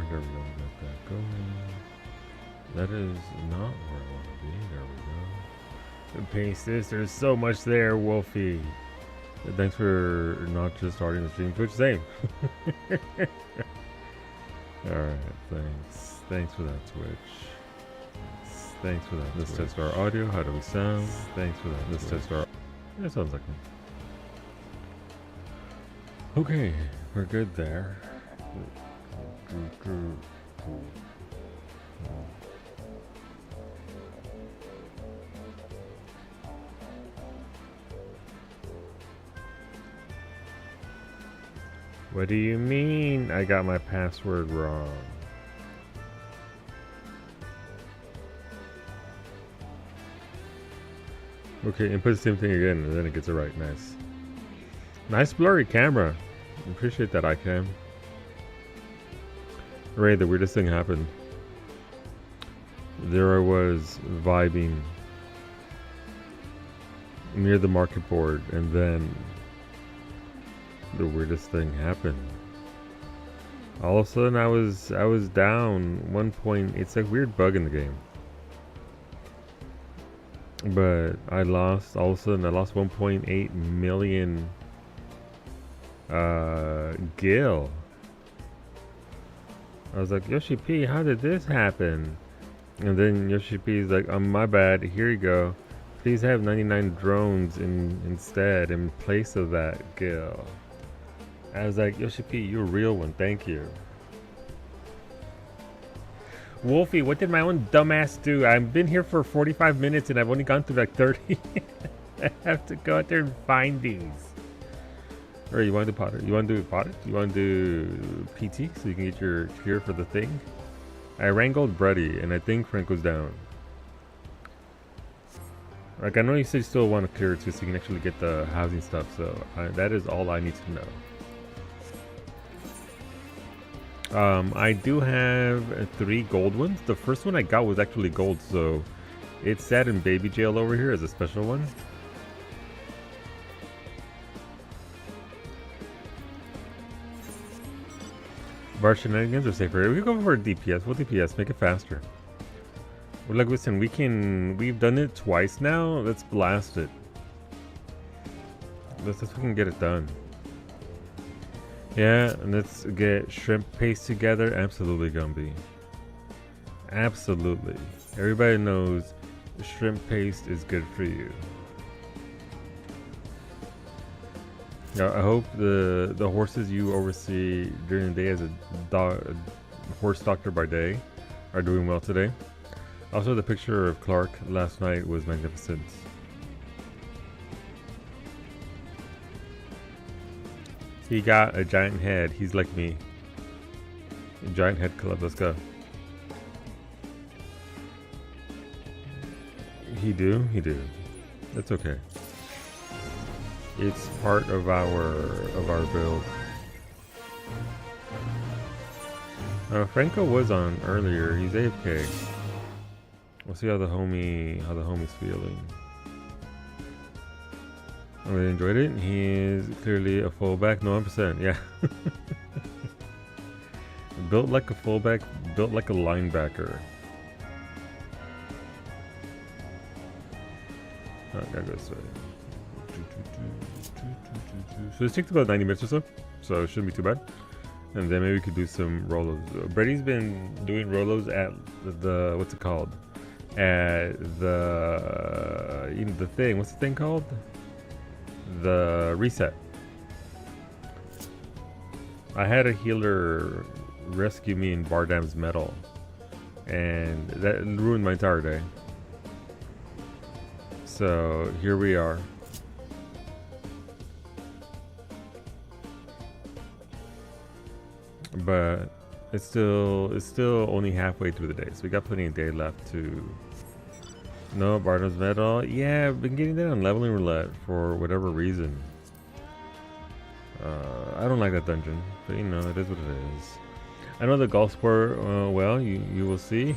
There we go. We got that going. That is not where I want to be. There we go. And paste this. There's so much there, Wolfie. Thanks for not just starting the stream. Twitch, same. Alright, thanks. Thanks for that, Twitch. Thanks for that. Let's test our audio. How do we sound? Thanks for that. Let's test our... That sounds like me. Okay, we're good there. What do you mean I got my password wrong? Okay, and put the same thing again, and then it gets it right. Nice. Nice blurry camera. Appreciate that, iCam. Ray, the weirdest thing happened. There I was vibing near the market board, and then the weirdest thing happened. All of a sudden, I was down 1 point. It's a weird bug in the game. But I lost. All of a sudden, I lost 1.8 million gil. I was like, Yoshi P, how did this happen? And then Yoshi P is like, my bad. Here you go. Please have 99 drones instead in place of that gil. I was like, Yoshi P, you're a real one. Thank you. Wolfie, what did my own dumbass do? I've been here for 45 minutes and I've only gone through like 30. I have to go out there and find these. Or you want to do Potter? You want to do Potter? You want to do PT so you can get your cure for the thing? I wrangled Brady and I think Franco's down. Like, I know you still want to clear it too so you can actually get the housing stuff, so that is all I need to know. I do have 3 gold ones. The first one I got was actually gold, so it's sat in baby jail over here as a special one. Bar shenanigans are safer. We go for DPS. We'll DPS, make it faster. Well, like, listen, we've done it twice now. Let's blast it. Let's see if we can get it done. Yeah, and let's get shrimp paste together. Absolutely, Gumby. Absolutely. Everybody knows shrimp paste is good for you. Now, I hope the horses you oversee during the day as a horse doctor by day are doing well today. Also, the picture of Clark last night was magnificent. He got a giant head. He's like me. A giant head club. Let's go. He do. That's okay. It's part of our build. Franco was on earlier. He's AFK. We'll see how the homie's feeling. I really enjoyed it. He is clearly a fullback. No, 100%. Yeah. Built like a fullback. Built like a linebacker. Oh, gotta go this way. So this takes about 90 minutes or so. So it shouldn't be too bad. And then maybe we could do some Rolos. Brady's been doing Rolos at the what's it called? At the thing. What's the thing called? The reset. I had a healer rescue me in Bardam's metal, and that ruined my entire day. So here we are. But it's still only halfway through the day, so we got plenty of day left to. No, Bardam's metal. Yeah, I've been getting that on leveling roulette for whatever reason. I don't like that dungeon, but you know, it is what it is. I know the golf sport well. You will see.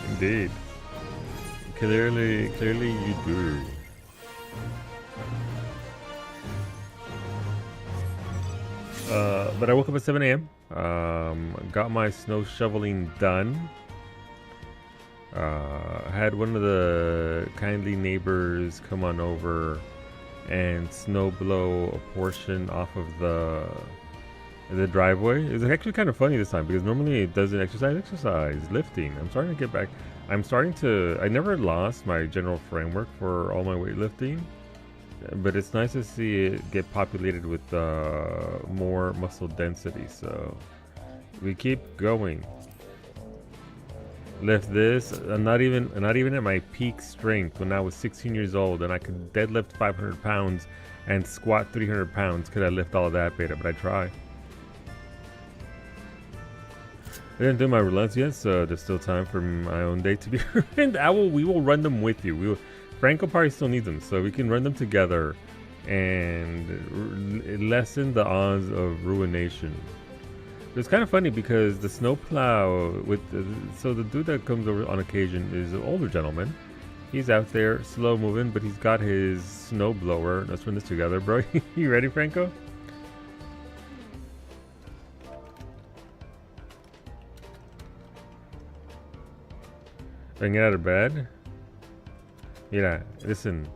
Indeed. Clearly you do. But I woke up at 7 a.m. Got my snow shoveling done. Had one of the kindly neighbors come on over and snow blow a portion off of the driveway. It was actually kind of funny this time because normally it doesn't exercise lifting. I'm starting to get back. I never lost my general framework for all my weightlifting, but it's nice to see it get populated with more muscle density. So we keep going. Lift this. I'm not even at my peak strength when I was 16 years old, and I could deadlift 500 pounds and squat 300 pounds. Could I lift all of that, Beta? But I try. I didn't do my relents yet, so there's still time for my own day to be ruined. We will run them with you. Franco probably still needs them, so we can run them together and lessen the odds of ruination. It's kind of funny because the snowplow so the dude that comes over on occasion is an older gentleman. He's out there slow moving, but he's got his snow blower. Let's run this together, bro. You ready, Franco? I can get out of bed. Yeah, listen.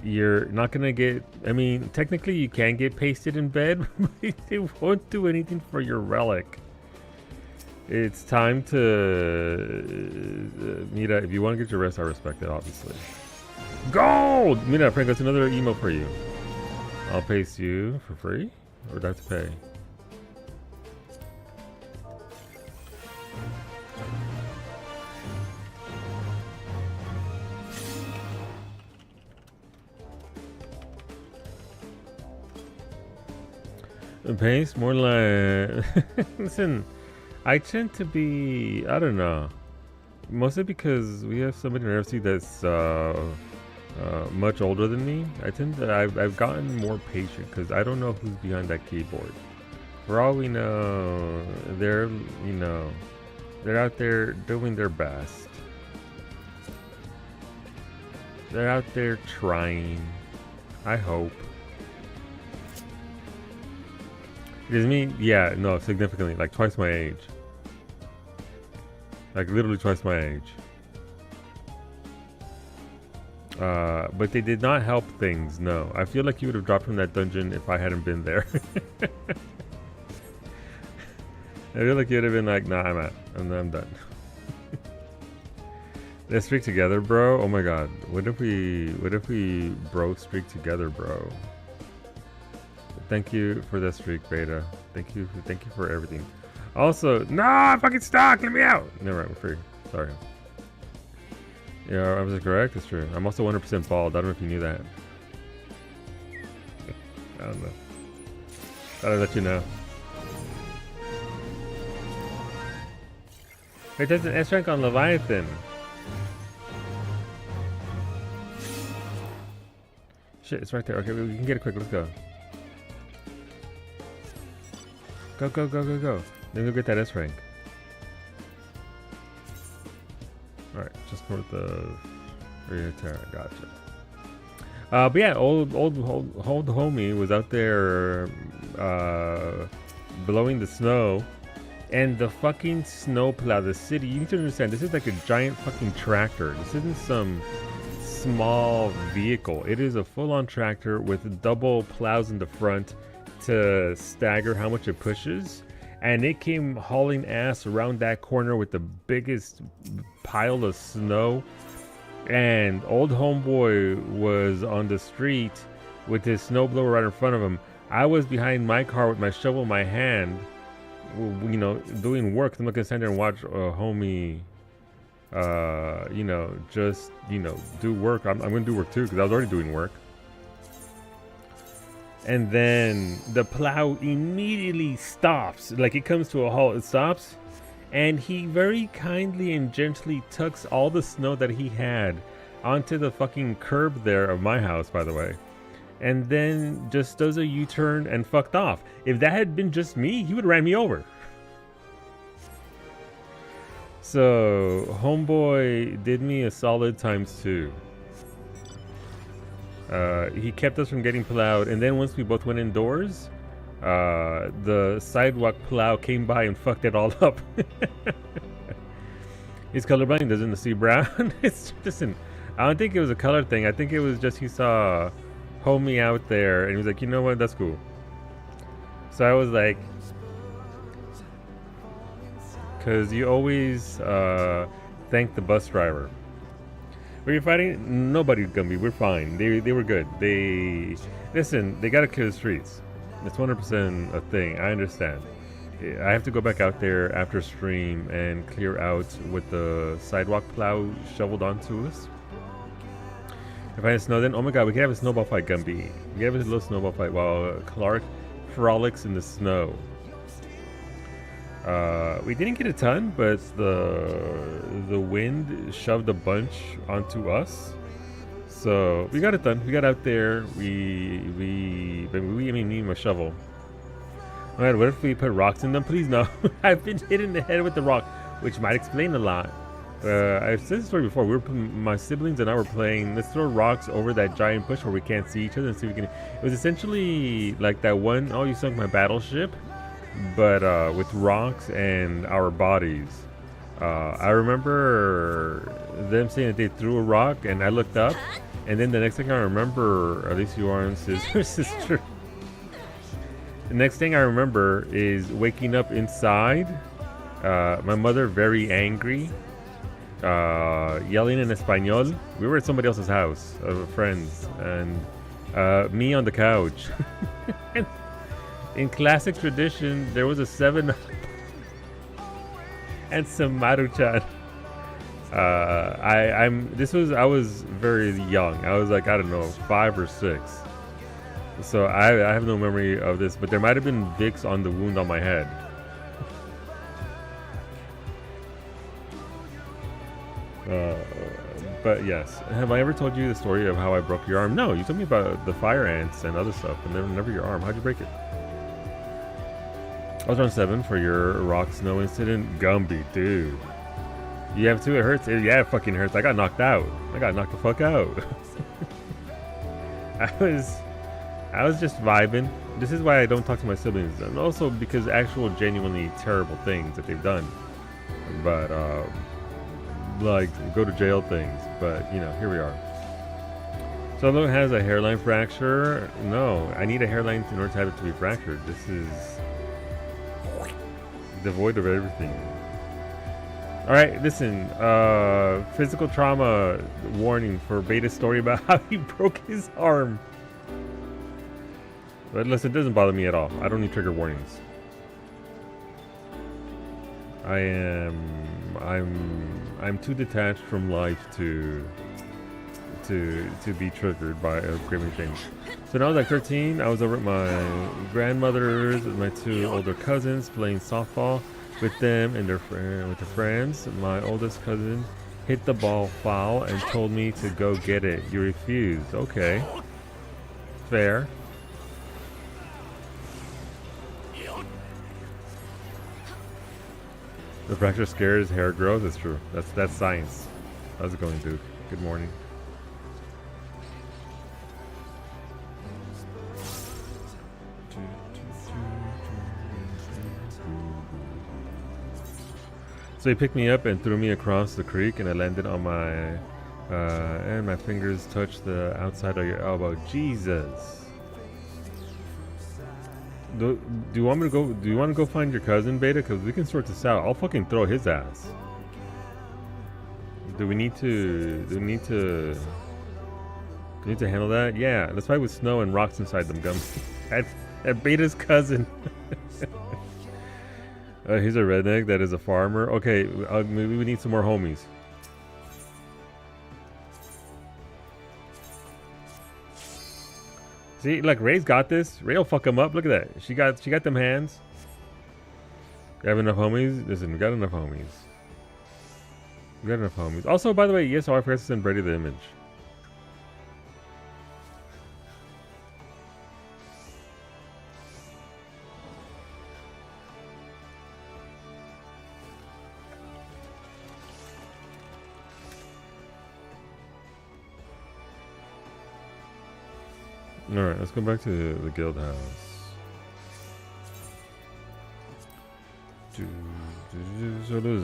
You're not gonna get. I mean, technically, you can get pasted in bed, but it won't do anything for your relic. It's time to. Mira, if you want to get your rest, I respect it, obviously. Gold! Mira, Frank, that's another email for you. I'll paste you for free, or do I have to pay? Pace more like listen, I tend to be, I don't know, mostly because we have somebody in RFC that's much older than me. I've gotten more patient because I don't know who's behind that keyboard. For all we know, they're out there doing their best. They're out there trying, I hope. Is me? Yeah, no, significantly, like twice my age. Like literally twice my age. But they did not help things, no. I feel like you would have dropped from that dungeon if I hadn't been there. I feel like you'd have been like, nah, I'm done. Let's streak together, bro. Oh my god. What if we bro streak together, bro? Thank you for that streak, Beta. Thank you for everything. Also, no, I'm fucking stuck. Let me out. Never mind, we're free. Sorry. Yeah, I was correct. It's true. I'm also 100% bald. I don't know if you knew that. I don't know. Thought I'd let you know. It does an S rank on Leviathan. Shit, it's right there. Okay, we can get it quick. Let's go. Go. Then go get that S rank. Alright, just north of Rio Terra. Gotcha. But yeah, old homie was out there blowing the snow. And the fucking snowplow, the city, you need to understand, this is like a giant fucking tractor. This isn't some small vehicle. It is a full-on tractor with double plows in the front to stagger how much it pushes, and it came hauling ass around that corner with the biggest pile of snow, and old homeboy was on the street with his snowblower right in front of him. I was behind my car with my shovel in my hand, you know, doing work. I'm not gonna stand there and watch a homie just do work. I'm gonna do work too because I was already doing work. And then the plow immediately stops. Like, it comes to a halt, it stops, and he very kindly and gently tucks all the snow that he had onto the fucking curb there of my house, by the way, and then just does a U-turn and fucked off. If that had been just me, he would have ran me over. So homeboy did me a solid ×2. He kept us from getting plowed, and then once we both went indoors, The sidewalk plow came by and fucked it all up. He's colorblind, doesn't see brown. It's listen, I don't think it was a color thing. I think it was just he saw homie out there and he was like, you know what, that's cool. So I was like, because you always thank the bus driver. Were you fighting? Nobody, Gumby. We're fine. They were good. They listen. They gotta clear the streets. It's 100% a thing. I understand. I have to go back out there after stream and clear out with the sidewalk plow shoveled onto us. If I had snow, then oh my god, we could have a snowball fight, Gumby. We could have a little snowball fight while Clark frolics in the snow. We didn't get a ton, but the wind shoved a bunch onto us. So we got it done. We got out there. I mean, me and my shovel. Alright, what if we put rocks in them? Please no. I've been hit in the head with the rock, which might explain a lot. I've said this story before. My siblings and I were playing. Let's throw rocks over that giant bush where we can't see each other and see if we can. It was essentially like that one. Oh, you sunk my battleship, but with rocks and our bodies. I remember them saying that they threw a rock, and I looked up, and then the next thing I remember, at least you aren't sister. The next thing I remember is waking up inside. My mother very angry, yelling in Espanol. We were at somebody else's house, friends, and me on the couch. In classic tradition, there was a 7 and some Maruchan. I was very young. I was like, I don't know, 5 or 6. So I have no memory of this, but there might have been Vicks on the wound on my head. But yes, have I ever told you the story of how I broke your arm? No, you told me about the fire ants and other stuff, but never your arm. How'd you break it? I was around 7 for your rock snow incident. Gumby, dude. You have 2, it hurts? Yeah, it fucking hurts. I got knocked out. I got knocked the fuck out. I was just vibing. This is why I don't talk to my siblings. And also because actual genuinely terrible things that they've done. But, like, go to jail things. But, you know, here we are. Solo has a hairline fracture. No, I need a hairline in order to have it to be fractured. This is devoid of everything. Alright, listen. Physical trauma warning for Beta's story about how he broke his arm. But listen, it doesn't bother me at all. I don't need trigger warnings. I'm too detached from life to be triggered by a craving change. So when I was like 13, I was over at my grandmother's with my 2 older cousins playing softball with them and with their friends. My oldest cousin hit the ball foul and told me to go get it. You refused. Okay. Fair. The fracture scares, hair grows. That's true. That's science. How's it going, dude? Good morning. So he picked me up and threw me across the creek, and I landed on my and my fingers touched the outside of your elbow. Jesus. Do you want me to go? Do you want to go find your cousin, Beta? Because we can sort this out. I'll fucking throw his ass. Do we need to? Do we need to handle that? Yeah. Let's fight with snow and rocks inside them. Gums. At Beta's cousin. He's a redneck that is a farmer. Okay, maybe we need some more homies. See, like Ray's got this. Ray will fuck him up. Look at that. She got them hands. You have enough homies? Listen, we got enough homies. We got enough homies. Also, by the way, yes, I forgot to send Brady the image. Alright, let's go back to the guild house. Solo's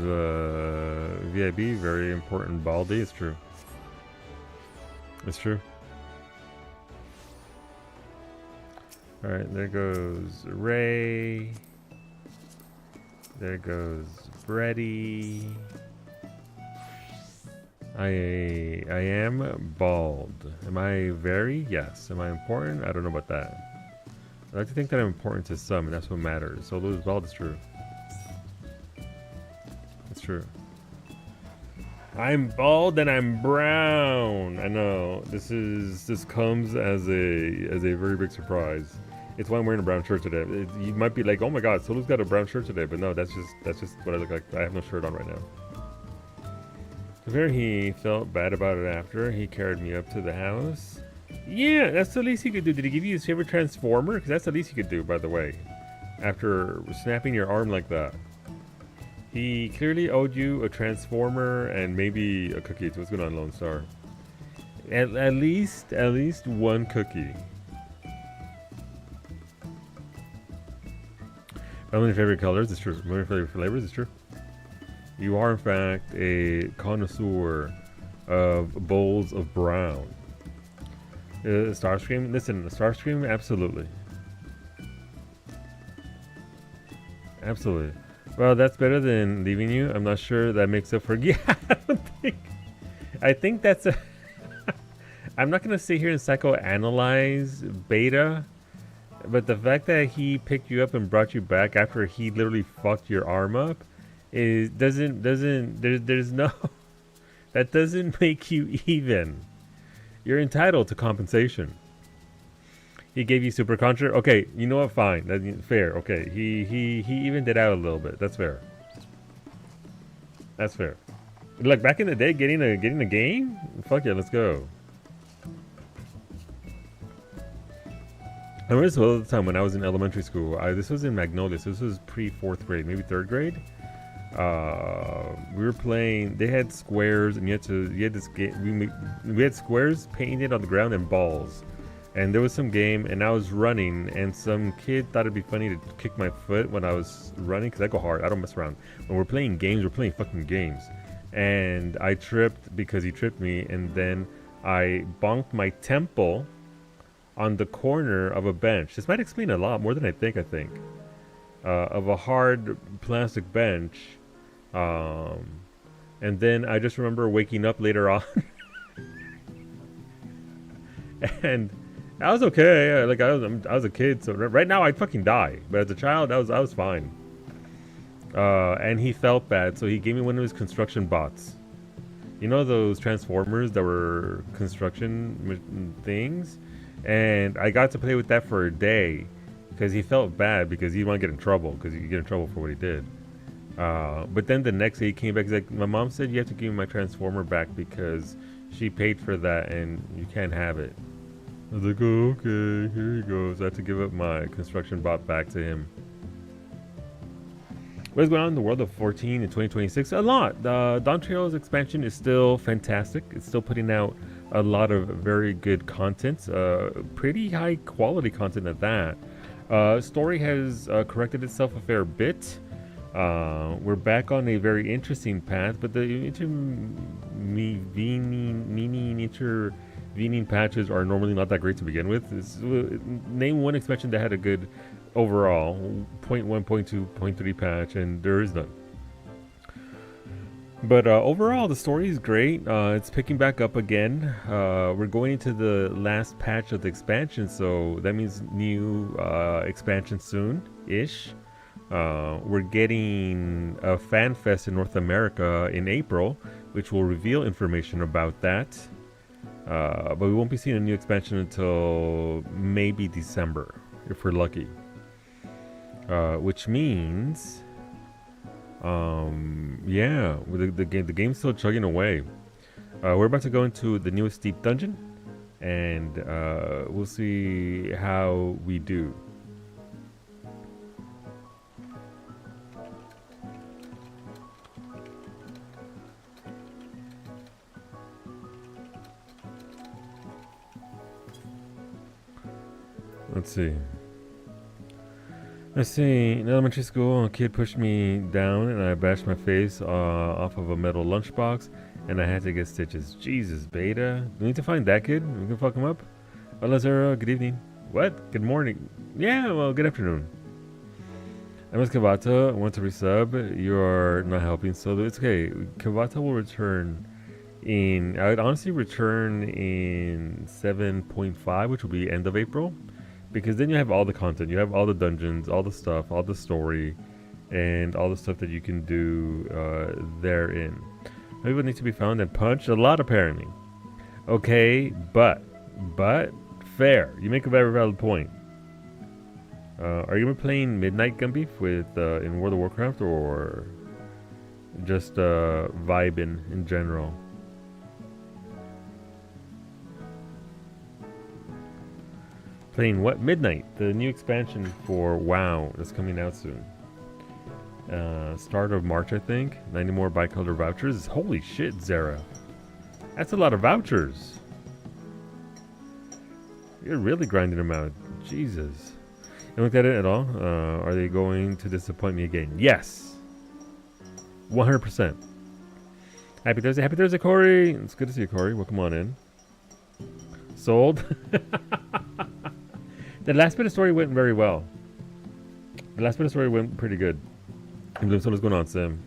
VIB, very important Baldi. It's true. It's true. Alright, there goes Ray. There goes Brady. I am bald. Am I very? Yes. Am I important? I don't know about that. I like to think that I'm important to some, and that's what matters. Solo is bald is true. It's true. I'm bald and I'm brown. I know. This comes as a very big surprise. It's why I'm wearing a brown shirt today. You might be like, oh my god, Solo's got a brown shirt today, but no, that's just what I look like. I have no shirt on right now. He felt bad about it after. He carried me up to the house. Yeah, that's the least he could do. Did he give you his favorite transformer? Because that's the least he could do, by the way. After snapping your arm like that. He clearly owed you a transformer and maybe a cookie. So what's going on, Lone Star? At least one cookie. One of your favorite colors is true. One of your favorite flavors is true. You are, in fact, a connoisseur of bowls of brown. Starscream? Listen, Starscream? Absolutely. Absolutely. Well, that's better than leaving you. I'm not sure that makes up for... Yeah, I think that's a... I'm not going to sit here and psychoanalyze Beta, but the fact that he picked you up and brought you back after he literally fucked your arm up is there's no... That doesn't make you even. You're entitled to compensation. He gave you super contra. Okay, you know what? Fine, that's fair. Okay, he evened it out a little bit. That's fair. That's fair. Like back in the day, getting a game. Fuck yeah, let's go. I remember this all the time when I was in elementary school. This was in Magnolia. So this was pre-4th grade, maybe 3rd grade. We were playing. They had squares, and you had this game. We had squares painted on the ground and balls. And there was some game, and I was running, and some kid thought it'd be funny to kick my foot when I was running, because I go hard. I don't mess around. When we're playing games, we're playing fucking games. And I tripped because he tripped me, and then I bonked my temple on the corner of a bench. This might explain a lot more than I think. Of a hard plastic bench. And then I just remember waking up later on. And... I was okay. Like I was a kid, so right now I'd fucking die. But as a child, I was fine. And he felt bad, so he gave me one of his construction bots. You know those transformers that were construction things, and I got to play with that for a day because he felt bad because he didn't want to get in trouble because he could get in trouble for what he did. But then the next day he came back. He's like, "My mom said you have to give me my transformer back because she paid for that and you can't have it." I was like, oh, okay, here he goes. I have to give up my construction bot back to him. What's going on in the world of 14 in 2026? A lot. Dawn Trail's expansion is still fantastic. It's still putting out a lot of very good content. Pretty high quality content at that. Story has corrected itself a fair bit. We're back on a very interesting path, but the intervening patches are normally not that great to begin with. Name one expansion that had a good overall 0.1, 0.2, 0.3 patch, and there is none. But overall, the story is great. It's picking back up again. We're going into the last patch of the expansion, so that means new expansion soon-ish. We're getting a fan fest in North America in April, which will reveal information about that. But we won't be seeing a new expansion until maybe December, if we're lucky. Which means, yeah, the game's still chugging away. We're about to go into the newest Deep Dungeon, and we'll see how we do. Let's see. Let's see. In elementary school, a kid pushed me down and I bashed my face off of a metal lunchbox and I had to get stitches. Jesus, Beta. We need to find that kid. We can fuck him up. Lazaro, good evening. What? Good morning. Yeah, well, good afternoon. I miss Kavata. I want to resub. You are not helping, so it's okay. Kavata will return in. I would honestly return in 7.5, which will be end of April. Because then you have all the content, you have all the dungeons, all the stuff, all the story, and all the stuff that you can do therein. People need to be found and punched a lot, apparently. Okay, but fair. You make a very valid point. Are you playing Midnight Gumbeef with in World of Warcraft or just vibing in general? Playing what? Midnight, the new expansion for WoW that's coming out soon. Start of March, I think. 90 more bicolor vouchers. Holy shit, Zara. That's a lot of vouchers. You're really grinding them out. Jesus. You looked at it at all? Are they going to disappoint me again? Yes. 100%. Happy Thursday. Happy Thursday, Corey. It's good to see you, Corey. Welcome on in. Sold. The last bit of story went very well. The last bit of story went pretty good. And Bloomstone, what's going on, Sim?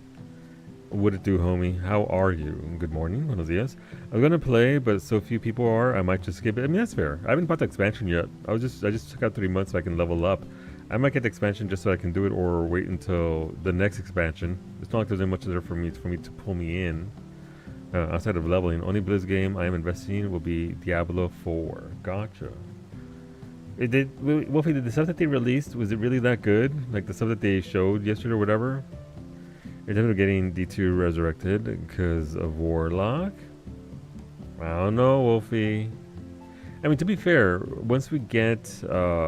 What it do, homie? How are you? Good morning. Buenos dias. I'm gonna play, but so few people are, I might just skip it. I mean, that's fair. I haven't bought the expansion yet. I just took out 3 months so I can level up. I might get the expansion just so I can do it, or wait until the next expansion. It's not like there's much there for me to pull me in. Outside of leveling, only Blizz game I am investing in will be Diablo 4. Gotcha. Wolfie, did the stuff that they released, was it really that good? Like the stuff that they showed yesterday or whatever? You're definitely getting D2 resurrected because of Warlock? I don't know, Wolfie. I mean, to be fair, once we get the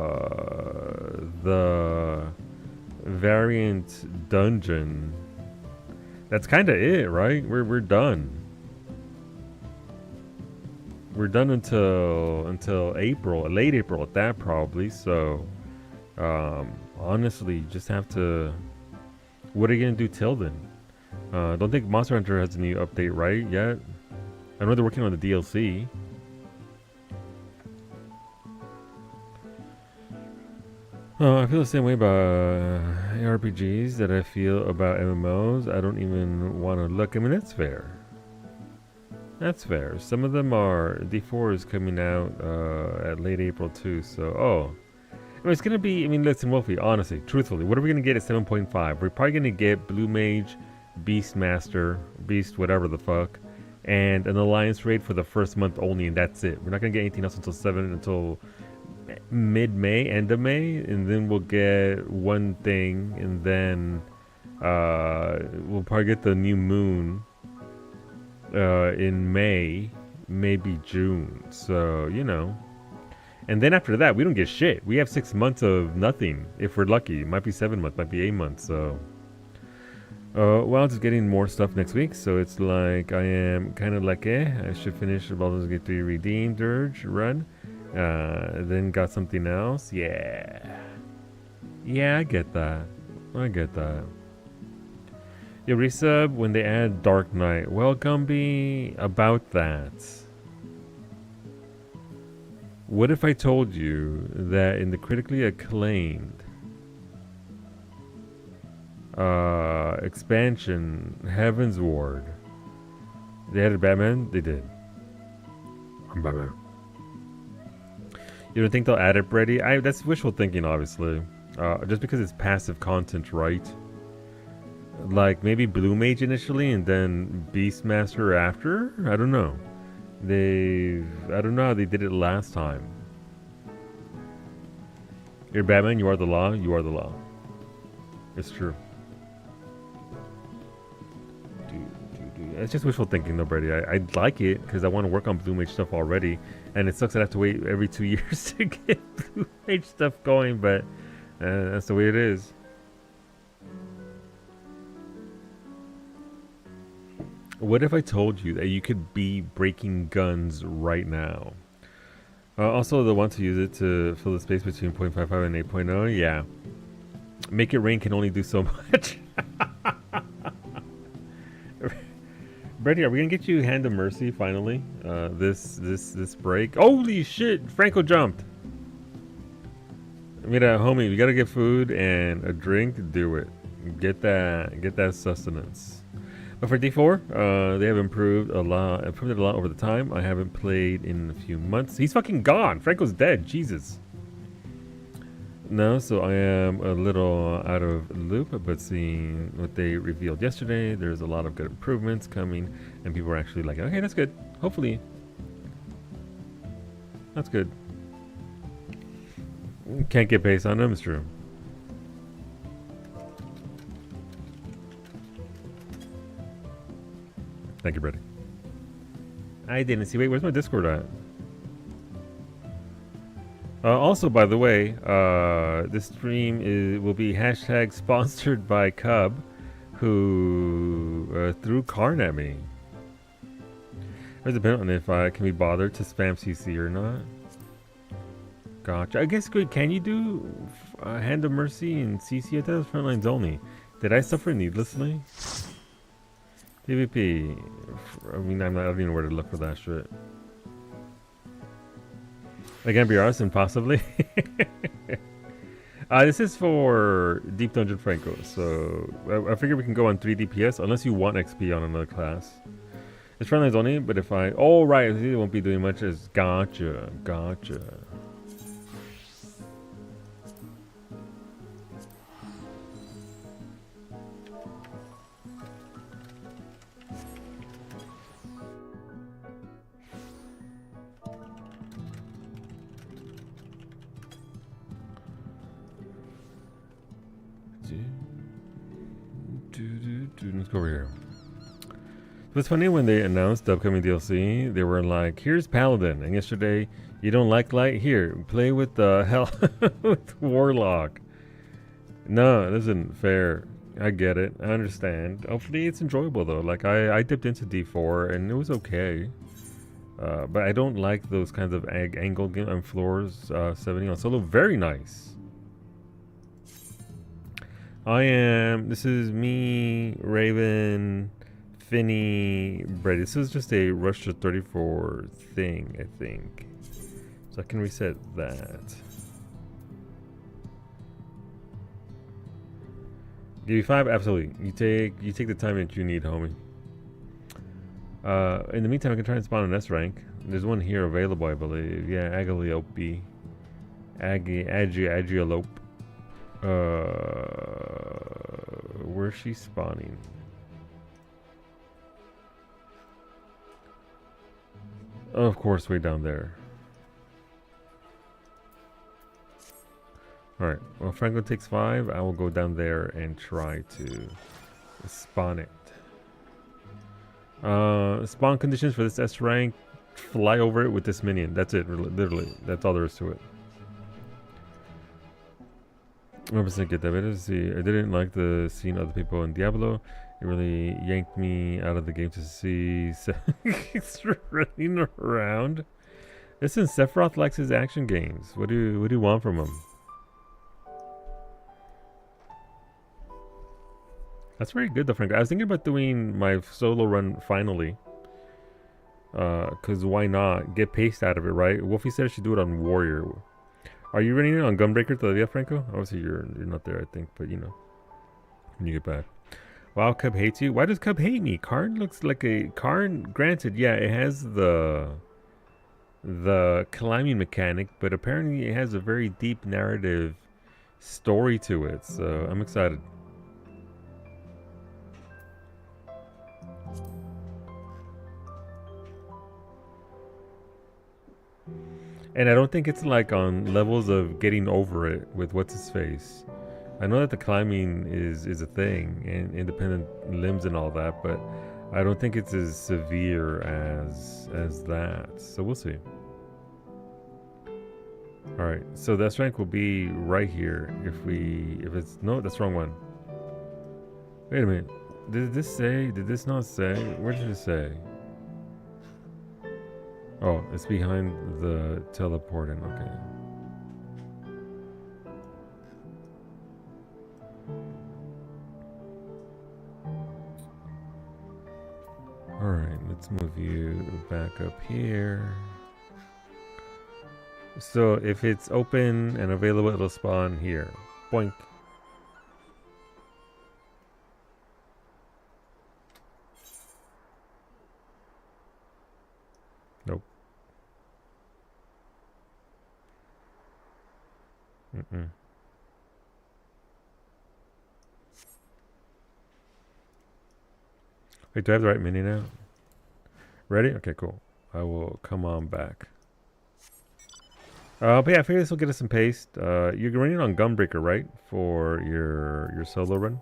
variant dungeon, that's kind of it, right? We're done. We're done until April, late April at that probably. So, honestly, just have to. What are you gonna do till then? Don't think Monster Hunter has a new update right yet. I know they're working on the DLC. I feel the same way about RPGs that I feel about MMOs. I don't even want to look. I mean, that's fair. That's fair. Some of them are. D4 is coming out at late April too. So, I mean, it's gonna be. I mean, listen, Wolfie. Honestly, truthfully, what are we gonna get at 7.5? We're probably gonna get Blue Mage, Beastmaster, Beast, whatever the fuck, and an alliance raid for the first month only, and that's it. We're not gonna get anything else until mid-May, end of May, and then we'll get one thing, and then we'll probably get the new moon. In May, maybe June. So, you know. And then after that, we don't get shit. We have 6 months of nothing. If we're lucky. It might be 7 months, might be 8 months. So, well, just getting more stuff next week. So it's like I am kind of like, I should finish Baldur's Gate 3 Redeemed Dirge run. Then got something else. Yeah. Yeah, I get that. I get that. Yo, resub when they add Dark Knight. Well, Gumby, about that. What if I told you that in the critically acclaimed expansion, Heaven's Ward, they added Batman? They did. I'm Batman. You don't think they'll add it, Brady? That's wishful thinking, obviously. Just because it's passive content, right? Like maybe Blue Mage initially and then Beastmaster after? I don't know. I don't know how they did it last time. You're Batman, you are the law, you are the law. It's true. It's just wishful thinking though, Brady. I like it because I want to work on Blue Mage stuff already. And it sucks that I have to wait every 2 years to get Blue Mage stuff going, but that's the way it is. What if I told you that you could be breaking guns right now? Also, they'll want to use it to fill the space between 0.55 and 8.0. Yeah. Make It Rain can only do so much. Brady, are we gonna get you Hand of Mercy finally? This break. Holy shit! Franco jumped. Mira, homie, we gotta get food and a drink. Do it. Get that sustenance. But for D4, they have improved it a lot over the time. I haven't played in a few months. He's fucking gone. Franco's dead. Jesus. No, so I am a little out of loop, but seeing what they revealed yesterday, there's a lot of good improvements coming, and people are actually like, okay, that's good. Hopefully. That's good. Can't get based on them, it's true. Thank you, Brady. I didn't see. Wait, where's my Discord at? Also, by the way, this stream will be hashtag sponsored by Cub, who threw Karn at me. It depends on if I can be bothered to spam CC or not. Gotcha. I guess, can you do Hand of Mercy and CC? I thought it was Frontlines only. Did I suffer needlessly? PvP. I mean, I don't even know where to look for that shit. Again, BRS and possibly. This is for Deep Dungeon Franco, so I figure we can go on 3 DPS unless you want XP on another class. It's Frontlines only, but if I... Oh, right, it won't be doing much as... Gotcha. Let's go over here. It was funny when they announced the upcoming DLC, they were like, here's Paladin, and yesterday, you don't like light? Here, play with the hell with Warlock. No, it isn't fair. I get it. I understand. Hopefully it's enjoyable though. Like I dipped into D4 and it was okay. But I don't like those kinds of angled game on floors 70 on solo. Very nice. This is me, Raven, Finny, Brady. This is just a Rush to 34 thing, I think. So I can reset that. Give you 5? Absolutely. You take the time that you need, homie. In the meantime, I can try and spawn an S rank. There's one here available, I believe. Yeah, Agiliope. Agielope. Where's she spawning? Oh, of course, way down there. Alright, well, Franklin takes 5. I will go down there and try to spawn it. Spawn conditions for this S rank: fly over it with this minion. That's it, literally. That's all there is to it. 100% get that. Let's see. I didn't like the seeing other people in Diablo. It really yanked me out of the game to see it's running around. Listen, Sephiroth likes his action games. What do you want from him? That's very good though, Frank. I was thinking about doing my solo run finally. Cause why not? Get paste out of it, right? Wolfie said I should do it on Warrior. Are you running it on Gunbreaker todavía, Franco? Obviously you're not there, I think, but you know. When you get back. Wow, Cub hates you? Why does Cub hate me? Karn looks like a... Karn, granted, yeah, it has the climbing mechanic, but apparently it has a very deep narrative story to it, so I'm excited. And I don't think it's like on levels of getting over it with what's his face. I know that the climbing is a thing and independent limbs and all that, but I don't think it's as severe as that. So we'll see. All right, so that rank will be right here if it's no, that's the wrong one. Wait a minute. Did this not say? Where did it say? Oh, it's behind the teleporting, okay. Let's move you back up here. So if it's open and available, it'll spawn here. Boink. Nope. Mm-mm. Wait, do I have the right menu now? Ready? Okay, cool. I will come on back. But yeah, I figure this will get us some paste. You're running on Gunbreaker, right? For your solo run?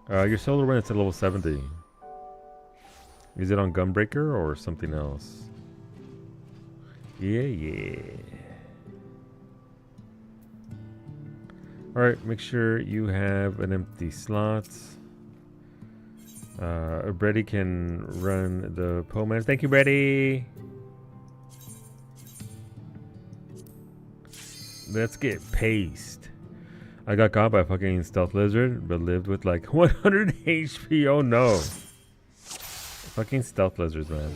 Your solo run is at level 70. Is it on Gunbreaker or something else? Yeah. Alright, make sure you have an empty slot. Brady can run the Poman. Thank you, Brady! Let's get paste. I got caught by a fucking stealth lizard, but lived with like 100 HP. Oh no. Fucking stealth lizards, man.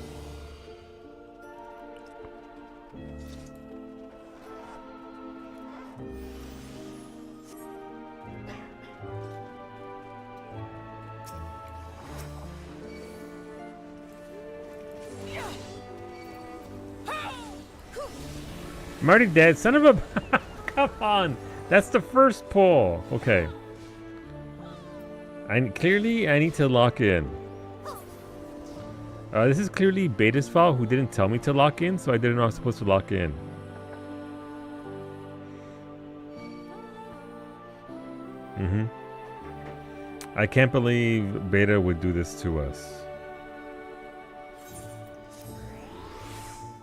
I'm already dead, son of a... Come on! That's the first pull! Okay. Clearly, I need to lock in. This is clearly Beta's fault, who didn't tell me to lock in, so I didn't know I was supposed to lock in. I can't believe Beta would do this to us.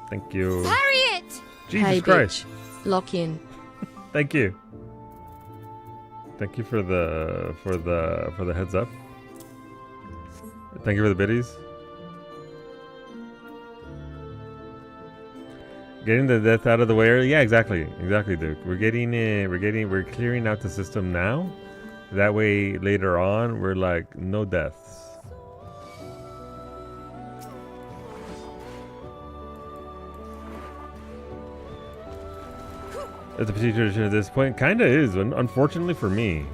Thank you. Harriet! Jesus hey, Christ. Bitch. Lock in. Thank you. Thank you for the heads up. Thank you for the biddies. Getting the death out of the way early. Yeah, exactly, Duke. We're clearing out the system now. That way, later on, we're like no deaths. Is the procedure at this point? Kinda is, unfortunately for me.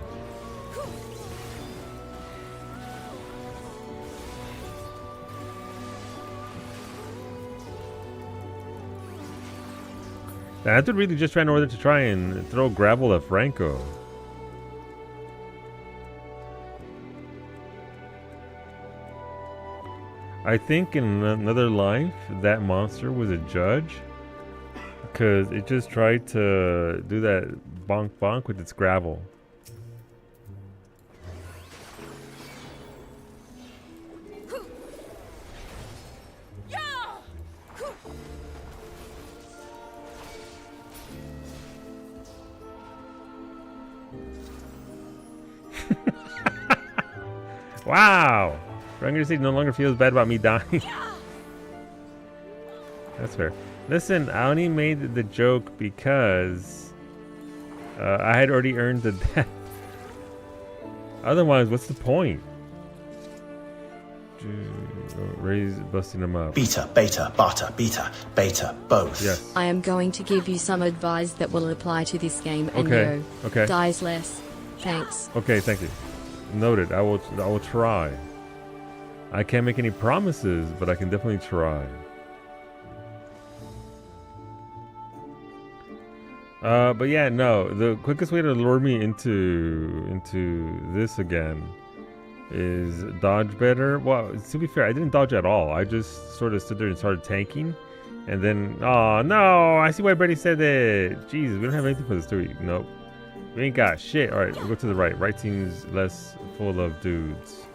I have to really just try in order to try and throw gravel at Franco. I think in another life, that monster was a judge. Because it just tried to do that bonk bonk with its gravel. Wow! Rangerseed no longer feels bad about me dying. That's fair. Listen, I only made the joke because I had already earned the death. Otherwise, what's the point? Raise busting them up. Beta, beta, bata, beta, both. Yes. I am going to give you some advice that will apply to this game and Okay. Okay. dies less. Thanks. Okay, thank you. Noted. I will try. I can't make any promises, but I can definitely try. But yeah, no. The quickest way to lure me into this again is dodge better. Well, to be fair, I didn't dodge at all. I just sort of stood there and started tanking, and then oh no! I see why Brady said that. Jesus, we don't have anything for this, do we? Nope. We ain't got shit. All right, we'll go to the right. Right seems less full of dudes.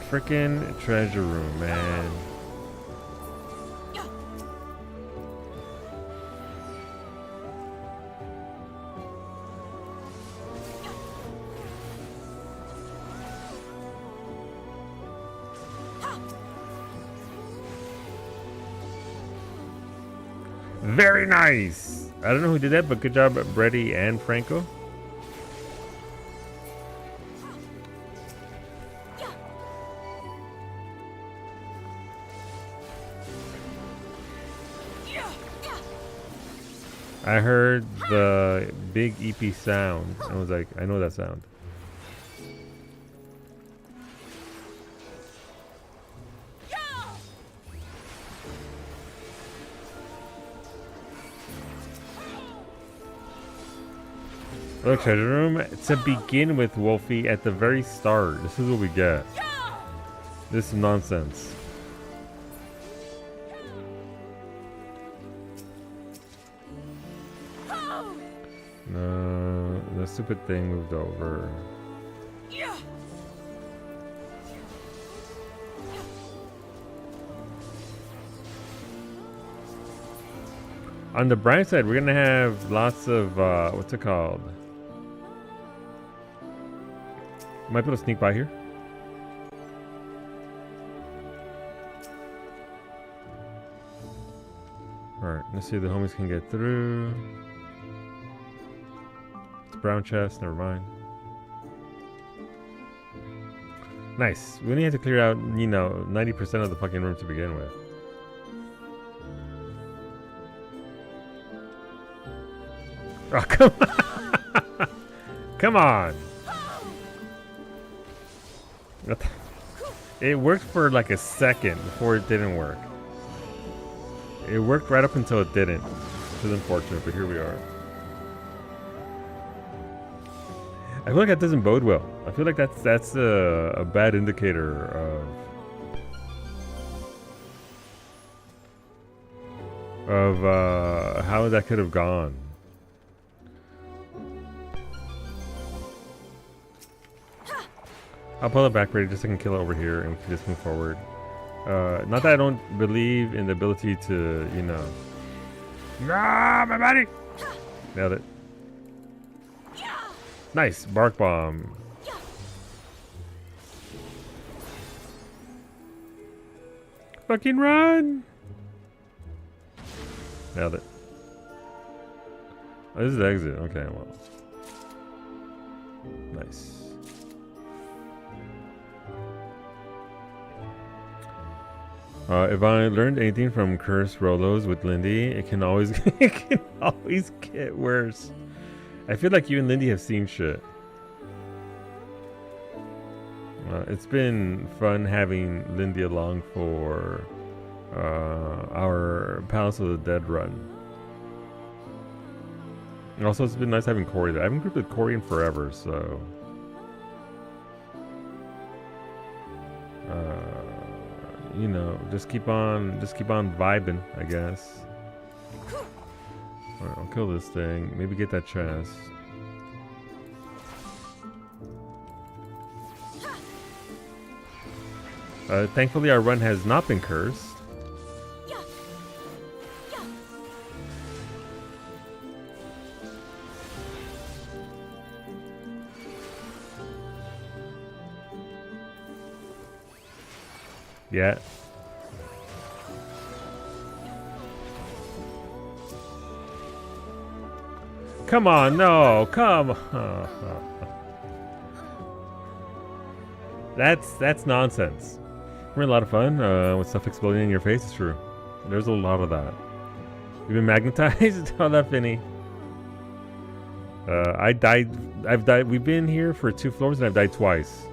Frickin' treasure room, man. Very nice. I don't know who did that, but good job, Brady and Franco. I heard the big EP sound. I was like, I know that sound. Look, treasure room to begin with, Wolfie. At the very start, this is what we get. This is nonsense. No, the stupid thing moved over. On the bright side, we're gonna have lots of what's it called? Might be able to sneak by here. Alright, let's see if the homies can get through. It's a brown chest, never mind. Nice. We only have to clear out, you know, 90% of the fucking room to begin with. Oh, come on. Come on. It worked for like a second before it didn't work. It worked right up until it didn't. Which is unfortunate, but here we are. I feel like that doesn't bode well. I feel like that's a bad indicator of how that could have gone. I'll pull it back, ready, just so I can kill it over here, and we can just move forward. Not that I don't believe in the ability to, you know. Ah, my body! Nailed it. Nice, bark bomb. Fucking run! Nailed it. Oh, this is the exit. Okay, well. Nice. If I learned anything from Curse Rolos with Lindy, it can always get worse. I feel like you and Lindy have seen shit. It's been fun having Lindy along for our Palace of the Dead run. And also, it's been nice having Corey there. I haven't grouped with Corey in forever, so. You know, just keep on vibing, I guess. Alright, I'll kill this thing. Maybe get that chest. Thankfully, our run has not been cursed. Yeah. Come on, no, come on. That's nonsense. We're having a lot of fun with stuff exploding in your face. It's true. There's a lot of that. You've been magnetized? Oh, that Finny. I've died. We've been here for 2 floors and I've died twice.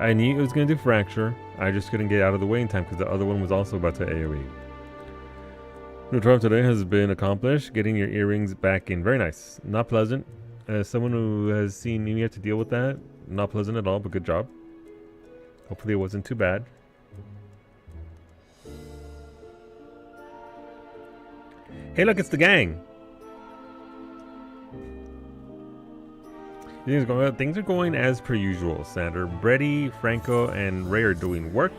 I knew it was going to do fracture. I just couldn't get out of the way in time because the other one was also about to AoE. The trial today has been accomplished. Getting your earrings back in. Very nice. Not pleasant. As someone who has seen me have to deal with that, not pleasant at all, but good job. Hopefully it wasn't too bad. Hey, look, it's the gang. Things are going as per usual, Sander. Brady, Franco, and Ray are doing work,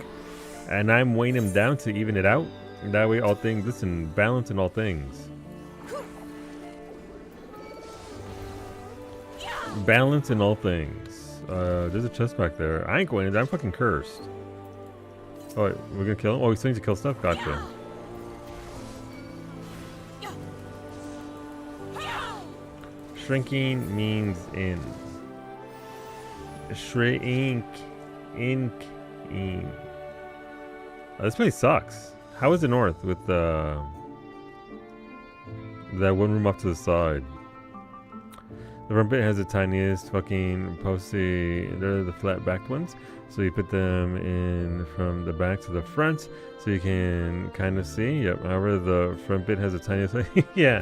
and I'm weighing them down to even it out. That way, all things, listen, balance in all things. Balance in all things. There's a chest back there. I ain't going in there. I'm fucking cursed. Oh, wait, we're gonna kill him? Oh, he's trying to kill stuff? Gotcha. Shrinking means in. Shrink. Ink. In. Oh, this place sucks. How is the north with that one room off to the side? The front bit has the tiniest fucking posty. They're the flat backed ones. So you put them in from the back to the front so you can kind of see. Yep. However, the front bit has the tiniest. Yeah.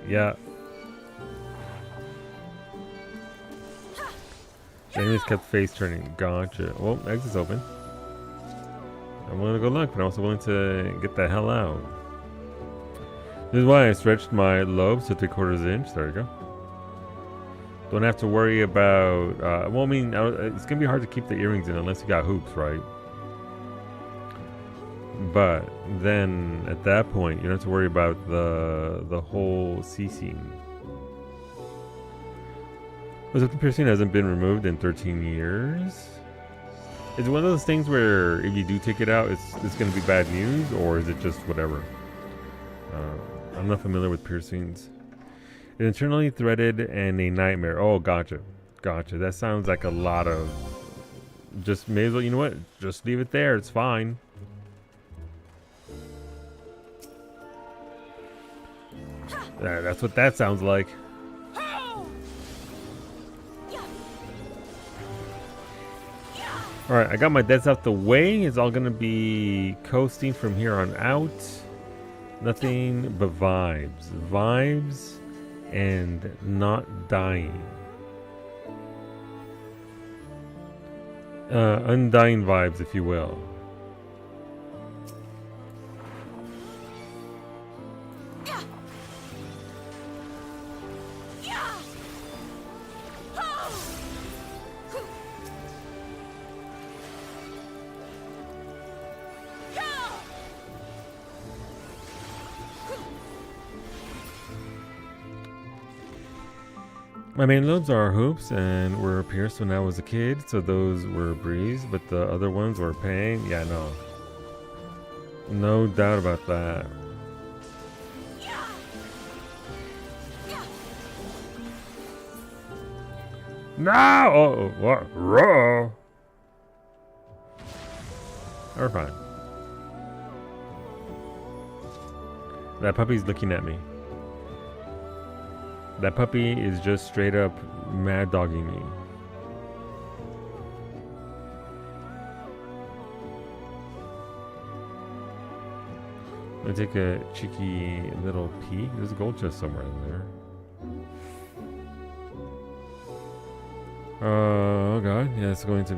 Yeah. The enemies kept face turning. Gotcha. Well, exit's open. I'm willing to go look, but I'm also willing to get the hell out. This is why I stretched my lobes to 3/4 inch. There you go. Don't have to worry about. Well, I mean, it's gonna be hard to keep the earrings in unless you got hoops, right? But then at that point, you don't have to worry about the whole ceasing. The septum piercing hasn't been removed in 13 years. Is it one of those things where if you do take it out, it's going to be bad news, or is it just whatever? I'm not familiar with piercings. It's internally threaded and a nightmare. Oh, gotcha. Gotcha. That sounds like a lot of... Just may as well, you know what? Just leave it there. It's fine. That's what that sounds like. Alright, I got my deaths out the way. It's all gonna be coasting from here on out. Nothing but vibes. Vibes and not dying. Undying vibes, if you will. My main lobes are hoops and were pierced when I was a kid, so those were a breeze, but the other ones were pain. Yeah, no. No doubt about that. No! Oh, what? Raw! We're fine. That puppy's looking at me. That puppy is just straight up mad dogging me. I'm gonna take a cheeky little peek. There's a gold chest somewhere in there. Oh god, yeah, it's going to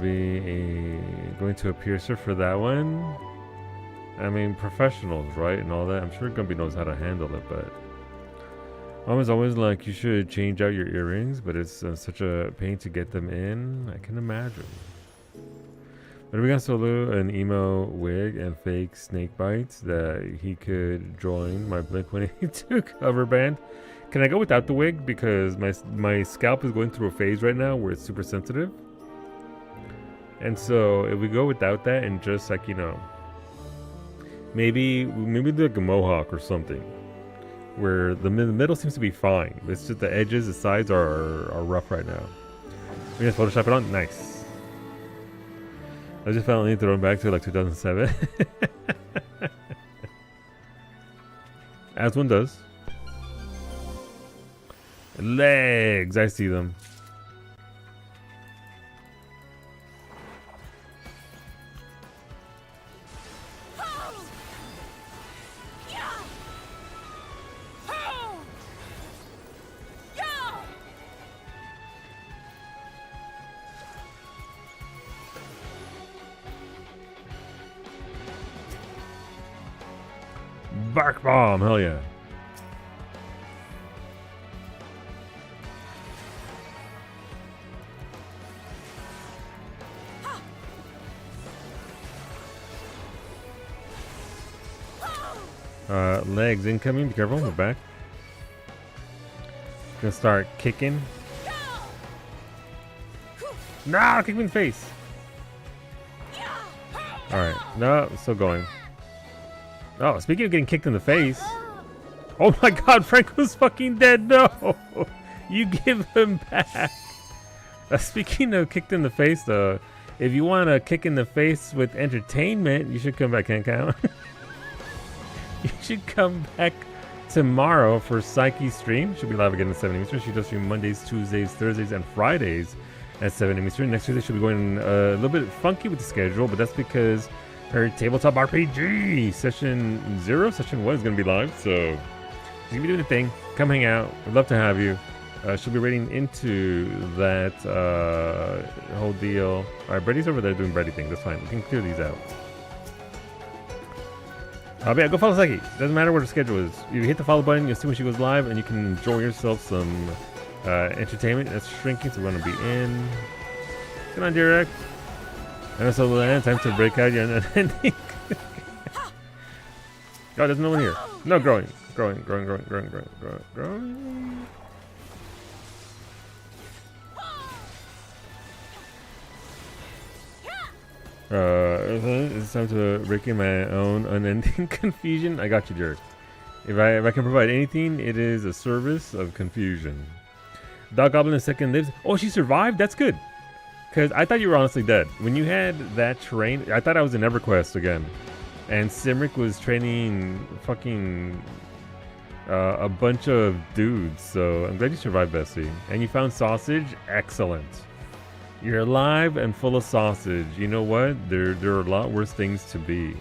a piercer for that one. I mean, professionals, right, and all that. I'm sure Gumby knows how to handle it, but Mom is always like, you should change out your earrings, but it's such a pain to get them in. I can imagine. But we got Solu an emo wig and fake snake bites that he could join my Blink-182 cover band. Can I go without the wig? Because my scalp is going through a phase right now where it's super sensitive. And so if we go without that and just like, you know, maybe like a mohawk or something. Where the middle seems to be fine. It's just the edges, the sides are rough right now. We're gonna Photoshop it on? Nice. I just finally thrown back to like 2007. As one does. Legs, I see them. Bark bomb, hell yeah. Legs incoming, be careful, we're back. Gonna start kicking. No, kick me in the face. Alright. No, still going. Oh, speaking of getting kicked in the face. Oh my god, Franco's fucking dead. No! You give him back. Speaking of kicked in the face, though, if you want a kick in the face with entertainment, you should come back, can't count. You should come back tomorrow for Psyche's stream. She'll be live again at 7 a.m. Eastern. She does stream Mondays, Tuesdays, Thursdays, and Fridays at 7 a.m. Eastern. Next Tuesday, she'll be going a little bit funky with the schedule, but that's because her tabletop RPG session 0, session 1 is going to be live. So she's going to be doing a thing. Come hang out. We'd love to have you. She'll be raiding into that whole deal. Alright, Brady's over there doing Brady thing. That's fine. We can clear these out. But yeah, go follow Psyche. Doesn't matter what her schedule is. You hit the follow button, you'll see when she goes live, and you can enjoy yourself some entertainment. That's shrinking, so we want to be in. Come on, Direct. And so land, time to break out your unending. Oh, there's no one here. No, growing. Growing. It's time to break in my own unending confusion. I got you, Jerk. If I can provide anything, it is a service of confusion. Dog Goblin in second lives. Oh, she survived? That's good. Because I thought you were honestly dead. When you had that train, I thought I was in EverQuest again. And Simric was training fucking a bunch of dudes. So I'm glad you survived, Bessie. And you found sausage? Excellent. You're alive and full of sausage. You know what? There are a lot worse things to be.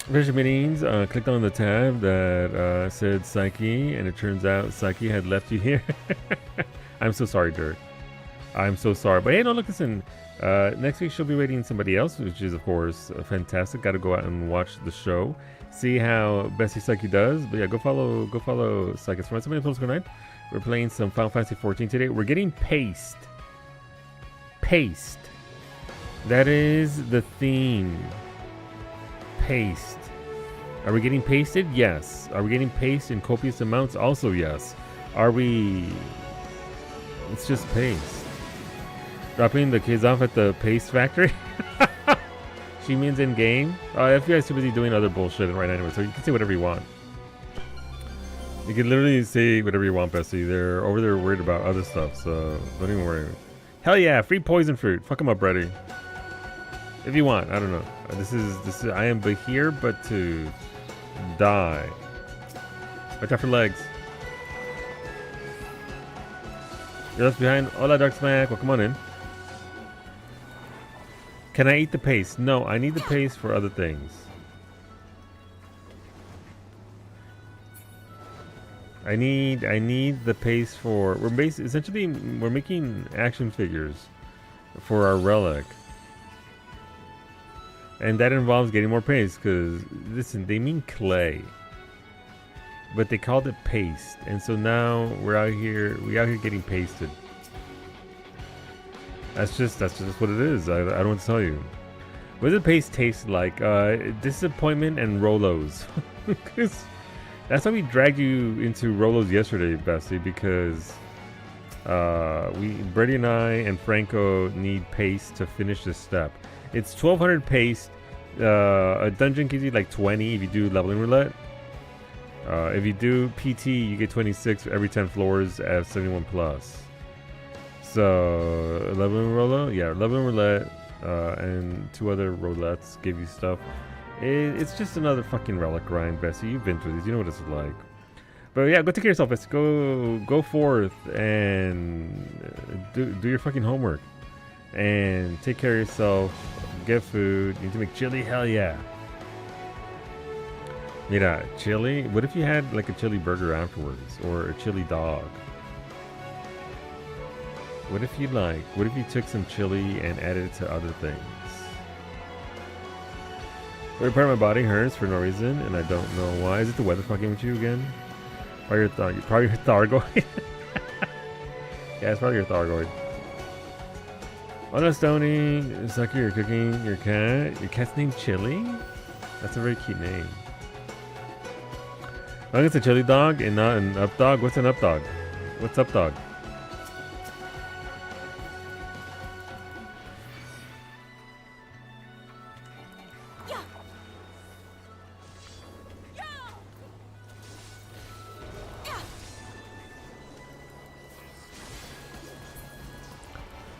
Version meetings. Clicked on the tab that said Psyche, and it turns out Psyche had left you here. I'm so sorry, Dirk. I'm so sorry. But hey, no, look, listen. Next week she'll be raiding somebody else, which is of course fantastic. Got to go out and watch the show. See how Bessie Psyche does. But yeah, go follow Psyche. For somebody close good night. We're playing some Final Fantasy 14 today. We're getting paced. That is the theme. Paste. Are we getting pasted? Yes. Are we getting paste in copious amounts? Also yes. Are we... It's just paste. Dropping the kids off at the paste factory? She means in game. FBI is too busy doing other bullshit right now anyway, so you can say whatever you want. You can literally say whatever you want, Bessie. They're over there worried about other stuff, so don't even worry. Hell yeah, free poison fruit. Fuck them up, Brady. If you want, I don't know. This is. I am but here, but to die. Watch out for legs. You're left behind. Hola, Dark Smack. Welcome on in. Can I eat the paste? No, I need the paste for other things. I need the paste for... Essentially, we're making action figures for our relic. And that involves getting more paste, because, listen, they mean clay. But they called it paste. And so now we're out here getting pasted. That's just what it is. I don't want to tell you. What does the paste taste like? Disappointment and Rolos. Because that's why we dragged you into Rolos yesterday, Bessie, because Brady and I and Franco need paste to finish this step. It's 1200 paste. A dungeon gives you like 20 if you do leveling roulette. If you do PT, you get 26 for every 10 floors at 71 plus. So, leveling roulette, yeah, leveling roulette, and 2 other roulettes give you stuff. It's just another fucking relic grind, Bessie. You've been through these, you know what it's like. But yeah, go take care of yourself, Bessie. Go forth and do your fucking homework. And take care of yourself. Get food. You need to make chili? Hell yeah. Mira, chili? What if you had like a chili burger afterwards? Or a chili dog? What if you took some chili and added it to other things? Every part of my body hurts for no reason, and I don't know why. Is it the weather fucking with you again? Or you're probably your Thargoid? Yeah, it's probably your Thargoid. Oh no, Stony. It's like you're cooking your cat. Your cat's named Chili? That's a very cute name. I think it's a chili dog and not an up dog. What's an up dog? What's up dog?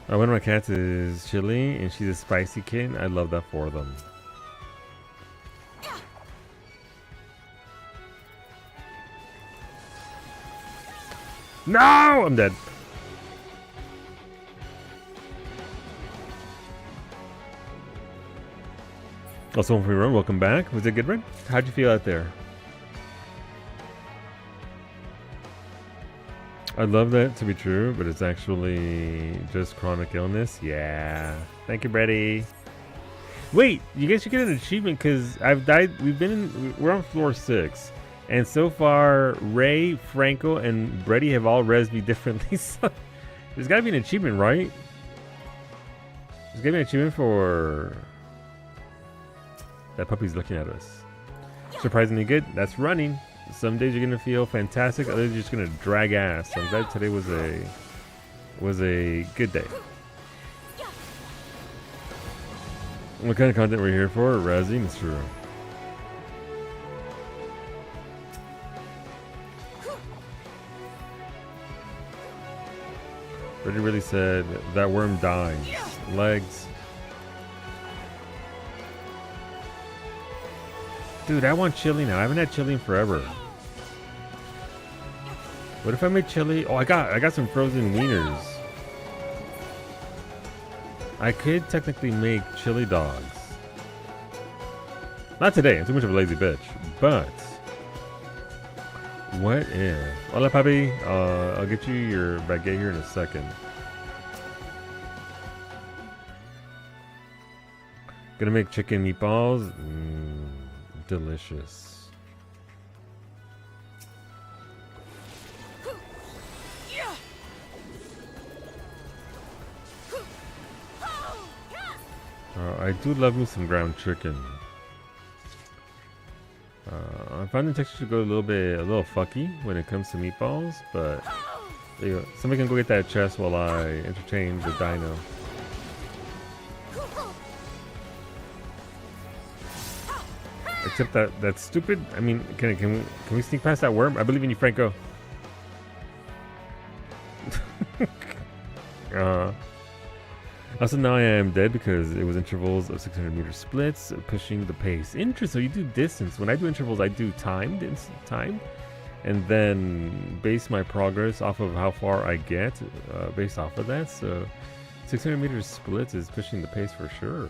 One of my cats is Chili, and she's a spicy kitten. I love that for them. No! I'm dead. Also, one for your run. Welcome back. Was it a good run? How'd you feel out there? I'd love that to be true, but it's actually just chronic illness. Yeah. Thank you, Brady. Wait, you guys should get an achievement because I've died. We're on floor 6. And so far, Ray, Franco, and Brady have all rezzed me differently. So there's got to be an achievement, right? There's got to be an achievement for... That puppy's looking at us. Surprisingly good. That's running. Some days you're going to feel fantastic. Others you're just going to drag ass. So I'm glad today was a good day. What kind of content we're here for? Razzie, Mr. Brady really said that worm dies. Legs. Dude, I want chili now. I haven't had chili in forever. What if I made chili? Oh, I got some frozen wieners. I could technically make chili dogs. Not today. I'm too much of a lazy bitch. But what if? Hola, papi. I'll get you your baguette here in a second. Gonna make chicken meatballs. Delicious. I do love me some ground chicken. I find the texture to go a little fucky when it comes to meatballs, but there you go. Somebody can go get that chest while I entertain the dino. Except that's stupid. I mean, can we sneak past that worm? I believe in you, Franco. Also, now I am dead because it was intervals of 600-meter splits, pushing the pace. Interesting. So you do distance. When I do intervals, I do timed, and then base my progress off of how far I get, based off of that. So 600-meter splits is pushing the pace for sure.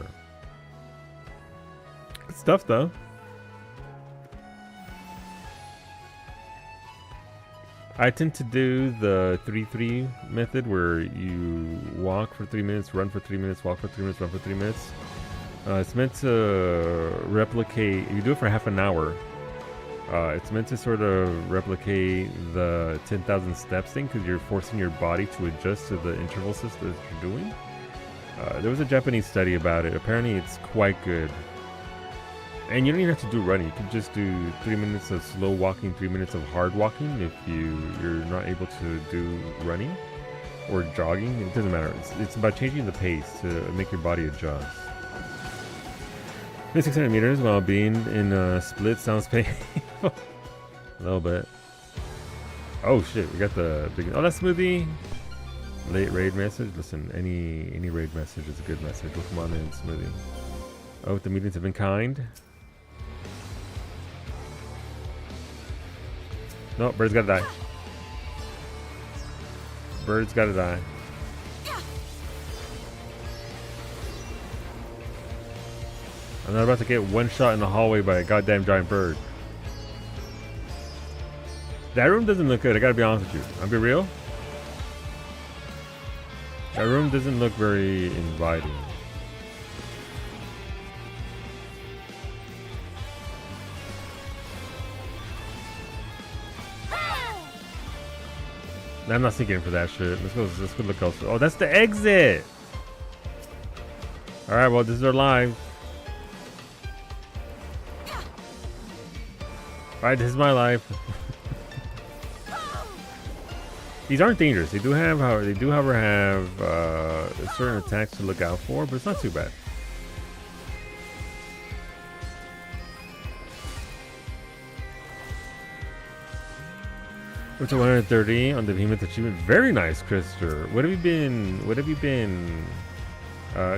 Good stuff, though. I tend to do the 3-3 method where you walk for 3 minutes, run for 3 minutes, walk for 3 minutes, run for 3 minutes. It's meant to replicate, you do it for half an hour. It's meant to sort of replicate the 10,000 steps thing because you're forcing your body to adjust to the interval system that you're doing. There was a Japanese study about it. Apparently it's quite good. And you don't even have to do running. You can just do 3 minutes of slow walking, 3 minutes of hard walking if you're not able to do running or jogging. It doesn't matter. It's about changing the pace to make your body adjust. 600 meters while being in a split sounds painful. A little bit. Oh shit, we got the big... Oh, that's Smoothie. Late raid message. Listen, any raid message is a good message. Welcome on in, Smoothie. Oh, the meetings have been kind. No, bird's gotta die. Bird's gotta die. I'm not about to get one shot in the hallway by a goddamn giant bird. That room doesn't look good, I gotta be honest with you. I'll be real. That room doesn't look very inviting. I'm not sneaking in for that shit. Let's go look elsewhere. Oh, that's the exit! Alright, well, this is our live. Alright, this is my life. These aren't dangerous. They do however have certain attacks to look out for, but it's not too bad. We're to 130 on the Behemoth achievement. Very nice, Krister. What have you been? What have you been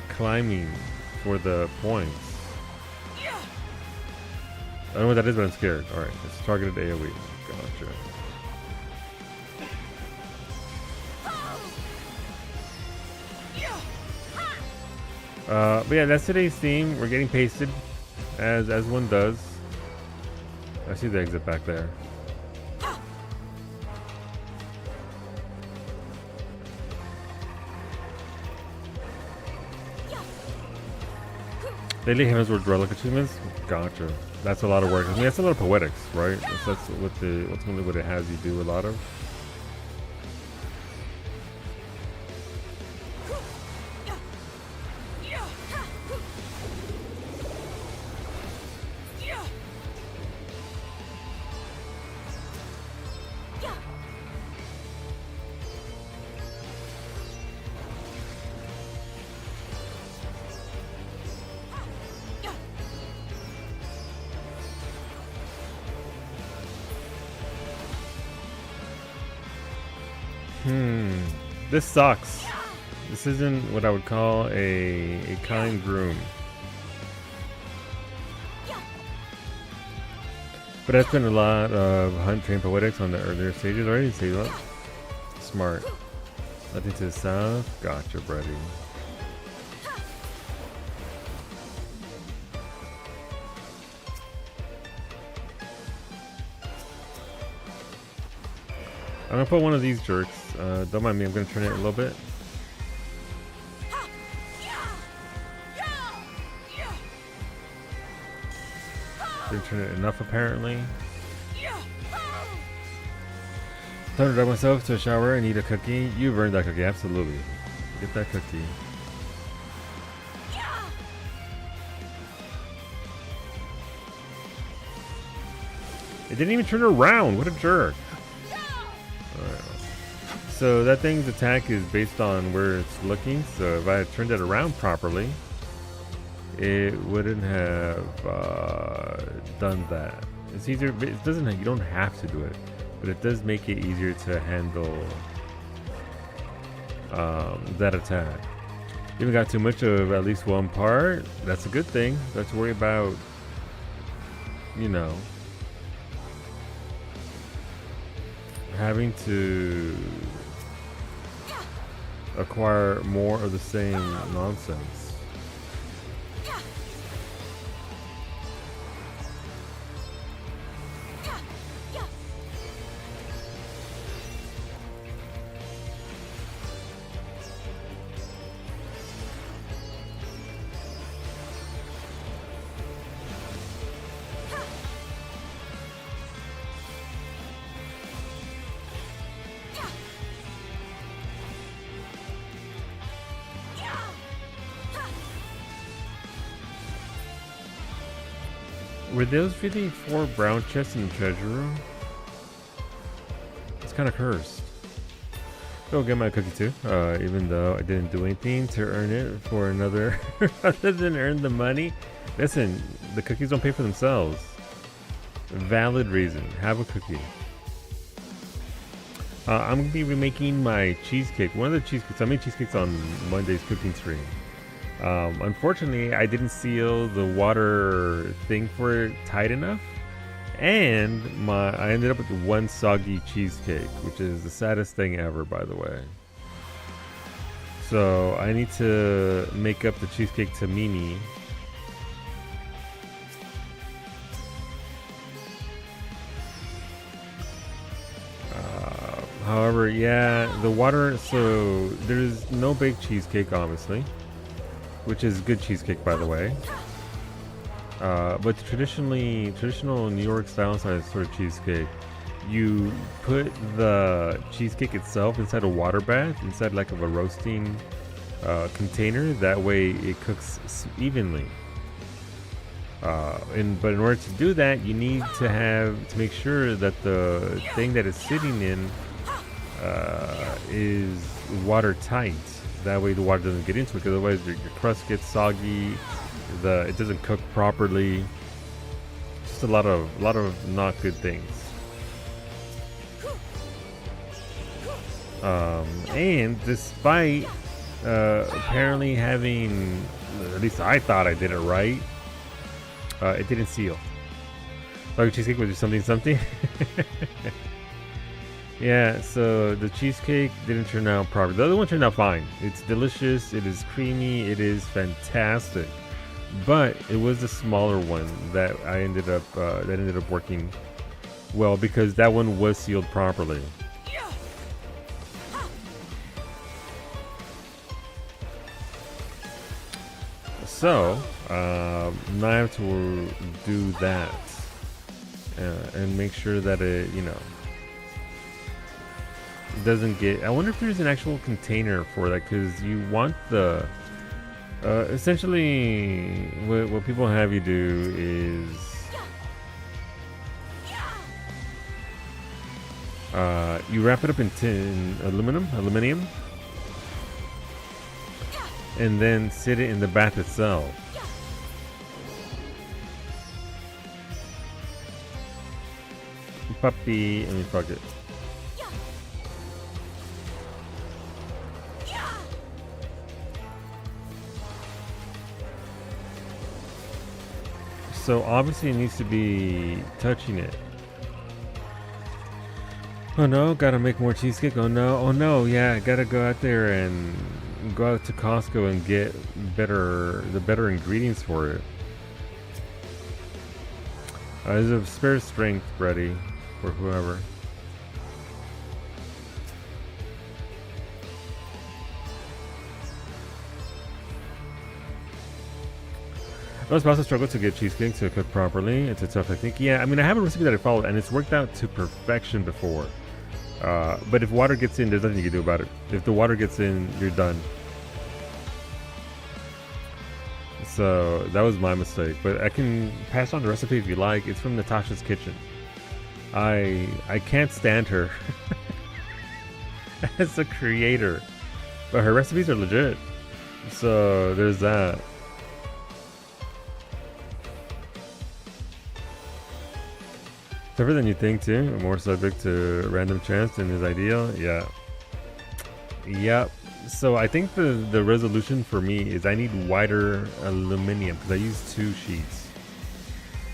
climbing for the points? I don't know what that is, but I'm scared. All right, it's targeted AOE. Gotcha. But yeah, that's today's theme. We're getting pasted, as one does. I see the exit back there. Daily Heavensward Relic achievements. Gotcha. That's a lot of work. I mean, that's a lot of poetics, right? That's what ultimately what it has you do a lot of. This sucks. This isn't what I would call a kind groom. But I spent a lot of hunt train poetics on the earlier stages already. See that? Smart. Nothing to the south. Gotcha, buddy. I'm gonna put one of these jerks. Don't mind me, I'm gonna turn it a little bit. Didn't turn it enough, apparently. Time to drive myself to a shower and eat a cookie. You've earned that cookie, absolutely. Get that cookie. It didn't even turn around. What a jerk. So that thing's attack is based on where it's looking. So if I had turned it around properly, it wouldn't have done that. It's easier. It doesn't. You don't have to do it, but it does make it easier to handle that attack. You haven't got too much of at least one part. That's a good thing. Don't have to worry about, you know, having to acquire more of the same nonsense. Were those really 4 brown chests in the treasure room? It's kind of cursed. Go get my cookie too, even though I didn't do anything to earn it for another other than earn the money. Listen, the cookies don't pay for themselves. Valid reason. Have a cookie. I'm going to be remaking my cheesecake. One of the cheesecakes, I made cheesecakes on Monday's cooking stream. Unfortunately, I didn't seal the water thing for it tight enough, and I ended up with one soggy cheesecake, which is the saddest thing ever, by the way. So I need to make up the cheesecake to Mimi. However, yeah, the water, so there's no baked cheesecake, obviously, which is good cheesecake, by the way. But traditional New York style sort of cheesecake, you put the cheesecake itself inside a water bath, inside like of a roasting container. That way it cooks evenly. But in order to do that, you need to make sure that the thing that it's sitting in is watertight. That way the water doesn't get into it, because otherwise your crust gets soggy, it doesn't cook properly. Just a lot of not good things. And despite apparently having, at least I thought I did it right, it didn't seal. Like cheesecake was something something. Yeah, so the cheesecake didn't turn out properly. The other one turned out fine. It's delicious, it is creamy, it is fantastic. But it was the smaller one that I ended up working well, because that one was sealed properly. So now I have to do that and make sure that it, you know, doesn't get. I wonder if there's an actual container for that, because you want the essentially what people have you do is you wrap it up in aluminium, and then sit it in the bath itself. Puppy, I mean, fuck it. So obviously it needs to be touching it. Oh no, gotta make more cheesecake. Oh no, yeah, gotta go out there and go out to Costco and get the better ingredients for it. There's a spare strength ready for whoever. Most also struggle to get cheesecake to cook properly. It's a tough technique. Yeah, I mean, I have a recipe that I followed, and it's worked out to perfection before. But if water gets in, there's nothing you can do about it. If the water gets in, you're done. So that was my mistake. But I can pass on the recipe if you like. It's from Natasha's Kitchen. I can't stand her as a creator, but her recipes are legit. So there's that. Tougher than you think too. More subject to random chance than is ideal. Yeah. Yep. So I think the resolution for me is I need wider aluminum, because I use 2 sheets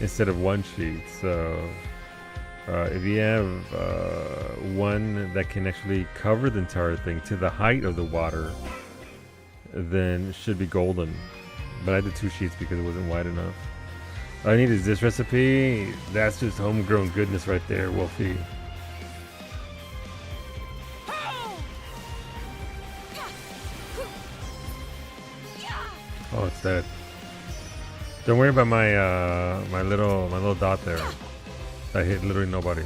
instead of 1 sheet. So if you have one that can actually cover the entire thing to the height of the water, then it should be golden. But I did 2 sheets because it wasn't wide enough. All I need is this recipe. That's just homegrown goodness right there, Wolfie. Oh, it's dead. Don't worry about my my little dot there. I hit literally nobody.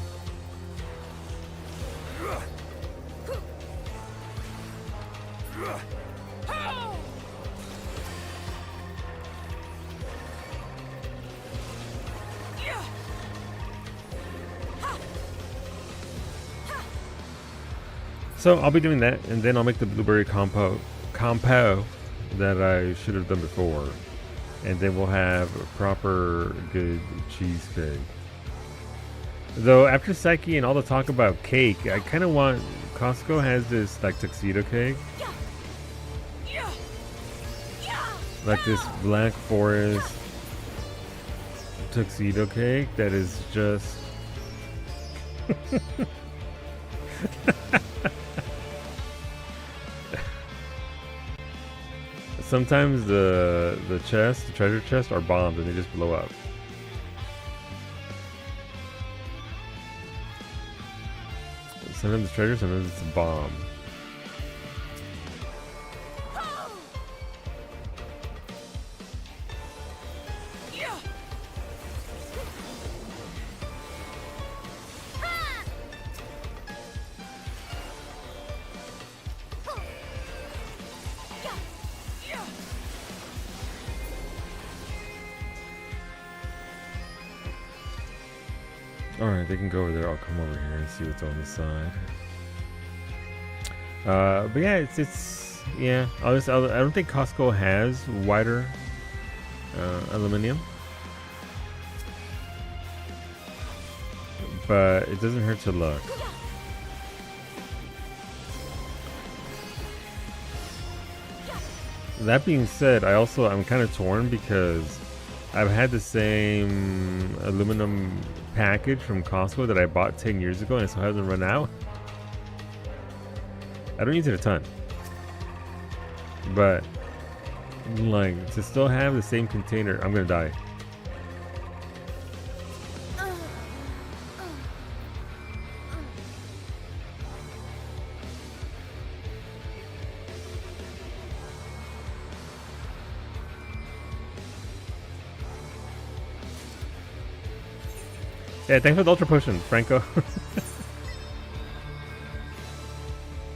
So I'll be doing that, and then I'll make the blueberry compo that I should have done before, and then we'll have a proper good cheesecake. Though after Psyche and all the talk about cake, I kind of want. Costco has this like tuxedo cake, like this Black Forest tuxedo cake that is just. Sometimes the treasure chest are bombs and they just blow up. Sometimes it's treasure, sometimes it's a bomb. Alright, they can go over there. I'll come over here and see what's on the side. But yeah, it's yeah. I don't think Costco has wider aluminum, but it doesn't hurt to look. That being said, I'm kind of torn because I've had the same aluminum package from Costco that I bought 10 years ago and it still hasn't run out. I don't use it a ton, but like to still have the same container, I'm gonna die. Yeah, thanks for the ultra potion, Franco.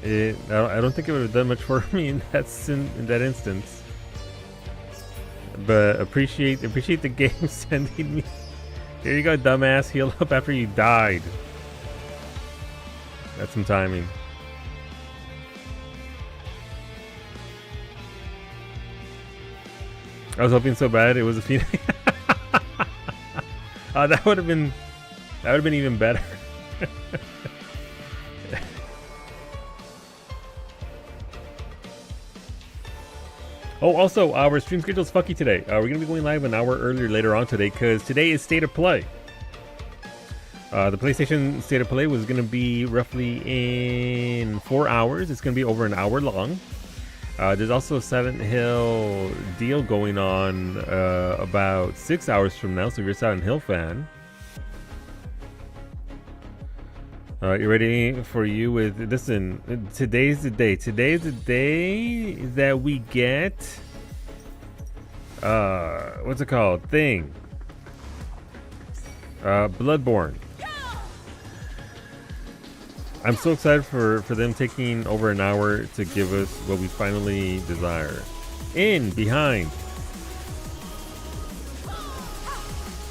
I don't think it would have done much for me in that instance. But appreciate the game sending me. Here you go, dumbass. Heal up after you died. That's some timing. I was hoping so bad it was a Phoenix. That would have been even better. Oh, also, our stream schedule is fucky today. We're going to be going live an hour earlier later on today because today is State of Play. The PlayStation State of Play was going to be roughly in 4 hours. It's going to be over an hour long. There's also a Silent Hill deal going on about 6 hours from now, so if you're a Silent Hill fan. You ready for you with, listen, today's the day. Today's the day that we get, what's it called? Bloodborne. I'm so excited for them taking over an hour to give us what we finally desire. Behind.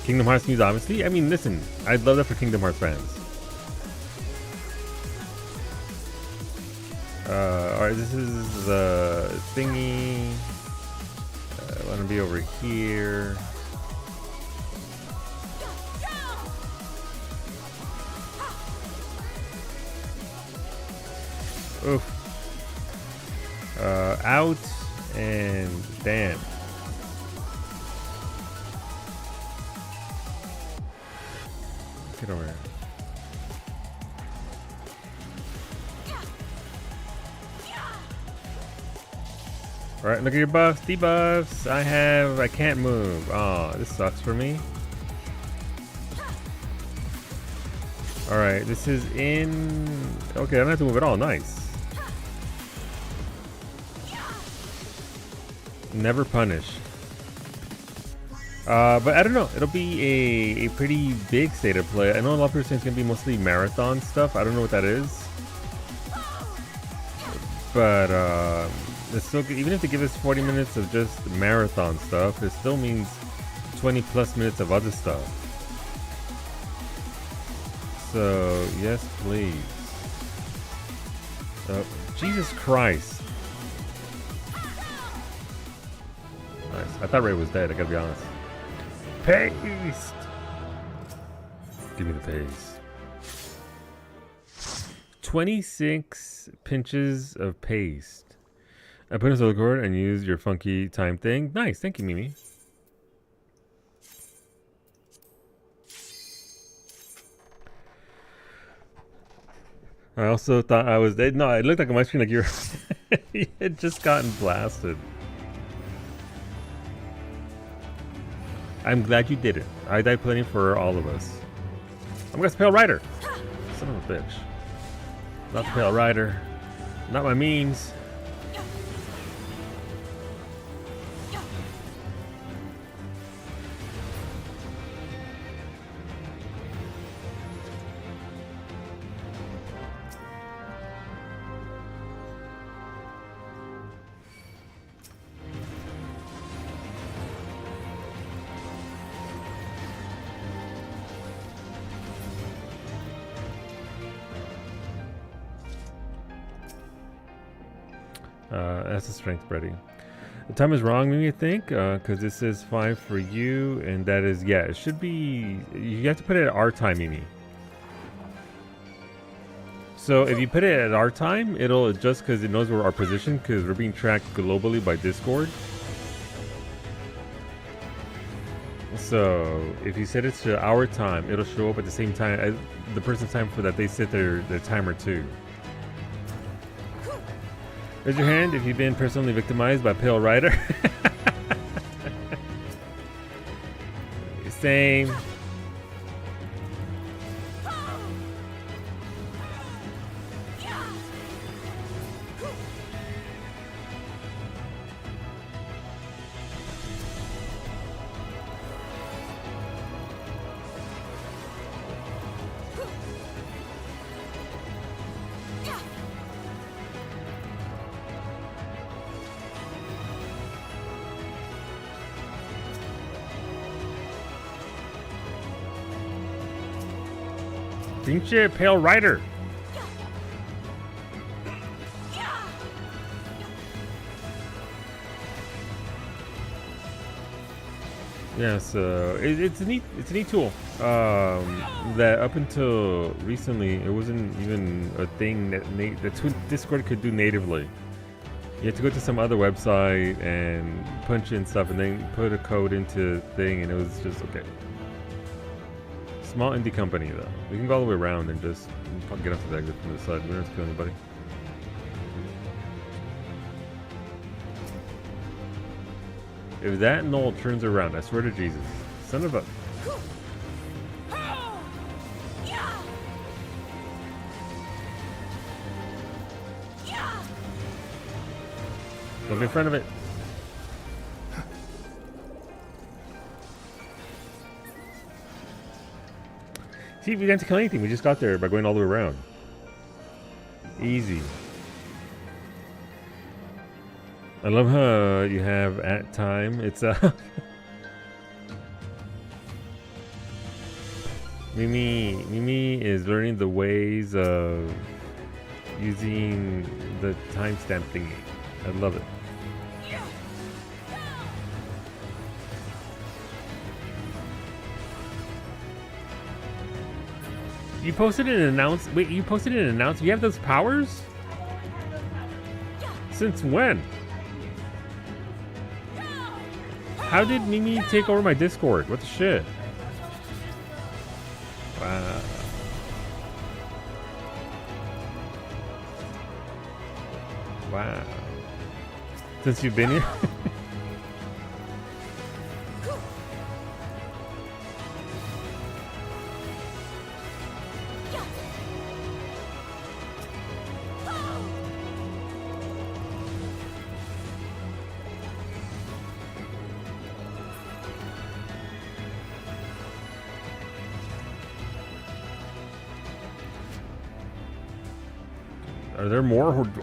Kingdom Hearts news, obviously. I mean, listen, I'd love that for Kingdom Hearts fans. Alright, this is the thingy. I want to be over here. Oof. Out and damn. Get over here. Alright, look at your buffs, debuffs. I can't move. Oh, this sucks for me. Alright, this is in... Okay, I don't have to move at all. Nice. Never punished. But I don't know. It'll be a pretty big State of Play. I know a lot of people say it's going to be mostly marathon stuff. I don't know what that is. But, it's still, even if they give us 40 minutes of just marathon stuff, it still means 20 plus minutes of other stuff. So, yes, please. Oh, Jesus Christ. Nice. I thought Ray was dead, I gotta be honest. Paste! Give me the paste. 26 pinches of paste. I put in the record and use your funky time thing. Nice, thank you, Mimi. I also thought I was dead. No, it looked like on my screen like you were you had just gotten blasted. I'm glad you did it. I died plenty for all of us. I'm gonna Pale Rider. Son of a bitch. Not the Pale Rider. Not my memes. That's the strength, Brady. The time is wrong, maybe, I think, because this is 5 for you, and that is, yeah, it should be, you have to put it at our time, Mimi. So if you put it at our time, it'll adjust because it knows where our position, because we're being tracked globally by Discord. So if you set it to our time, it'll show up at the same time as the person's time for that they set their timer too. Raise your hand if you've been personally victimized by Pale Rider. Same. Pinche Pale Rider. Yeah, so it's a neat tool. That up until recently it wasn't even a thing that Discord could do natively. You had to go to some other website and punch in stuff and then put a code into thing, and it was just okay. Small indie company though. We can go all the way around and just get off the exit from the side. We don't have to kill anybody. If that knoll turns around, I swear to Jesus, son of a... Don't be in front of it. See, we didn't have to kill anything. We just got there by going all the way around. Easy. I love how you have at time. It's Mimi is learning the ways of using the timestamp thingy. I love it. You posted an announce. Wait, you posted an announce. You have those powers? Since when? How did Mimi take over my Discord? What the shit? Wow. Wow. Since you've been here?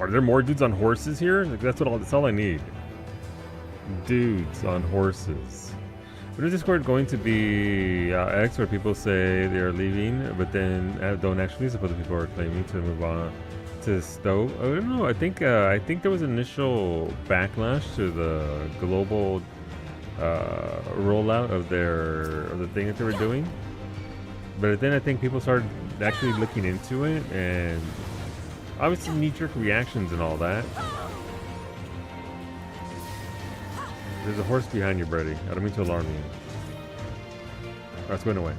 Are there more dudes on horses here? Like, that's all I need. Dudes on horses. But is Discord going to be X, where people say they are leaving, but then don't actually? Suppose people are claiming to move on to Stowe. I don't know. I think there was initial backlash to the global rollout of the thing that they were doing. But then I think people started actually looking into it, and obviously knee-jerk reactions and all that. There's a horse behind you, Brady. I don't mean to alarm you. Oh, it's going away.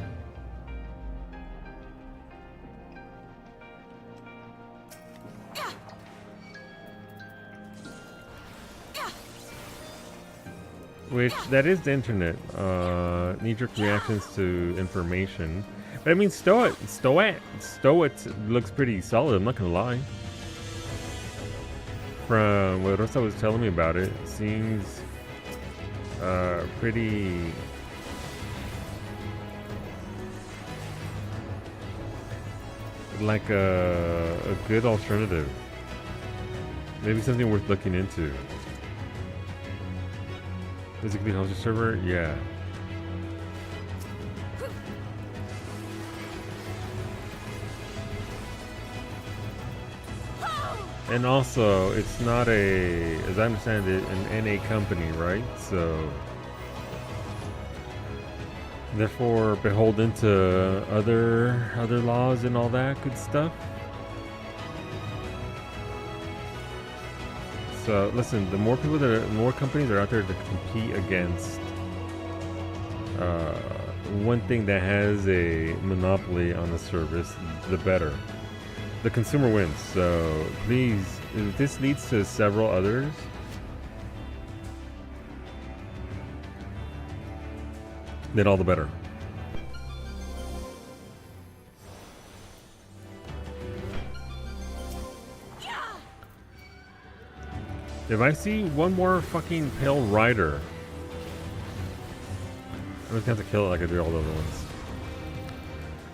Which, that is the internet. Knee-jerk reactions to information. But I mean, Stoic looks pretty solid, I'm not gonna lie. From what Rosa was telling me about it, seems pretty like a good alternative. Maybe something worth looking into. Physically host a server? Yeah. And also, it's not as I understand it, an NA company, right? So, therefore, beholden to other laws and all that good stuff. So listen, the more people that are, more companies are out there to compete against one thing that has a monopoly on the service, the better. The consumer wins. So please, if this leads to several others, then all the better. If I see one more fucking pale rider, I'm just gonna have to kill it like I do all the other ones.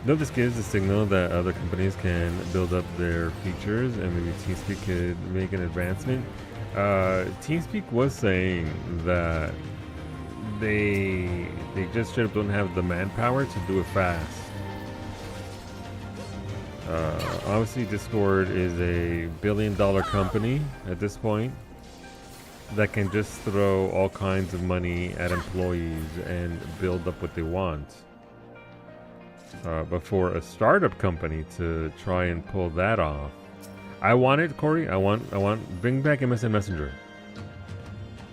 Though this gives a signal that other companies can build up their features and maybe TeamSpeak could make an advancement. TeamSpeak was saying that they just straight up don't have the manpower to do it fast. Obviously Discord is a billion-dollar company at this point that can just throw all kinds of money at employees and build up what they want. But for a startup company to try and pull that off, I want it, Corey. I want bring back MSN Messenger.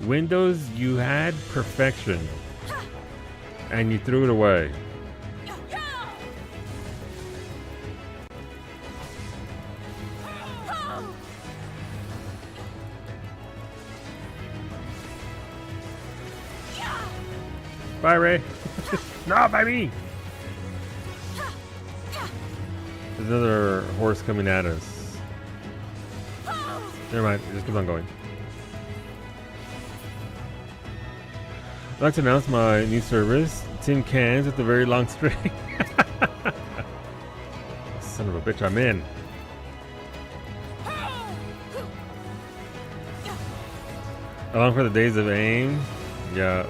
Windows, you had perfection and you threw it away. Bye, Ray. No, by me. There's another horse coming at us. Never mind, just keep on going. I'd like to announce my new service, Tin Cans with a very long string. Son of a bitch, I'm in. Along for the days of AIM. Yeah.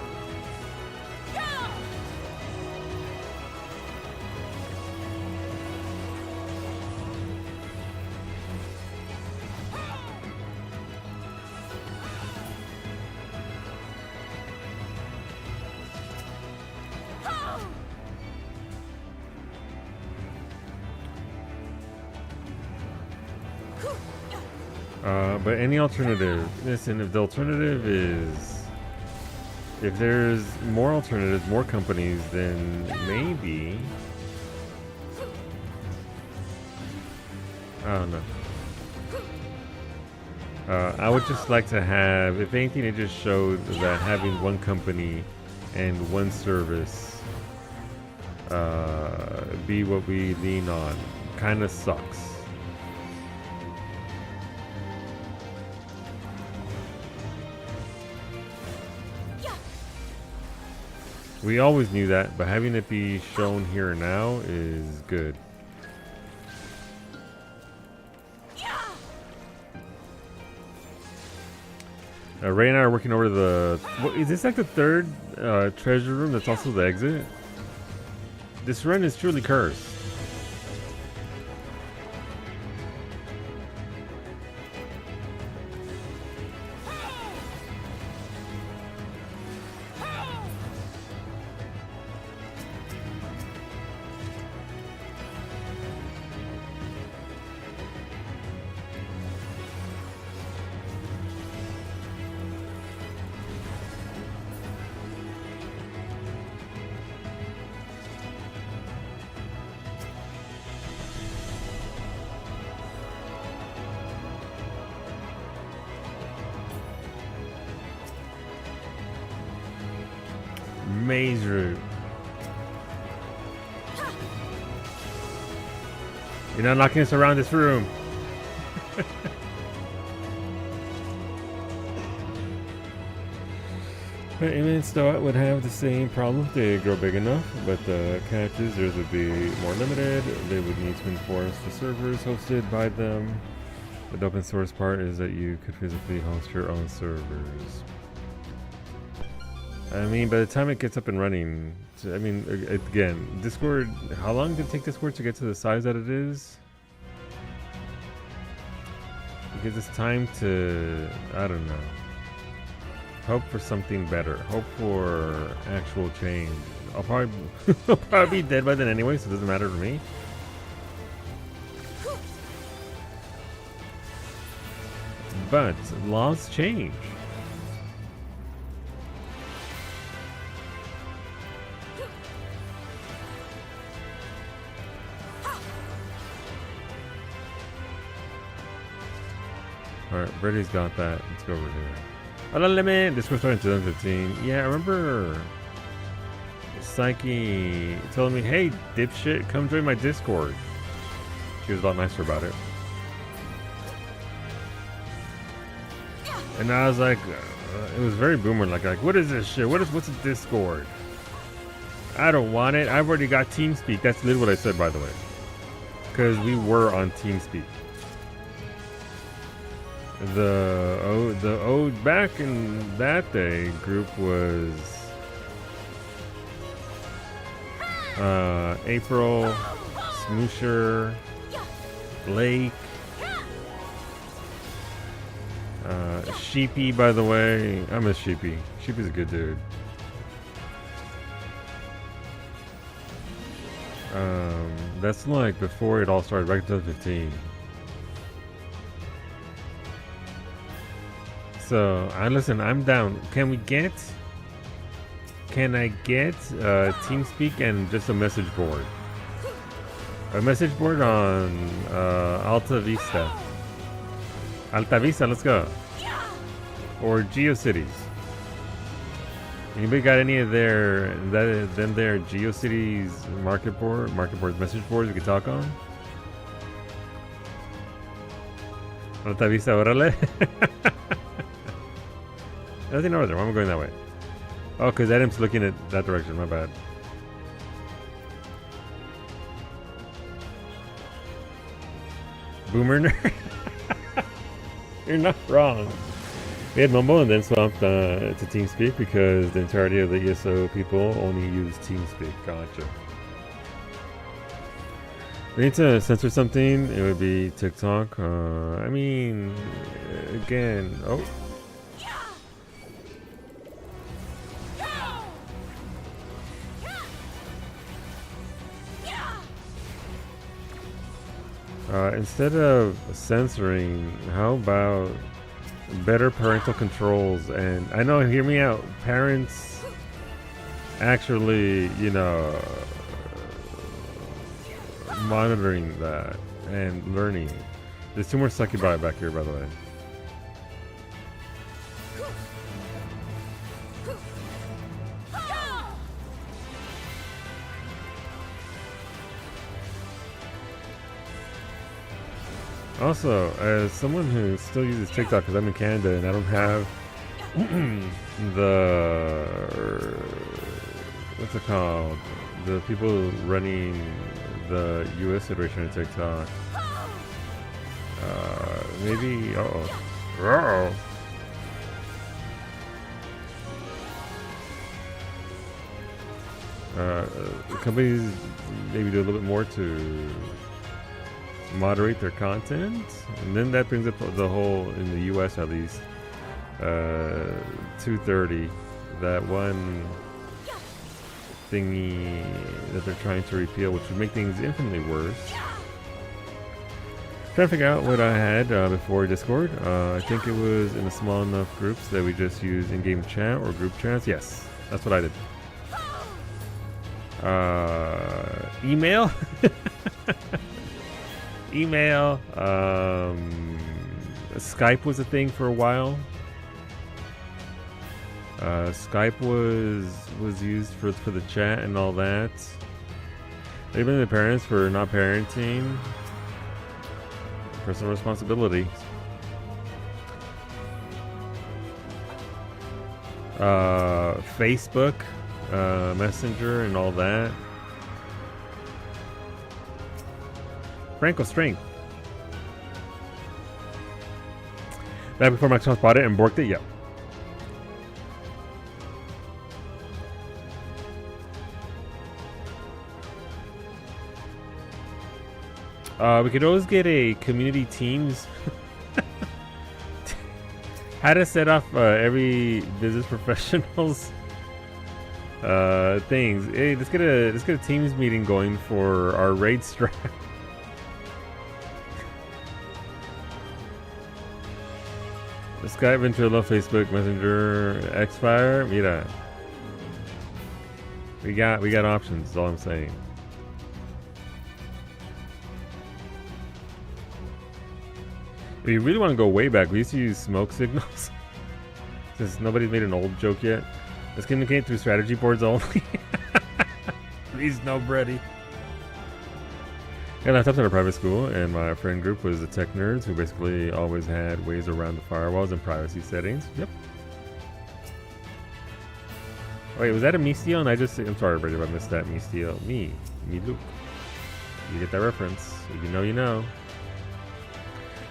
But any alternative, listen, if the alternative is, if there's more alternatives, more companies, then maybe, I don't know. I would just like to have, if anything, it just showed that having one company and one service be what we lean on kind of sucks. We always knew that, but having it be shown here and now is good. Ray and I are working over the... What, is this like the third treasure room that's also the exit? This run is truly cursed. Maze route. You're not knocking us around this room. But imminent though would have the same problem if they grow big enough, but the catch is theirs would be more limited. They would need to enforce the servers hosted by them. The open source part is that you could physically host your own servers. I mean, by the time it gets up and running, I mean, again, Discord, how long did it take Discord to get to the size that it is? It gives us time to, I don't know, hope for something better, hope for actual change. I'll probably be dead by then anyway, so it doesn't matter to me. but laws change. Alright, Brady's got that. Let's go over here. Hola, Lemon! Discord started in 2015. Yeah, I remember Psyche telling me, hey, dipshit, come join my Discord. She was a lot nicer about it. And I was like, it was very boomer, like, what is this shit? What's a Discord? I don't want it. I've already got TeamSpeak. That's literally what I said, by the way. Because we were on TeamSpeak. The back in that day group was April, Smoosher, Blake, Sheepy, by the way. I miss Sheepy. Sheepy's a good dude. That's like before it all started, back in 2015. So, listen, I'm down. Can I get TeamSpeak and just a message board? A message board on Alta Vista. Alta Vista, let's go. Or GeoCities. Anybody got any of their GeoCities market boards, message boards we can talk on? Alta Vista, órale. Nothing over there. Why am I going that way? Oh, because Adam's looking at that direction. My bad. Boomer nerd. You're not wrong. We had Mumble and then swapped to TeamSpeak because the entirety of the ESO people only use TeamSpeak. Gotcha. We need to censor something. It would be TikTok. I mean, again. Oh. Instead of censoring, how about better parental controls? And I know, hear me out, parents actually, you know, monitoring that and learning. There's two more succubi back here, by the way. Also, as someone who still uses TikTok, because I'm in Canada and I don't have the, what's it called? The people running the US iteration of TikTok. Maybe, companies maybe do a little bit more to moderate their content, and then that brings up the whole, in the US at least, 230, that one thingy that they're trying to repeal, which would make things infinitely worse. Trying to figure out what I had before Discord. I think it was in a small enough groups that we just use in-game chat or group chats. Yes, that's what I did. Email. Email. Skype was a thing for a while. Skype was used for the chat and all that. Even the parents for not parenting. Personal responsibility. Facebook, Messenger, and all that. Franco Strength. That before Microsoft bought it and borked it? Yep. We could always get a community Teams. How to set off every business professional's things. Hey, let's get a Teams meeting going for our raid strike. Skype, Ventrilo, Facebook, Messenger, Xfire. Mira. We got options, is all I'm saying. If you really want to go way back, we used to use smoke signals. Since nobody's made an old joke yet. Let's communicate through strategy boards only. Please, no Brady. Yeah, I taught at a private school, and my friend group was the tech nerds who basically always had ways around the firewalls and privacy settings. Yep. Wait, was that a me steal? And I'm sorry, Brady, if I missed that. Me steal. Me Luke. You get that reference. If you know, you know.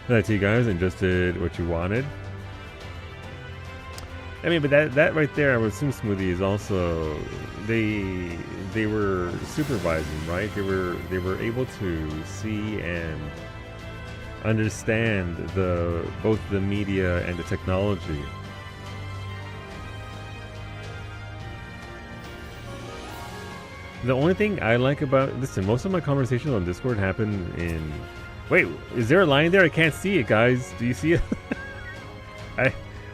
That to you guys, and just did what you wanted. I mean, but that right there, I would assume Smoothie is also they were supervising, right? They were able to see and understand both the media and the technology. The only thing I like about most of my conversations on Discord happen in. Wait, is there a lion there? I can't see it, guys. Do you see it?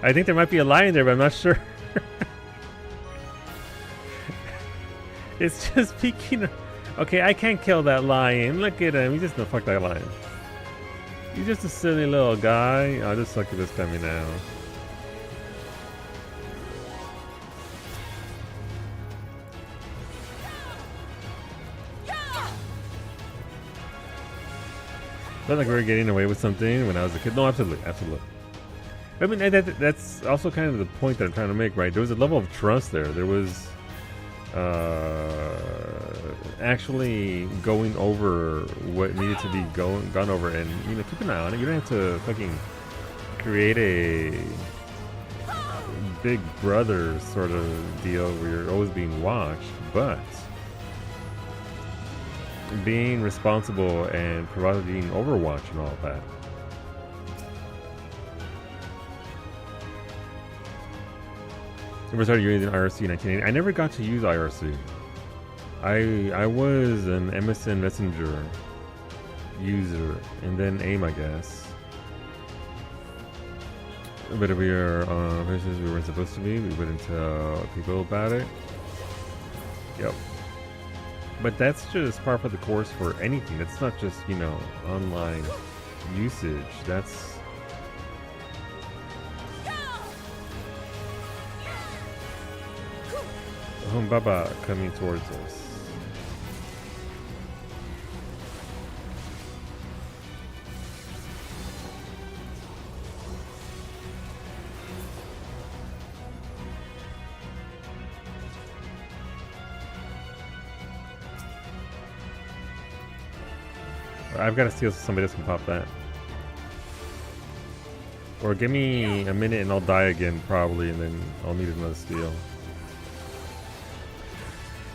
I think there might be a lion there, but I'm not sure. It's just peeking. Okay, I can't kill that lion. Look at him. He's just no fuck that lion. He's just a silly little guy. I'll just suck at this coming now. Felt like we were getting away with something when I was a kid. No, absolutely, absolutely. I mean, that's also kind of the point that I'm trying to make, right? There was a level of trust there. There was actually going over what needed to be gone over, and keep an eye on it. You don't have to fucking create a big brother sort of deal where you're always being watched, but being responsible and providing Overwatch and all of that. I started using IRC in 1980. I never got to use IRC. I was an MSN Messenger user, and then AIM, I guess. But if we are on places we weren't supposed to be, we wouldn't tell people about it. Yep. But that's just par for the course for anything. That's not just, online usage. That's... Baba coming towards us. I've got to steal so somebody else can pop that. Or give me a minute and I'll die again probably, and then I'll need another steal.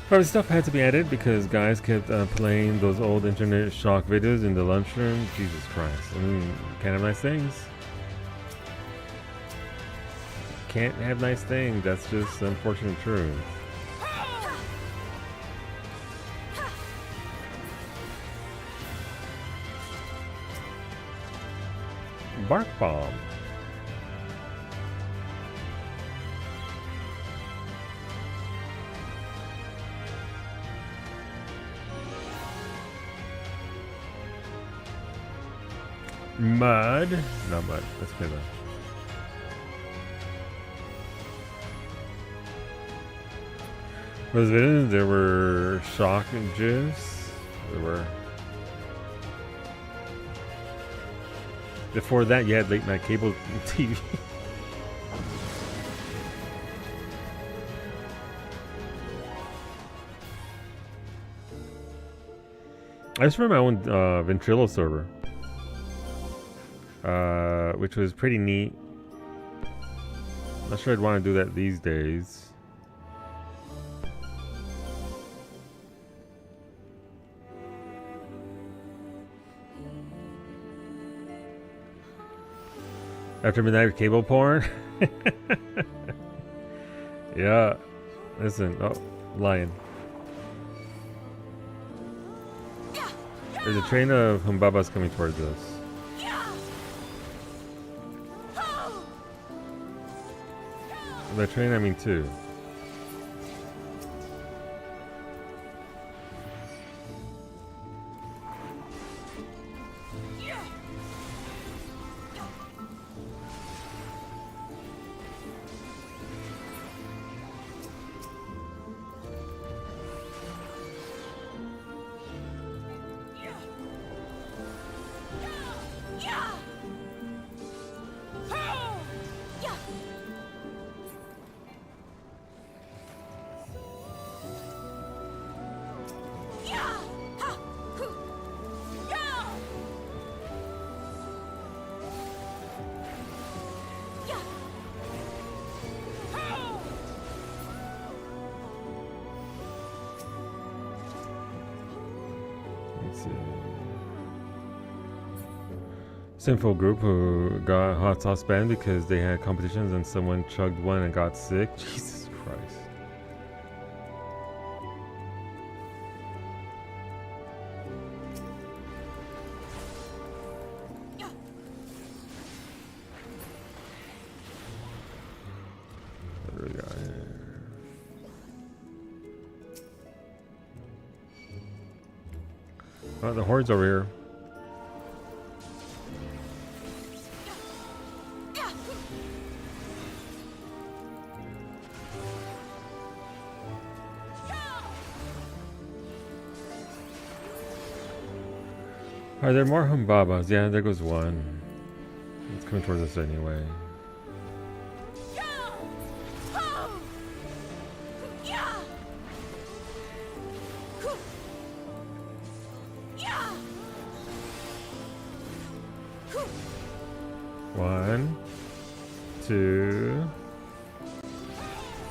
Probably stuff had to be added because guys kept playing those old internet shock videos in the lunchroom. Jesus Christ. I mean, can't have nice things. Can't have nice things. That's just the unfortunate truth. Bark bomb. Mud. Not mud. Let's play that. Those videos, there were shock and juice. There were. Before that, you had late night cable TV. I just remember my own Ventrilo server. Which was pretty neat. Not sure I'd want to do that these days. After midnight cable porn? Yeah. Listen. Oh, lion. There's a train of Humbabas coming towards us. By train, I mean 2. Sinful group who got hot sauce banned because they had competitions and someone chugged one and got sick. Jesus Christ. What do we got here? Oh, the horde's over here. Are there more Humbabas? Yeah, there goes one. It's coming towards us anyway. One, 2,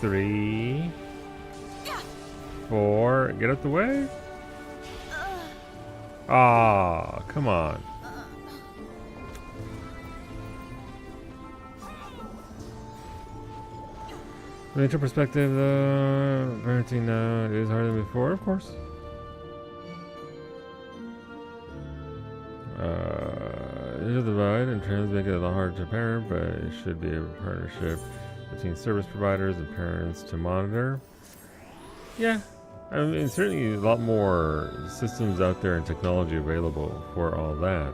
3, 4. Get out the way. Ah, come on. From a nature perspective, parenting now is harder than before, of course. There's a divide, and trends make it a lot harder to parent, but it should be a partnership between service providers and parents to monitor. Yeah. I mean, certainly a lot more systems out there and technology available for all that.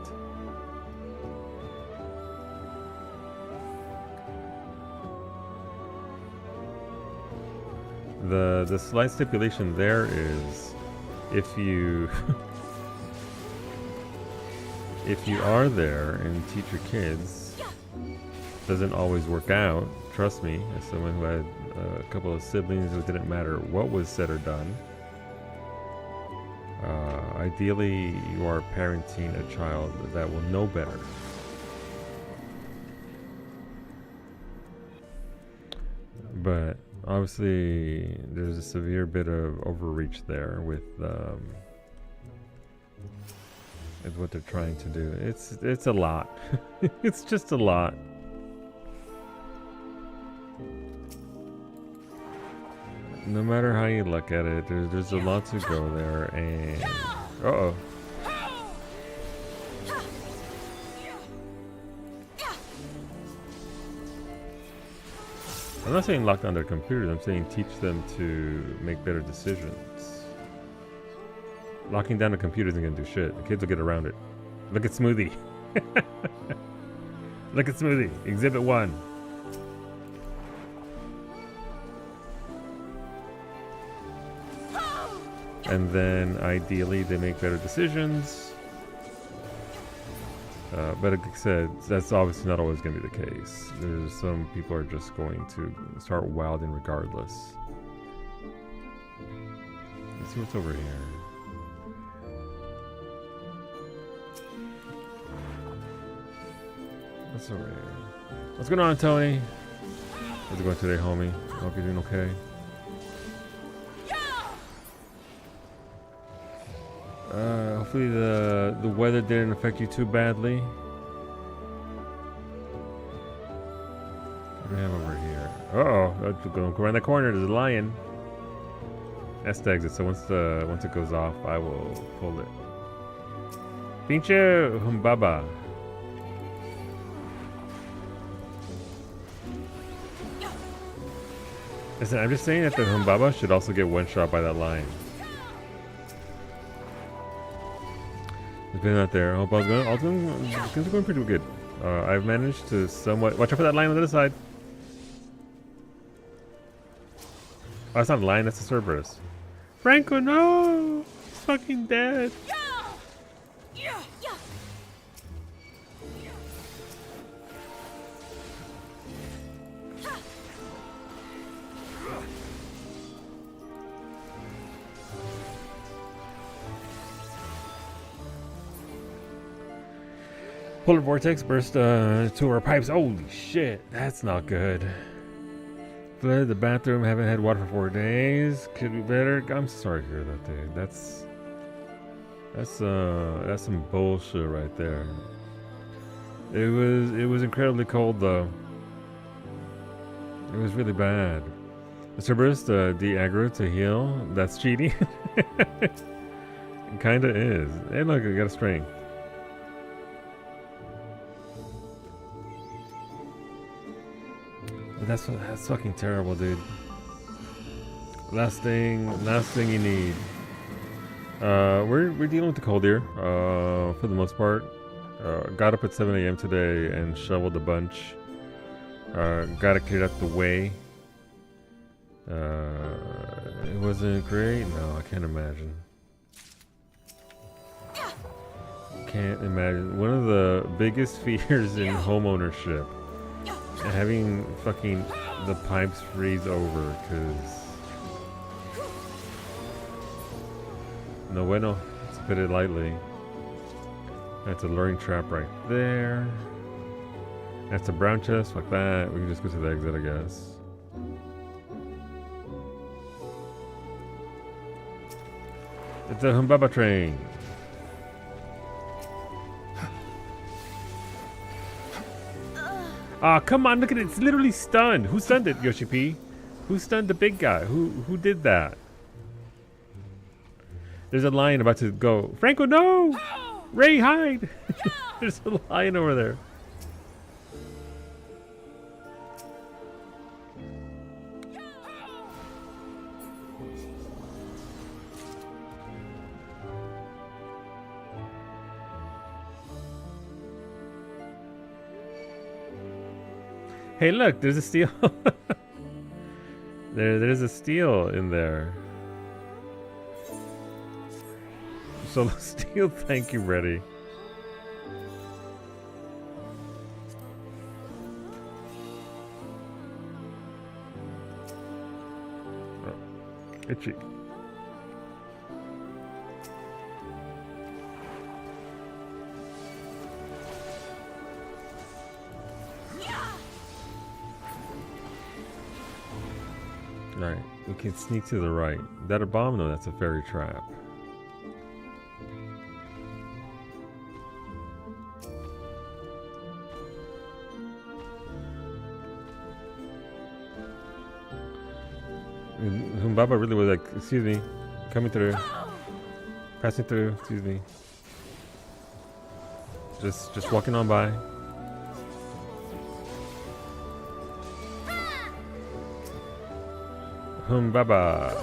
The slight stipulation there is if you if you are there and teach your kids, doesn't always work out. Trust me, as someone who had a couple of siblings who didn't matter what was said or done. Ideally, you are parenting a child that will know better. But obviously, there's a severe bit of overreach there with what they're trying to do. It's a lot. It's just a lot. No matter how you look at it, there's a lot to go there, and uh-oh. I'm not saying lock down their computers, I'm saying teach them to make better decisions. Locking down the computer isn't gonna do shit. The kids will get around it. Look at Smoothie. Look at Smoothie. Exhibit 1. And then ideally they make better decisions. But like I said, that's obviously not always going to be the case. There's some people are just going to start wilding regardless. Let's see what's over here. What's over here? What's going on, Tony? How's it going today, homie? I hope you're doing okay. Hopefully the weather didn't affect you too badly. What do we have over here? Uh-oh, don't go around the corner, there's a lion. That's the exit, so once it goes off, I will pull it. Pinche Humbaba. Listen, I'm just saying that the Humbaba should also get one shot by that lion. It's been out there. I hope I was going. Things are going pretty good. I've managed to somewhat. Watch out for that lion on the other side. Oh, that's not a lion. That's a Cerberus. Franco, no! He's fucking dead. Polar vortex burst to our pipes. Holy shit, that's not good. Fled the bathroom. Haven't had water for 4 days. Could be better. I'm sorry to hear that, dude. That's some bullshit right there. It was incredibly cold though. It was really bad. The Cerberus de-aggro to heal. That's cheating. It kinda is. Hey, look, I got a string. That's fucking terrible, dude. Last thing you need. We're dealing with the cold here, for the most part. Got up at 7 a.m. today and shoveled a bunch. Got it cleared out the way. It wasn't great. No, I can't imagine. Can't imagine. One of the biggest fears in homeownership. Having fucking the pipes freeze over, cause no bueno, to put it lightly. That's a luring trap right there. That's a brown chest, fuck that. We can just go to the exit, I guess. It's a Humbaba train. Ah, come on, look at it. It's literally stunned. Who stunned it, Yoshi P? Who stunned the big guy? Who did that? There's a lion about to go. Franco, no! Ray, hide! There's a lion over there. Hey, look, there's a steel. There's a steel in there. Solo steel, thank you, ready. Oh, itchy. Alright, we can sneak to the right. Is that a bomb? No, that's a fairy trap. Humbaba really was like, excuse me, coming through. Passing through, excuse me. Just walking on by. Humbaba.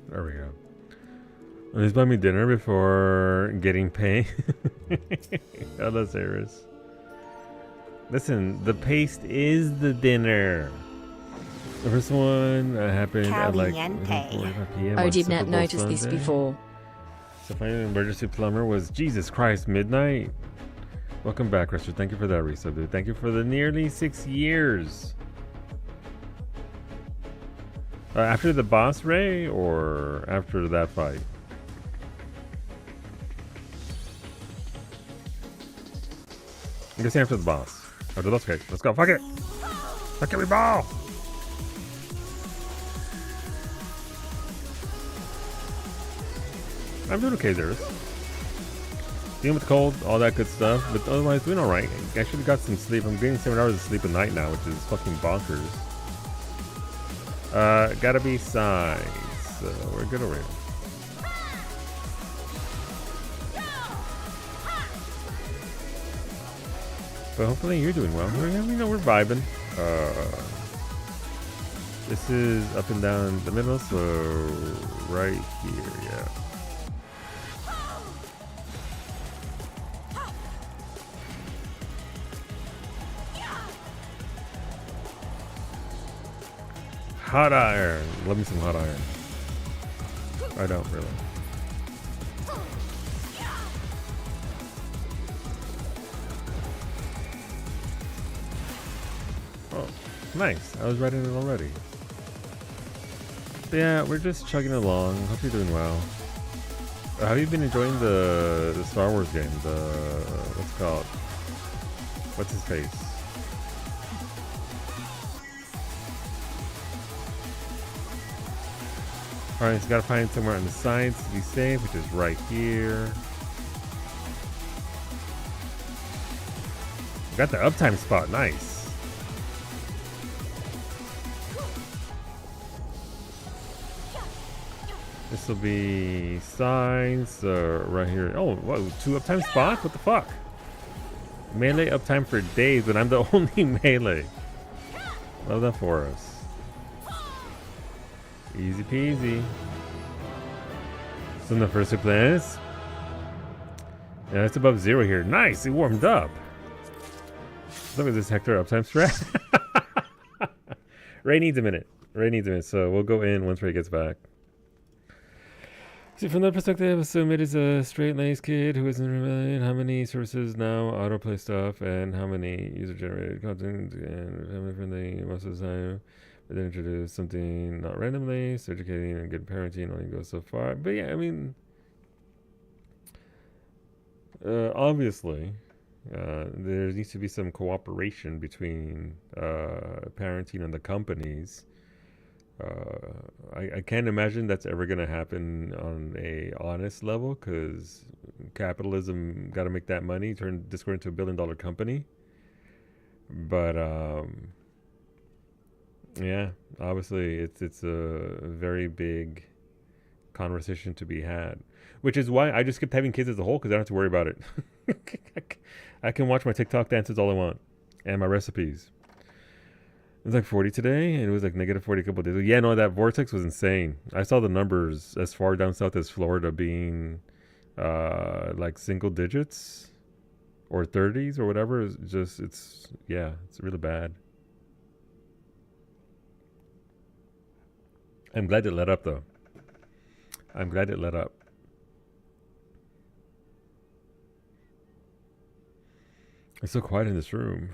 There we go. Please buy me dinner before getting paid. Hello, Cyrus. Listen, the paste is the dinner. The first one happened at like 4:45 p.m. Oh, on did not Super Bowl notice this Sunday. before. So finding an emergency plumber was Jesus Christ midnight. Welcome back, Rester. Thank you for that resub, dude. Thank you for the nearly 6 years. After the boss, Ray, or after that fight? I'm guessing after the boss. Oh, that's okay. Let's go. Fuck it. Fuck it, we ball. I'm doing okay, there. Dealing with the cold, all that good stuff, but otherwise doing alright. I actually got some sleep. I'm getting 7 hours of sleep a night now, which is fucking bonkers. Gotta be size, so we're good already. But hopefully you're doing well. We know we're vibing. This is up and down the middle, so right here, yeah. Hot iron. Love me some hot iron. I don't really. Oh, nice. I was writing it already. But yeah, we're just chugging along. Hope you're doing well. How have you been enjoying the Star Wars game? The what's it called? What's his face? Alright, so gotta find somewhere on the sides to be safe, which is right here. Got the uptime spot, nice. This will be signs right here. Oh, whoa, 2 uptime spots? What the fuck? Melee uptime for days, but I'm the only melee. Love that for us. Easy peasy. So in the first 2 planets. Yeah, it's above 0 here. Nice, it warmed up. Look at this Hector uptime strat. Ray needs a minute. So we'll go in once Ray gets back. See, from that perspective, assume it is a straight-laced kid who isn't rebellion. How many sources now autoplay stuff, and how many user-generated content and family-friendly most of the time. But then introduce something not randomly, so educating and good parenting only goes so far. But yeah, I mean, obviously, there needs to be some cooperation between parenting and the companies. I can't imagine that's ever going to happen on a honest level, because capitalism got to make that money, turn Discord into $1 billion company. But yeah, obviously it's a very big conversation to be had, which is why I just kept having kids as a whole, because I don't have to worry about it. I can watch my TikTok dances all I want and my recipes. It was like 40 today, and it was like negative 40 a couple of days ago. Yeah, no, that vortex was insane. I saw the numbers as far down south as Florida being like single digits or 30s or whatever. It's just, it's really bad. I'm glad it let up, though. I'm glad it let up. It's so quiet in this room.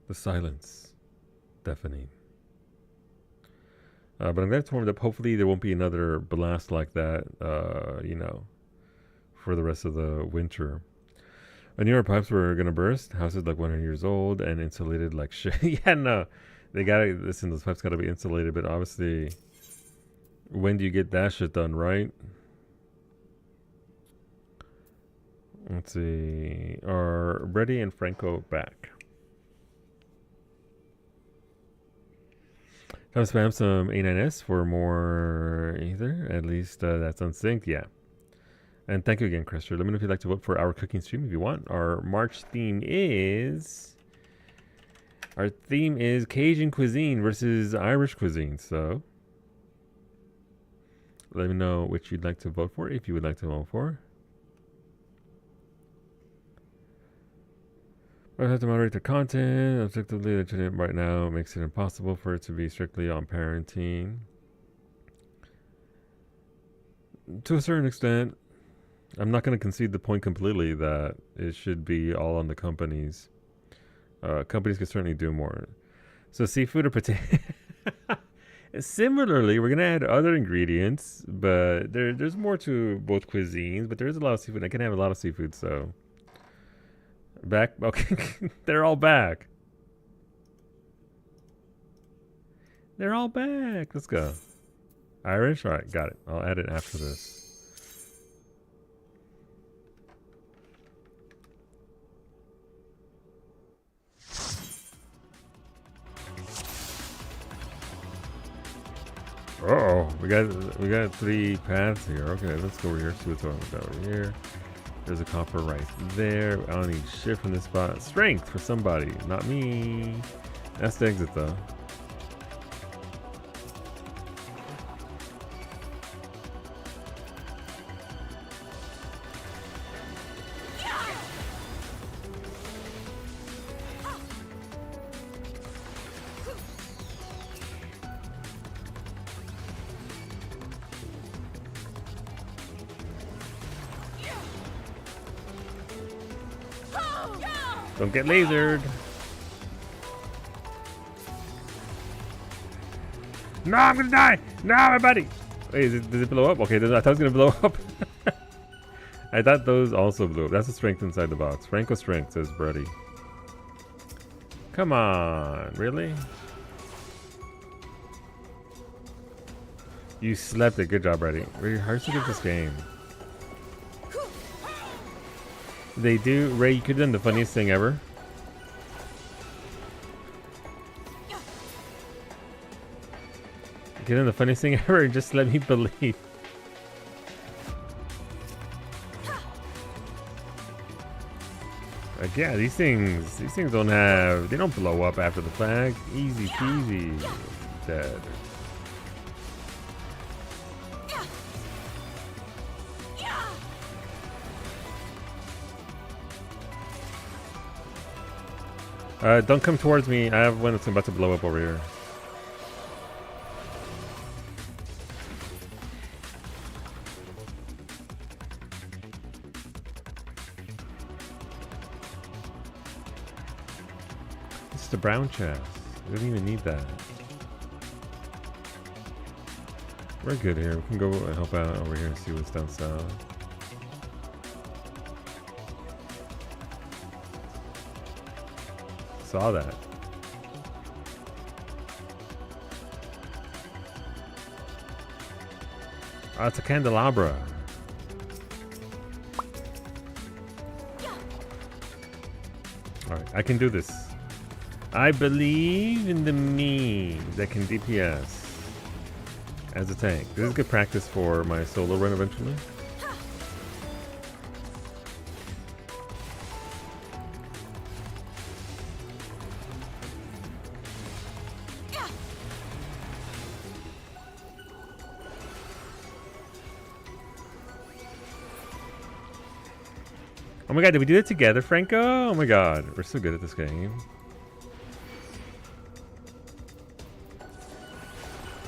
The silence. Deafening. But I'm glad it's warmed up. Hopefully there won't be another blast like that, for the rest of the winter. I knew our pipes were going to burst. House is like 100 years old and insulated like shit. Yeah, no. They gotta, listen, those pipes gotta be insulated, but obviously, when do you get that shit done, right? Let's see. Are Brady and Franco back? Time to spam some A9S for more either. At least that's unsynced. Yeah. And thank you again, Crester. Let me know if you'd like to vote for our cooking stream if you want. Our March theme is... Our theme is Cajun cuisine versus Irish cuisine. So let me know which you'd like to vote for, if you would like to vote for. I have to moderate the content. Objectively, the internet right now makes it impossible for it to be strictly on parenting. To a certain extent, I'm not going to concede the point completely that it should be all on the companies. Companies can certainly do more. So seafood or potato. Similarly, we're going to add other ingredients, but there's more to both cuisines, but there is a lot of seafood. I can have a lot of seafood, so Back? Okay. They're all back. They're all back. Let's go. Irish? Alright, got it. I'll add it after this. Uh-oh. We got 3 paths here. Okay, let's go over here. See what's going on over here. There's a copper right there. I don't need shit from this spot. Strength for somebody, not me. That's the exit though. Don't get lasered. No, I'm gonna die. No, my buddy. Wait, does it blow up? Okay, I thought it was gonna blow up. I thought those also blew up. That's the strength inside the box. Franco strength, says Brady. Come on, really? You slept it. Good job, Brady. Ray, hard to get this game. They do. Ray, you could have done the funniest thing ever. You could have done the funniest thing ever and just let me believe. Like, yeah, these things don't have, they don't blow up after the fact. Easy peasy. Dead. Don't come towards me. I have one that's about to blow up over here. This is the brown chest. We don't even need that. We're good here. We can go and help out over here and see what's down south. Saw that. Oh, it's a candelabra. Alright, I can do this. I believe in the me that can DPS as a tank. This is good practice for my solo run eventually. Oh my god, did we do it together, Franco? Oh my god, we're so good at this game.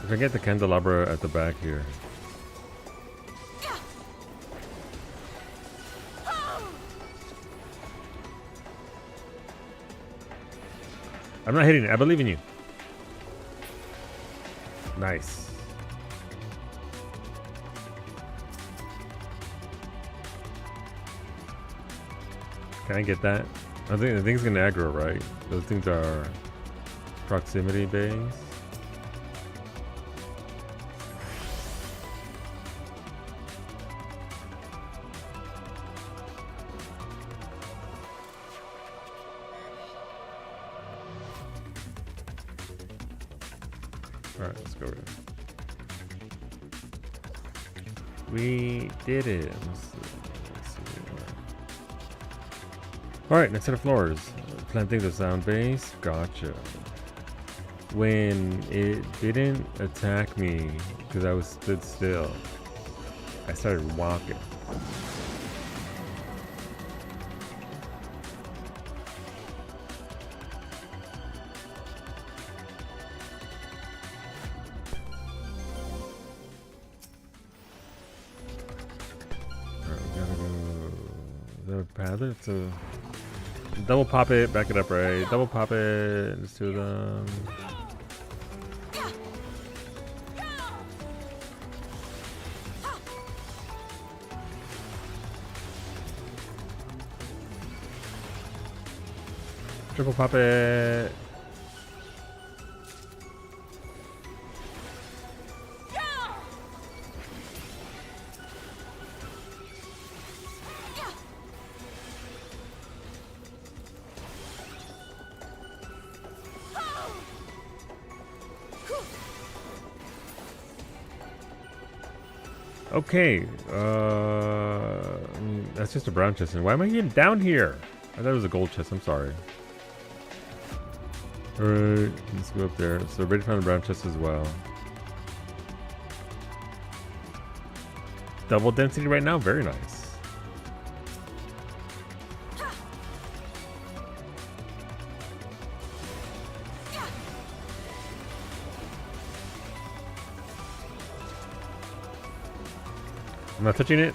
If I get the candelabra at the back here. I'm not hitting it, I believe in you. Nice. Can I get that? I think the thing's gonna aggro, right? Those things are proximity based. Alright, let's go. We did it. Alright, next set of floors. Planting the sound base. Gotcha. When it didn't attack me because I was stood still, I started walking. Alright, we gotta go. The path to double pop it, back it up, right? Double pop it. Let's do them. Triple pop it. Okay, that's just a brown chest. And why am I even down here? I thought it was a gold chest. I'm sorry. Alright, let's go up there. So ready to find the brown chest as well. Double density right now, very nice. I'm not touching it.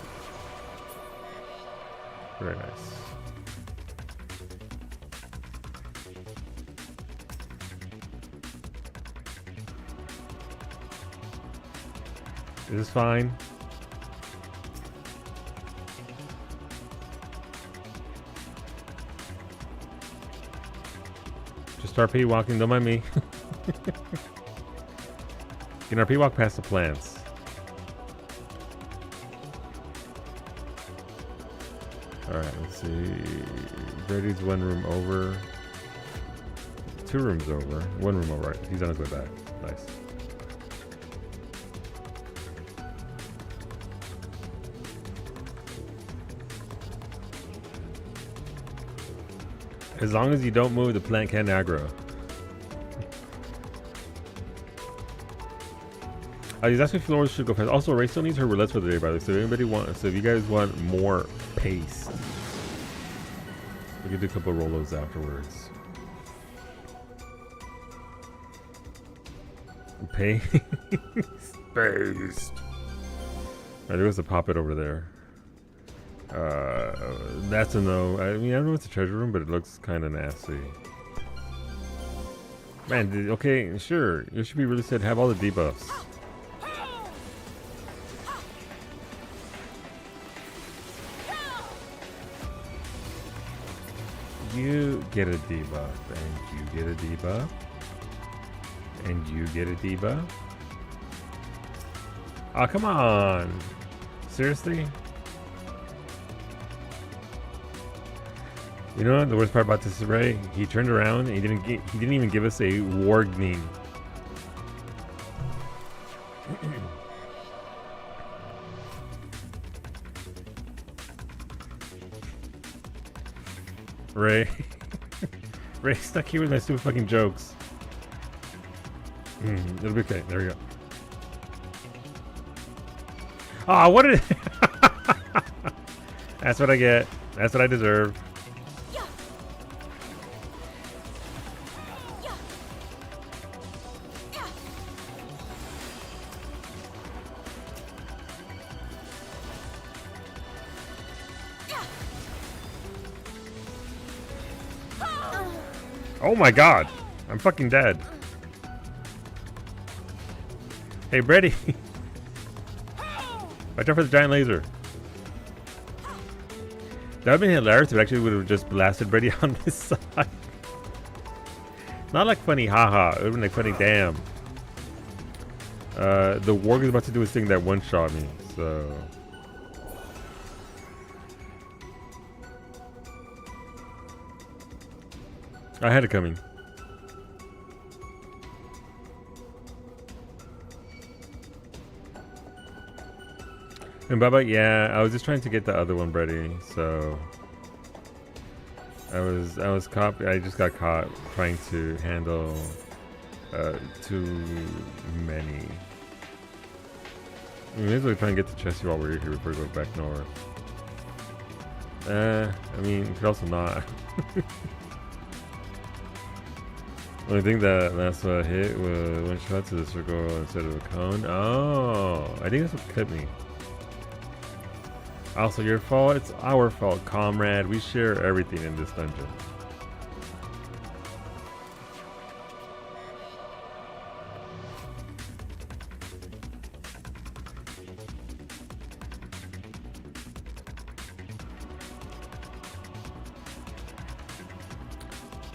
Very nice. This is fine. Just RP walking, don't mind me. Can RP walk past the plants? Alright, let's see. Brady's one room over. 2 rooms over. 1 room over. Right. He's on his way back. Nice. As long as you don't move, the plant can aggro. These last few floors should go fast. Also, Ray still needs her roulette for the day, by the way. So if anybody wants, so if you guys want more pace, we can do a couple of rolos afterwards. Pace. Spaced. Alright, there was a pop-it over there. That's a no. I mean, I don't know if it's a treasure room, but it looks kind of nasty. Man, okay, sure. It should be really said have all the debuffs. You get a debuff, and you get a debuff, and you get a debuff. Oh, come on. Seriously? You know what the worst part about this is, Ray? He turned around and he didn't even give us a warning. Ray. Ray stuck here with my stupid fucking jokes. It'll be okay. There we go. Ah, what did That's what I get. That's what I deserve. Oh my god, I'm fucking dead. Hey, Brady. Watch out for the giant laser. That would have been hilarious if it actually would have just blasted Brady on this side. Not like funny haha, it would have been like funny damn. The warg is about to do his thing that one-shot me, so... I had it coming. And Baba, yeah, I was just trying to get the other one ready, so I was caught. I just got caught trying to handle too many. We may as well try and get the chest while we're here before we go back north. I mean, you could also not. Only thing that last hit was one shot to the circle instead of a cone. Oh, I think that's what kept me. Also your fault, it's our fault, comrade. We share everything in this dungeon.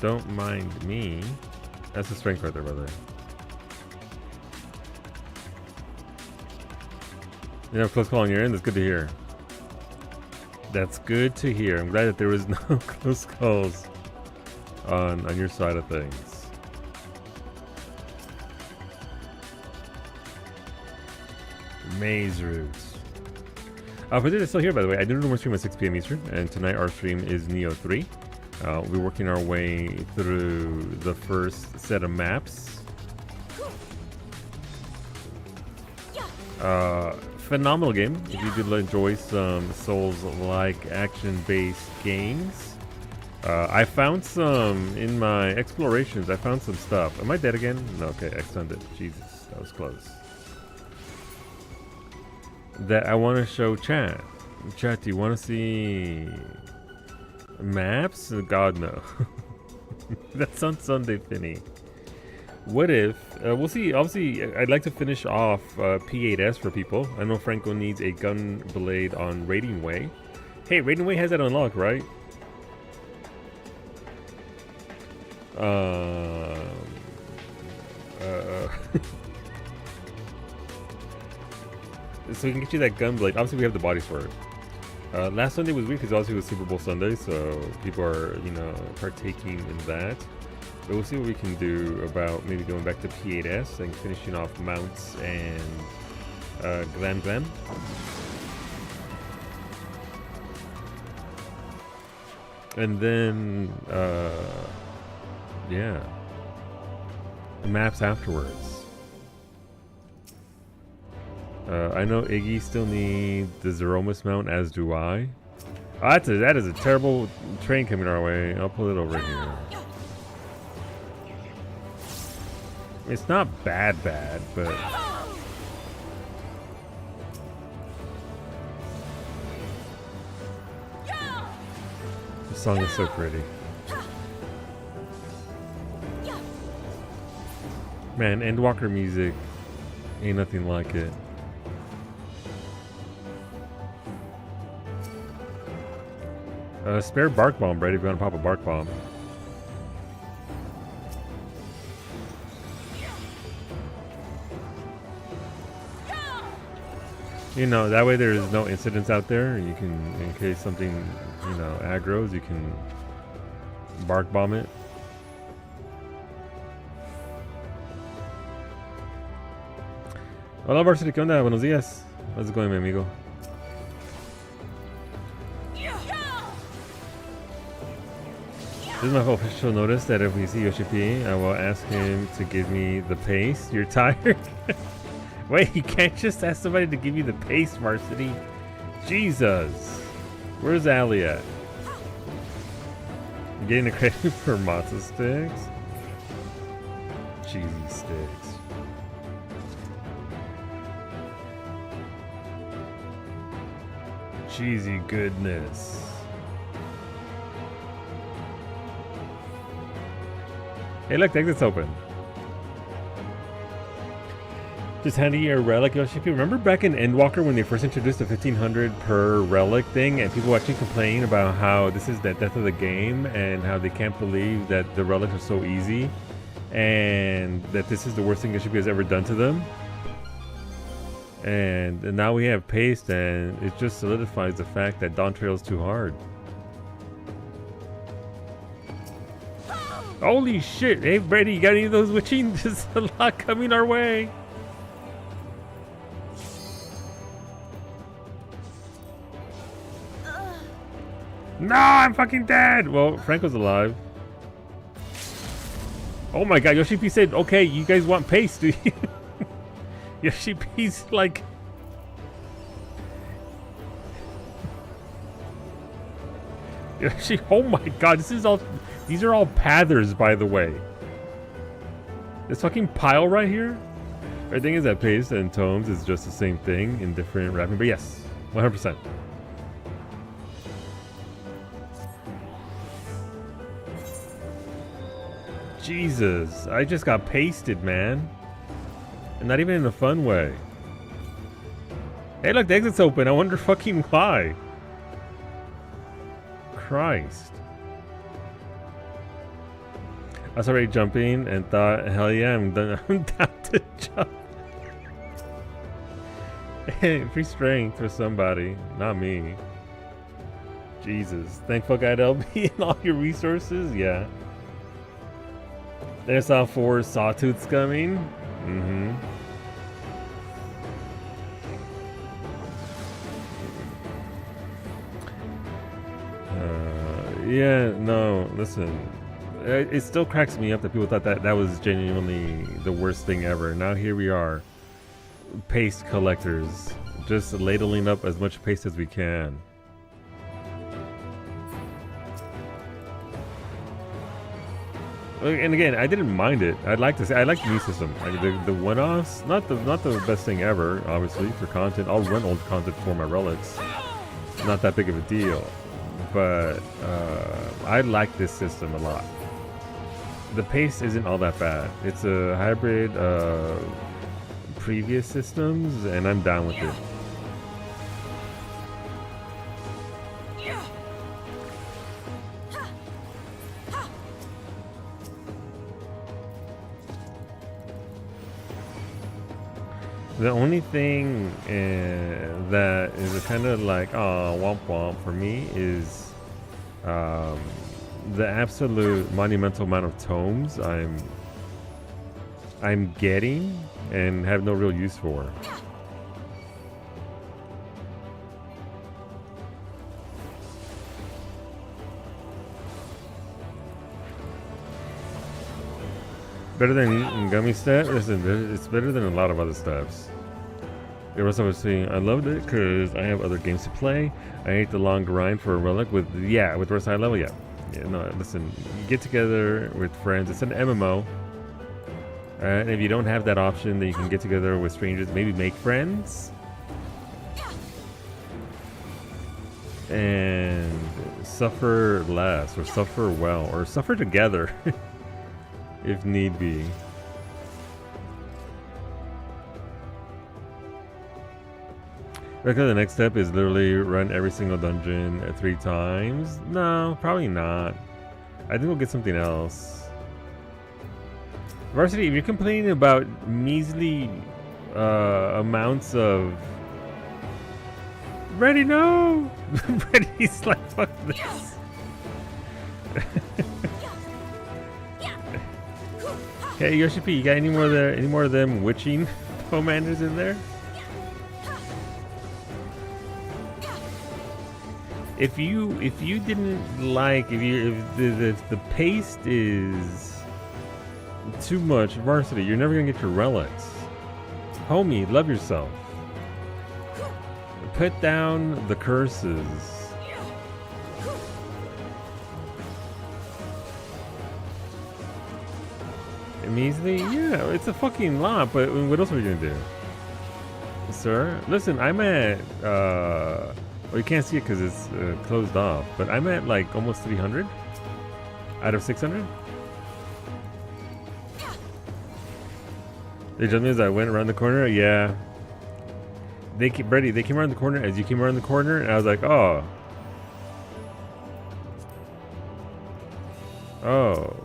Don't mind me. That's a strength right there, brother. You know, close call on your end. That's good to hear. That's good to hear. I'm glad that there was no close calls on your side of things. Maze routes. For those that are still here, by the way, I do normal stream at 6 p.m. Eastern, and tonight our stream is Neo 3. We're working our way through the first set of maps. Phenomenal game. If you do enjoy some Souls-like action-based games. I found some in my explorations. I found some stuff. Am I dead again? No, okay, extended. Jesus, that was close. That I want to show chat. Chat, do you want to see maps? God, no. That's on Sunday, Finny. What if, we'll see, obviously, I'd like to finish off P8S for people. I know Franco needs a gun blade on Raiding Way. Hey, Raiding Way has that unlocked, right? So we can get you that gun blade. Obviously, we have the bodies for it. Last Sunday was weird because obviously it was Super Bowl Sunday, so people are, you know, partaking in that. But we'll see what we can do about maybe going back to P8S and finishing off mounts and Glam Glam. And then, yeah, maps afterwards. I know Iggy still needs the Zeromus mount, as do I. Oh, that is a terrible train coming our way. I'll pull it over here. It's not bad, but the song is so pretty. Man, Endwalker music ain't nothing like it. Spare bark bomb, Brady, if you want to pop a bark bomb. You know, that way there's no incidents out there. You can, in case something, you know, aggroes, you can bark bomb it. Hola, Varsity, ¿qué onda? Buenos días. How's it going, mi amigo? This is my official notice that if we see Yoshi P, I will ask him to give me the paste. You're tired? Wait, you can't just ask somebody to give you the paste, Varsity. Jesus. Where's Ali at? I'm getting a credit for matzo sticks? Cheesy sticks. Cheesy goodness. Hey, look, the exit's open. Just handy your relic, Yoshi. Remember back in Endwalker when they first introduced the 1500 per relic thing, and people actually complain about how this is the death of the game and how they can't believe that the relics are so easy and that this is the worst thing Yoshi has ever done to them. And now we have paste, and it just solidifies the fact that Dawn Trail's too hard. Holy shit! Hey, Brady, you got any of those witching? There's a lot coming our way. No, I'm fucking dead! Well, Franco's alive. Oh my god, Yoshi P said, okay, you guys want paste, do you? Yoshi P's like... Yoshi, oh my god, this is all... These are all pathers, by the way. This fucking pile right here? The thing is that paste and tomes is just the same thing in different wrapping, but yes, 100%. Jesus, I just got pasted, man. And not even in a fun way. Hey, look, the exit's open. I wonder fucking why. I was already jumping and thought, hell yeah, I'm done. I'm down to jump. Hey, free strength for somebody, not me. Jesus. Thankful God LB and all your resources. Yeah. There's all 4 sawtooths coming. Mm-hmm. Yeah, no, listen. It still cracks me up that people thought that was genuinely the worst thing ever. Now here we are, paste collectors, just ladling up as much paste as we can. And again, I didn't mind it. I like the new system. Like the one-offs, not the best thing ever, obviously, for content. I'll run old content for my relics. Not that big of a deal. But I like this system a lot. The pace isn't all that bad. It's a hybrid previous systems, and I'm down with it. The only thing that is kind of like womp womp for me is the absolute monumental amount of tomes I'm getting and have no real use for. Better than gummy step? Listen, it's better than a lot of other steps. There was someone saying, I loved it because I have other games to play. I hate the long grind for a relic with Rest High Level, yeah. No, listen, you get together with friends. It's an MMO. And if you don't have that option, then you can get together with strangers, maybe make friends. And suffer less, or suffer well, or suffer together. If need be. Reckon the next step is literally run every single dungeon 3 times? No, probably not. I think we'll get something else. Varsity, if you're complaining about measly amounts of... Ready, no! Ready's like, fuck this. Hey Yoshi P, you got any more of them witching commanders in there? If you didn't like, if the paste is too much varsity, you're never gonna get your relics. Homie, love yourself. Put down the curses. Measly? Yeah, it's a fucking lot, but what else are we gonna do? Sir? Listen, I'm at, well, you can't see it because it's closed off, but I'm at like almost 300 out of 600. They jumped me as I went around the corner, yeah. They came around the corner as you came around the corner, and I was like, oh. Oh.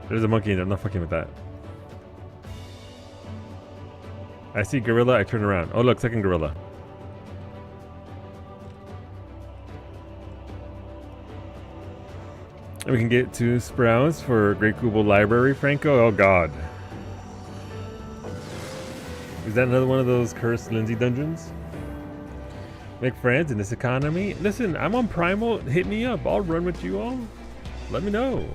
There's a monkey in there. I'm not fucking with that. I see gorilla. I turn around. Oh, look, second gorilla. And we can get 2 sprouts for Great Kubo Library, Franco. Oh, God. Is that another one of those cursed Lindsay dungeons? Make friends in this economy? Listen, I'm on Primal. Hit me up. I'll run with you all. Let me know.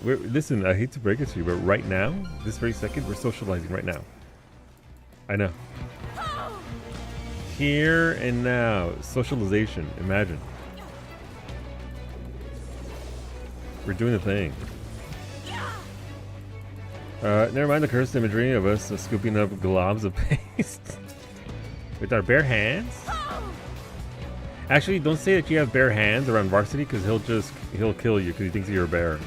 Listen, I hate to break it to you, but right now, this very second, we're socializing right now. I know. Here and now. Socialization. Imagine. We're doing the thing. Never mind the cursed imagery of us scooping up globs of paste. With our bare hands? Actually, don't say that you have bare hands around Varsity, because he'll kill you because he thinks you're a bear.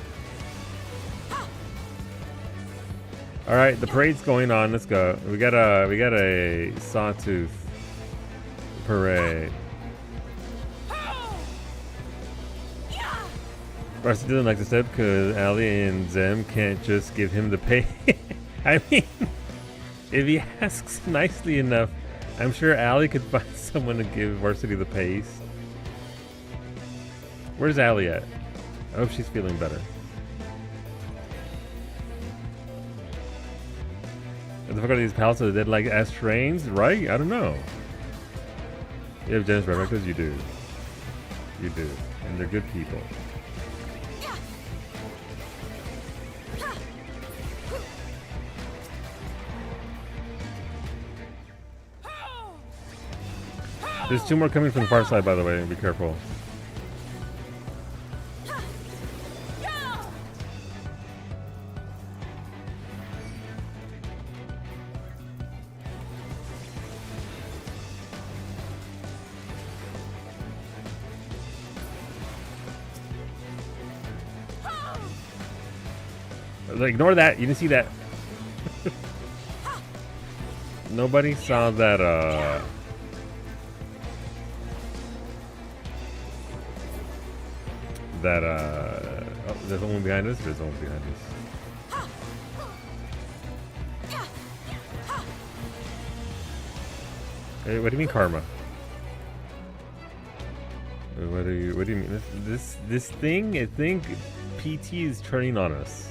All right, the parade's going on. Let's go. We got a sawtooth parade. Varsity doesn't like the step because Ali and Zem can't just give him the pay. I mean, if he asks nicely enough, I'm sure Ali could find someone to give Varsity the pace. Where's Ali at? I hope she's feeling better. What the fuck are these pals? Are they like ass trains, right? I don't know. You have generous records? You do. You do. And they're good people. There's 2 more coming from the far side, by the way. Be careful. Ignore that. You didn't see that. Nobody saw that, oh, there's one behind us? There's one behind us. Hey, what do you mean karma? What do you mean? This thing, I think PT is turning on us.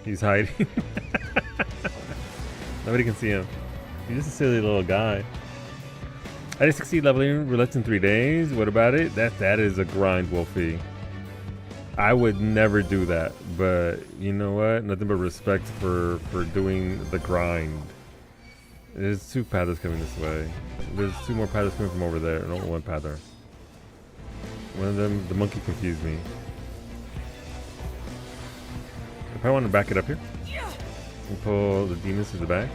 He's hiding. Nobody can see him. He's just a silly little guy. I did succeed leveling roulette in 3 days. What about it? That is a grind, Wolfie. I would never do that, but you know what? Nothing but respect for doing the grind. There's 2 pathers coming this way. There's 2 more pathers coming from over there. No, 1 pather. One of them, the monkey confused me. If I want to back it up here and pull the demons to the back.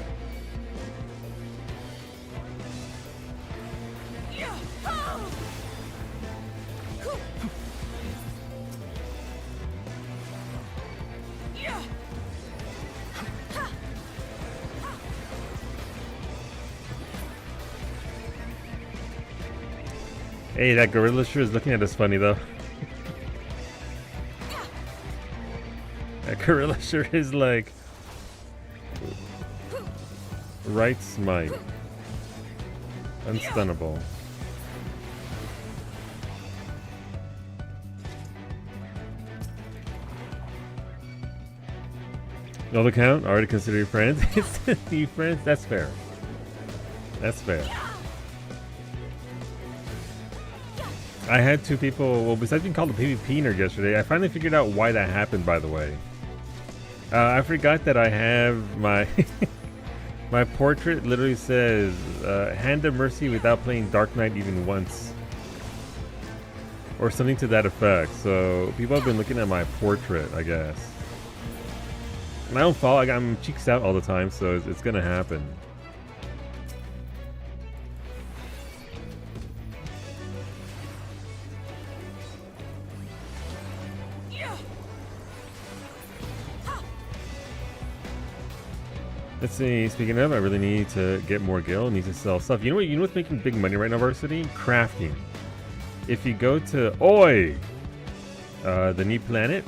Hey, that gorilla sure is looking at us funny though. That gorilla sure is like right smite. Unstunnable. No account, already consider your friends. It's you friends, that's fair. That's fair. I had 2 people, well, besides being called a PvP nerd yesterday, I finally figured out why that happened, by the way. I forgot that I have my my portrait literally says Hand of Mercy without playing Dark Knight even once. Or something to that effect. So people have been looking at my portrait, I guess. My own fault, I'm cheeks out all the time, so it's gonna happen. Let's see, speaking of, I really need to get more gil, need to sell stuff. You know what's making big money right now, Varsity? Crafting. If you go to the new planet,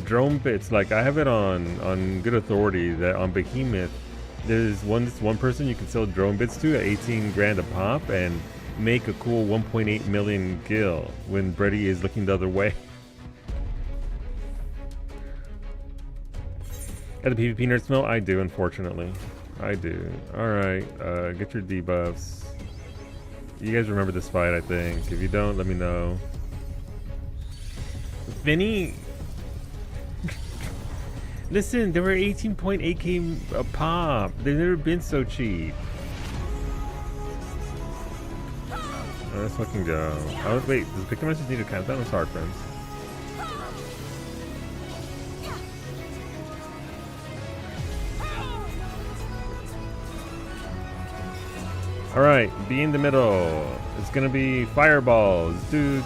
drone bits, like I have it on good authority that on Behemoth, there's one person you can sell drone bits to at 18 grand a pop and make a cool 1.8 million gil when Brady is looking the other way. Got the PvP nerd smell? I do, unfortunately. I do. Alright, get your debuffs. You guys remember this fight, I think. If you don't, let me know. Vinny! Listen, they were 18.8k a pop. They've never been so cheap. Let's fucking go. Oh, wait, does Victor Message need a countdown? I'm sorry, friends. Alright, be in the middle. It's gonna be fireballs. Do.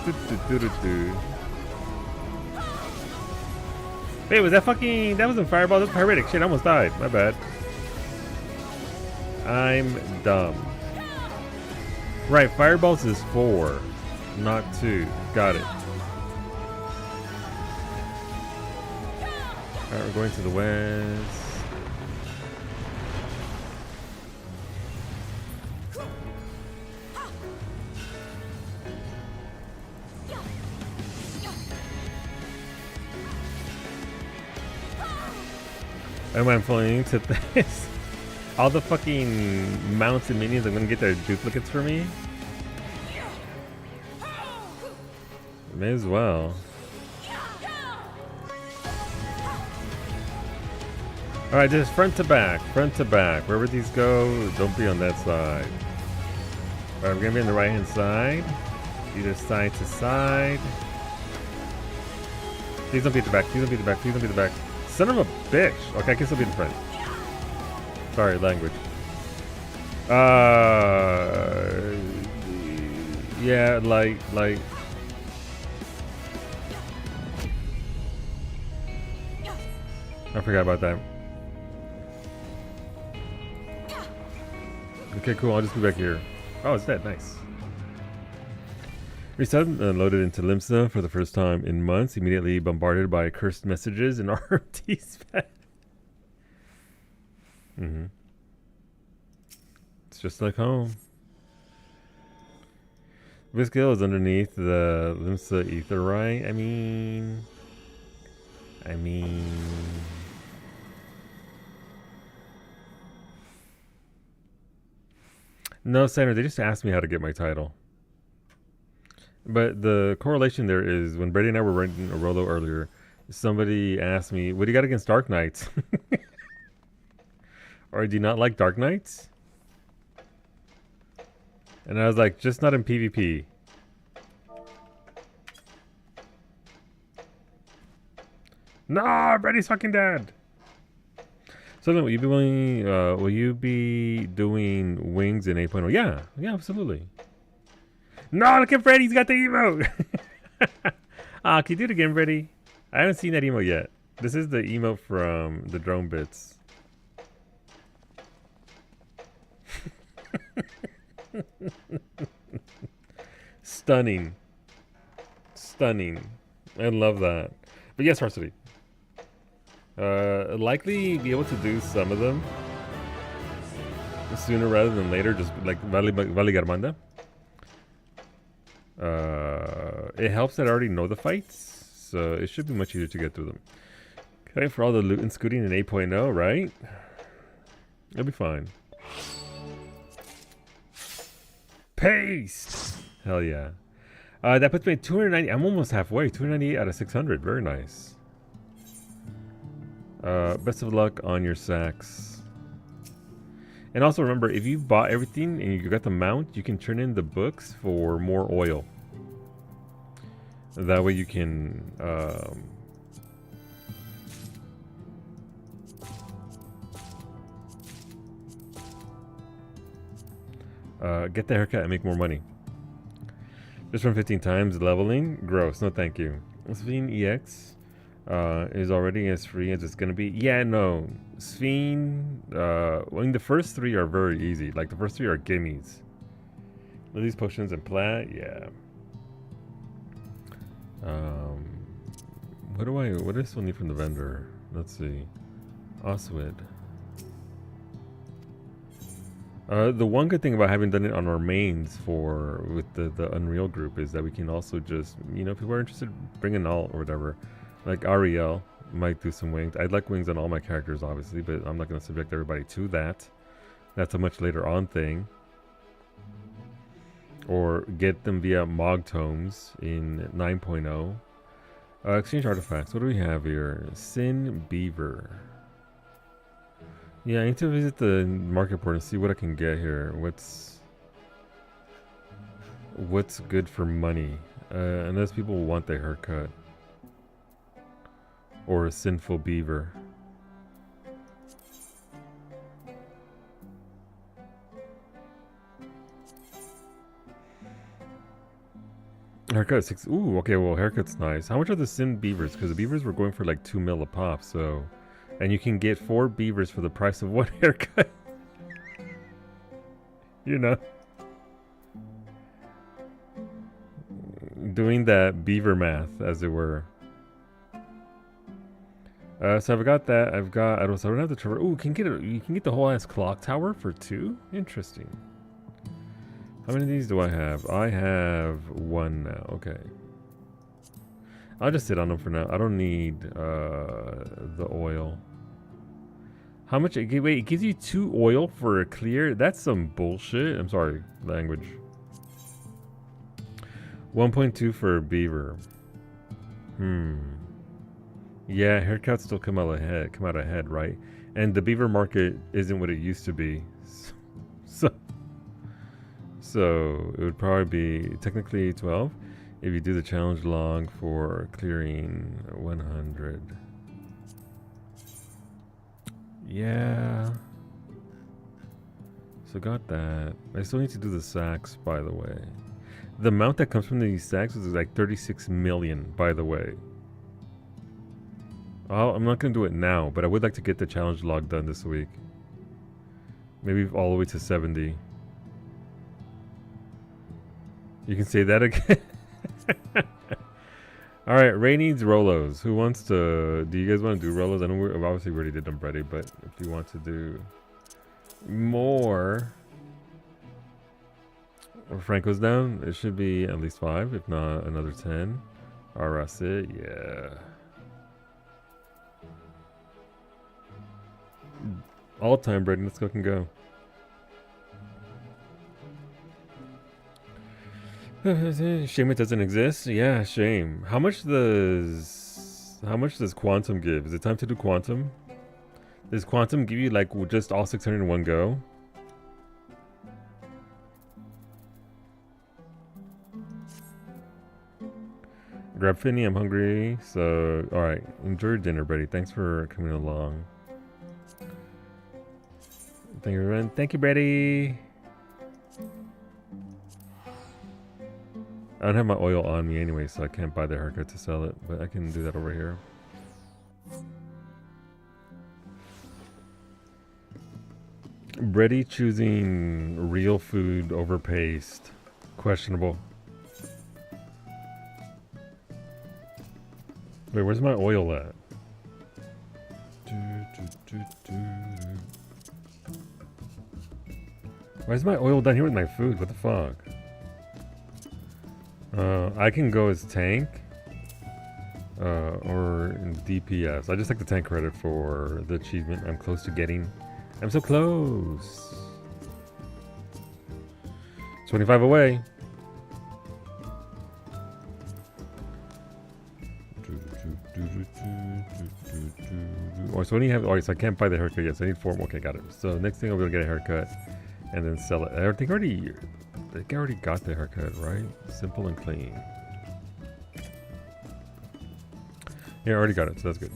Wait, was that fucking... That wasn't fireballs, that was pyretic. Shit, I almost died. My bad. I'm dumb. Right, fireballs is 4. Not 2. Got it. Alright, we're going to the west. And when I'm falling into this, all the fucking mounts and minions are gonna get their duplicates for me. May as well. Alright, just front to back, front to back. Wherever these go, don't be on that side. Alright, we're gonna be on the right hand side. Either side to side. Please don't be at the back, please don't be at the back, please don't be at the back. Son of a bitch! Okay, I can still be in the front. Sorry, language. Yeah, like. I forgot about that. Okay, cool. I'll just be back here. Oh, it's dead. Nice. Reset and loaded into Limsa for the first time in months. Immediately bombarded by cursed messages and RMT spam. It's just like home. Viscale is underneath the Limsa ether, right? I mean. No, Senator, they just asked me how to get my title. But the correlation there is when Brady and I were running a Rolo earlier, somebody asked me, what do you got against Dark Knights? Or do you not like Dark Knights? And I was like, just not in PvP. No, Brady's fucking dead. So then, will you be doing wings in 8.0? Yeah, absolutely. No, look at Freddy, he's got the emote. Can you do it again, Freddy? I haven't seen that emote yet. This is the emote from the drone bits. Stunning. I love that. But yes, Varsity. Likely be able to do some of them sooner rather than later, just like Valley Garmanda. It helps that I already know the fights, so it should be much easier to get through them. Okay, for all the loot and scooting in 8.0, right? It'll be fine. Paste! Hell yeah. That puts me at 290. I'm almost halfway. 298 out of 600. Very nice. Best of luck on your sacks. And also remember, if you bought everything and you got the mount, you can turn in the books for more oil. That way you can get the haircut and make more money. Just run 15 times leveling. Gross. No thank you. Sphinx EX is already as free as it's gonna be. Yeah, no. Sphinx, I mean, the first 3 are very easy. Like, the first 3 are gimmies. These potions and plat, yeah. What do I still need from the vendor? Let's see. Oswid. The one good thing about having done it on our mains with the Unreal group is that we can also just, you know, if people are interested, bring an alt or whatever. Like Ariel might do some wings. I'd like wings on all my characters, obviously, but I'm not going to subject everybody to that. That's a much later on thing. Or get them via Mog Tomes in 9.0. Exchange artifacts. What do we have here? Sin Beaver. Yeah, I need to visit the market port and see what I can get here. What's good for money? Unless people want their haircut. Or a sinful beaver. Haircut 6. Ooh, okay, well, haircut's nice. How much are the sin beavers? Because the beavers were going for like 2 mil a pop, so. And you can get 4 beavers for the price of 1 haircut. You know. doing that beaver math, as it were. So I've got that. I don't have the traverse. Ooh, you can get the whole ass clock tower for 2. Interesting. How many of these do I have? I have 1 now. Okay. I'll just sit on them for now. I don't need the oil. How much? Wait, it gives you 2 oil for a clear? That's some bullshit. I'm sorry, language. 1.2 for a beaver. Yeah, haircuts still come out ahead, right? And the beaver market isn't what it used to be. So it would probably be technically 12 if you do the challenge log for clearing 100. Yeah. So got that. I still need to do the sacks, by the way. The amount that comes from these sacks is like 36 million, by the way. I'm not going to do it now, but I would like to get the challenge log done this week. Maybe all the way to 70. You can say that again. All right, Ray needs Rolos. Who wants to... Do you guys want to do Rolos? I know we obviously already did them, Brady, but if you want to do more... Franco's down. It should be at least 5, if not another 10. That's it. Yeah. All time, Brady. Let's fucking go. Shame it doesn't exist. Yeah, shame. How much does quantum give? Is it time to do quantum? Does quantum give you like just all 600 in one go? Grab Finny, I'm hungry. So, all right, enjoy your dinner, buddy. Thanks for coming along. Thank you, everyone. Thank you, Brady. I don't have my oil on me anyway, so I can't buy the haircut to sell it, but I can do that over here. Brady choosing real food over paste. Questionable. Wait, where's my oil at? Why is my oil down here with my food? What the fuck? I can go as tank or DPS. I just like the tank credit for the achievement I'm close to getting. I'm so close. 25 away. Oh, so I only have. Oh, so I can't buy the haircut yet. So I need 4 more. Okay, got it. So next thing I'll be able to get a haircut and then sell it. I think I already got the haircut, right? Simple and clean. Yeah, I already got it, so that's good.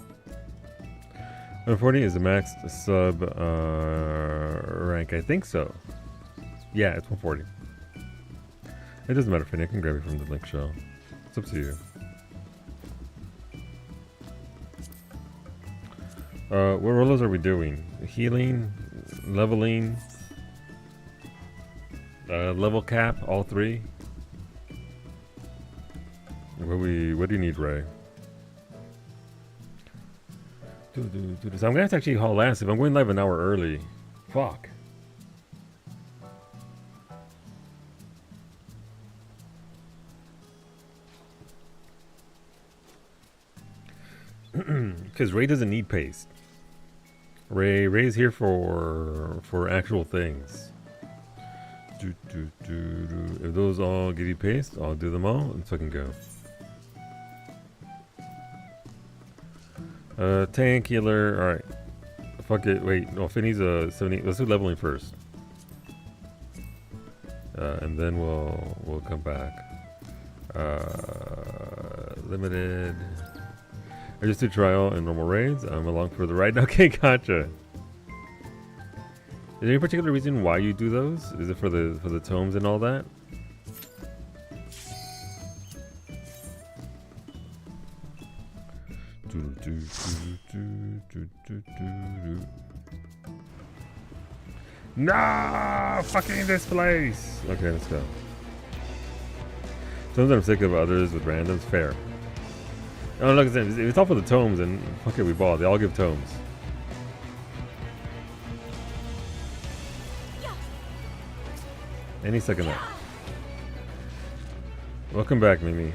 140 is the max sub rank. I think so. Yeah, it's 140. It doesn't matter, Finny. I can grab it from the link show. It's up to you. What rollers are we doing? Healing, leveling, level cap, all 3. What do you need, Ray? So I'm gonna have to actually haul ass if I'm going live an hour early. Fuck. Because Ray doesn't need paste. Ray's here for actual things. If those all give you paste, I'll do them all and fucking go. Tank healer. All right. Fuck it. Wait. No, Finny's 70. Let's do leveling first. And then we'll come back. Limited. I just do trial and normal raids. I'm along for the ride. Okay, gotcha. Is there any particular reason why you do those? Is it for the tomes and all that? No! Fucking this place! Okay, let's go. Sometimes I'm sick of others with randoms. Fair. Oh, look, it's all for the tomes, and fuck it, we ball. They all give tomes. Any second now. Welcome back, Mimi.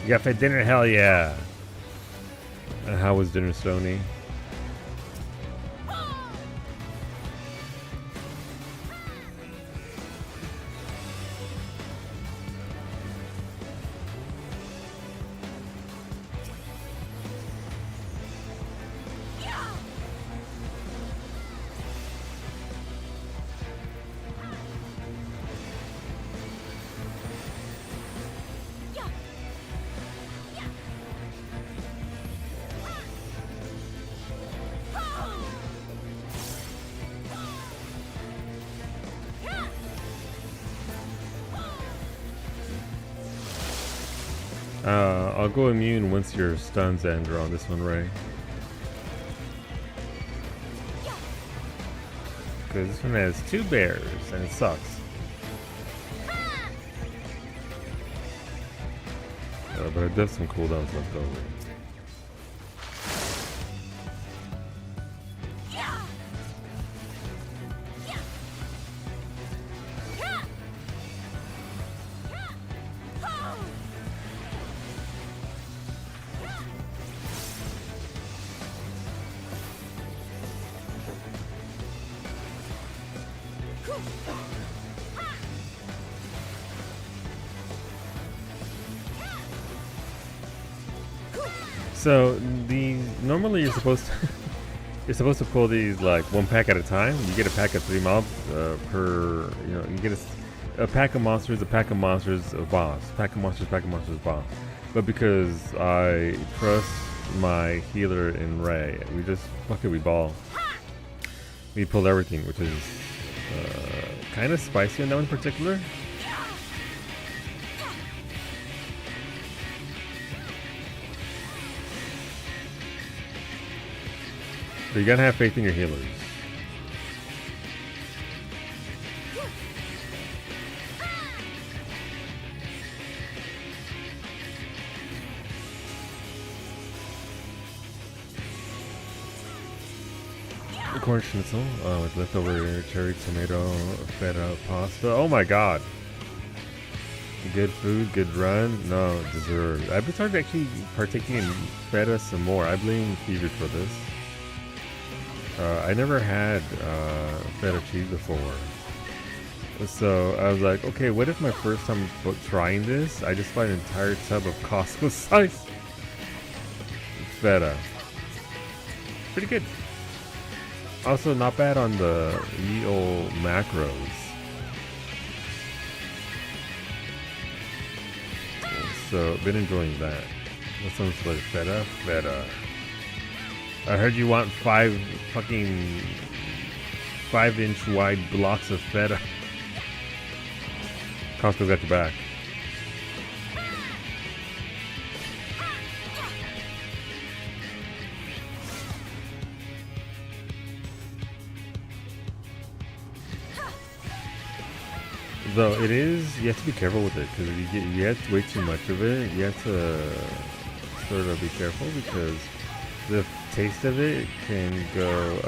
You got fed dinner? Hell yeah. How was dinner, Stony? I'll go immune once your stuns end on this one, Ray. Because this one has 2 bears and it sucks. But it does some cooldowns left over. So normally you're supposed to pull these like 1 pack at a time. You get a pack of 3 mobs per. You get a pack of monsters, a boss, pack of monsters, boss. But because I trust my healer in Ray, we just we ball. We pull everything, which is kind of spicy on that one in particular. But you gotta have faith in your healers. Corn schnitzel with leftover cherry tomato feta pasta. Oh my god. Good food, good run. No, deserved. I've been starting to actually partaking in feta some more. I blame Fever for this. I never had feta cheese before. So I was like, okay, what if my first time trying this, I just buy an entire tub of Costco size feta. Pretty good. Also not bad on the old macros. So been enjoying that. That sounds like feta. I heard you want 5 fucking 5-inch wide blocks of feta. Costco's got your back. Though it is, you have to be careful with it because if you get way too much of it, you have to sort of be careful because the taste of it can go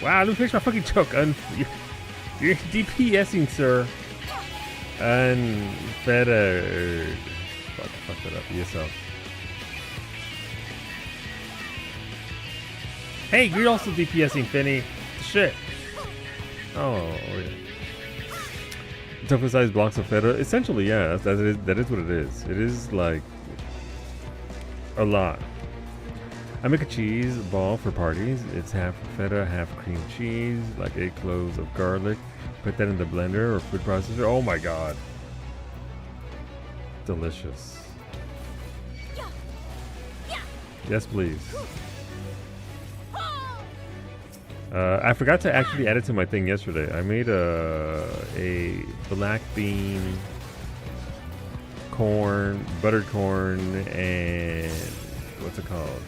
wow, let me finish my fucking joke. You're DPSing, sir. Unfettered. Fuck that up yourself. Hey, you're also DPSing, Finny. Shit. Oh, yeah. Tough sized blocks of feta. Essentially, yeah, that is what it is. It is like a lot. I make a cheese ball for parties. It's half feta, half cream cheese, like 8 cloves of garlic. Put that in the blender or food processor. Oh my god. Delicious. Yes, please. I forgot to actually add it to my thing yesterday. I made a black bean, corn, buttered corn, and what's it called?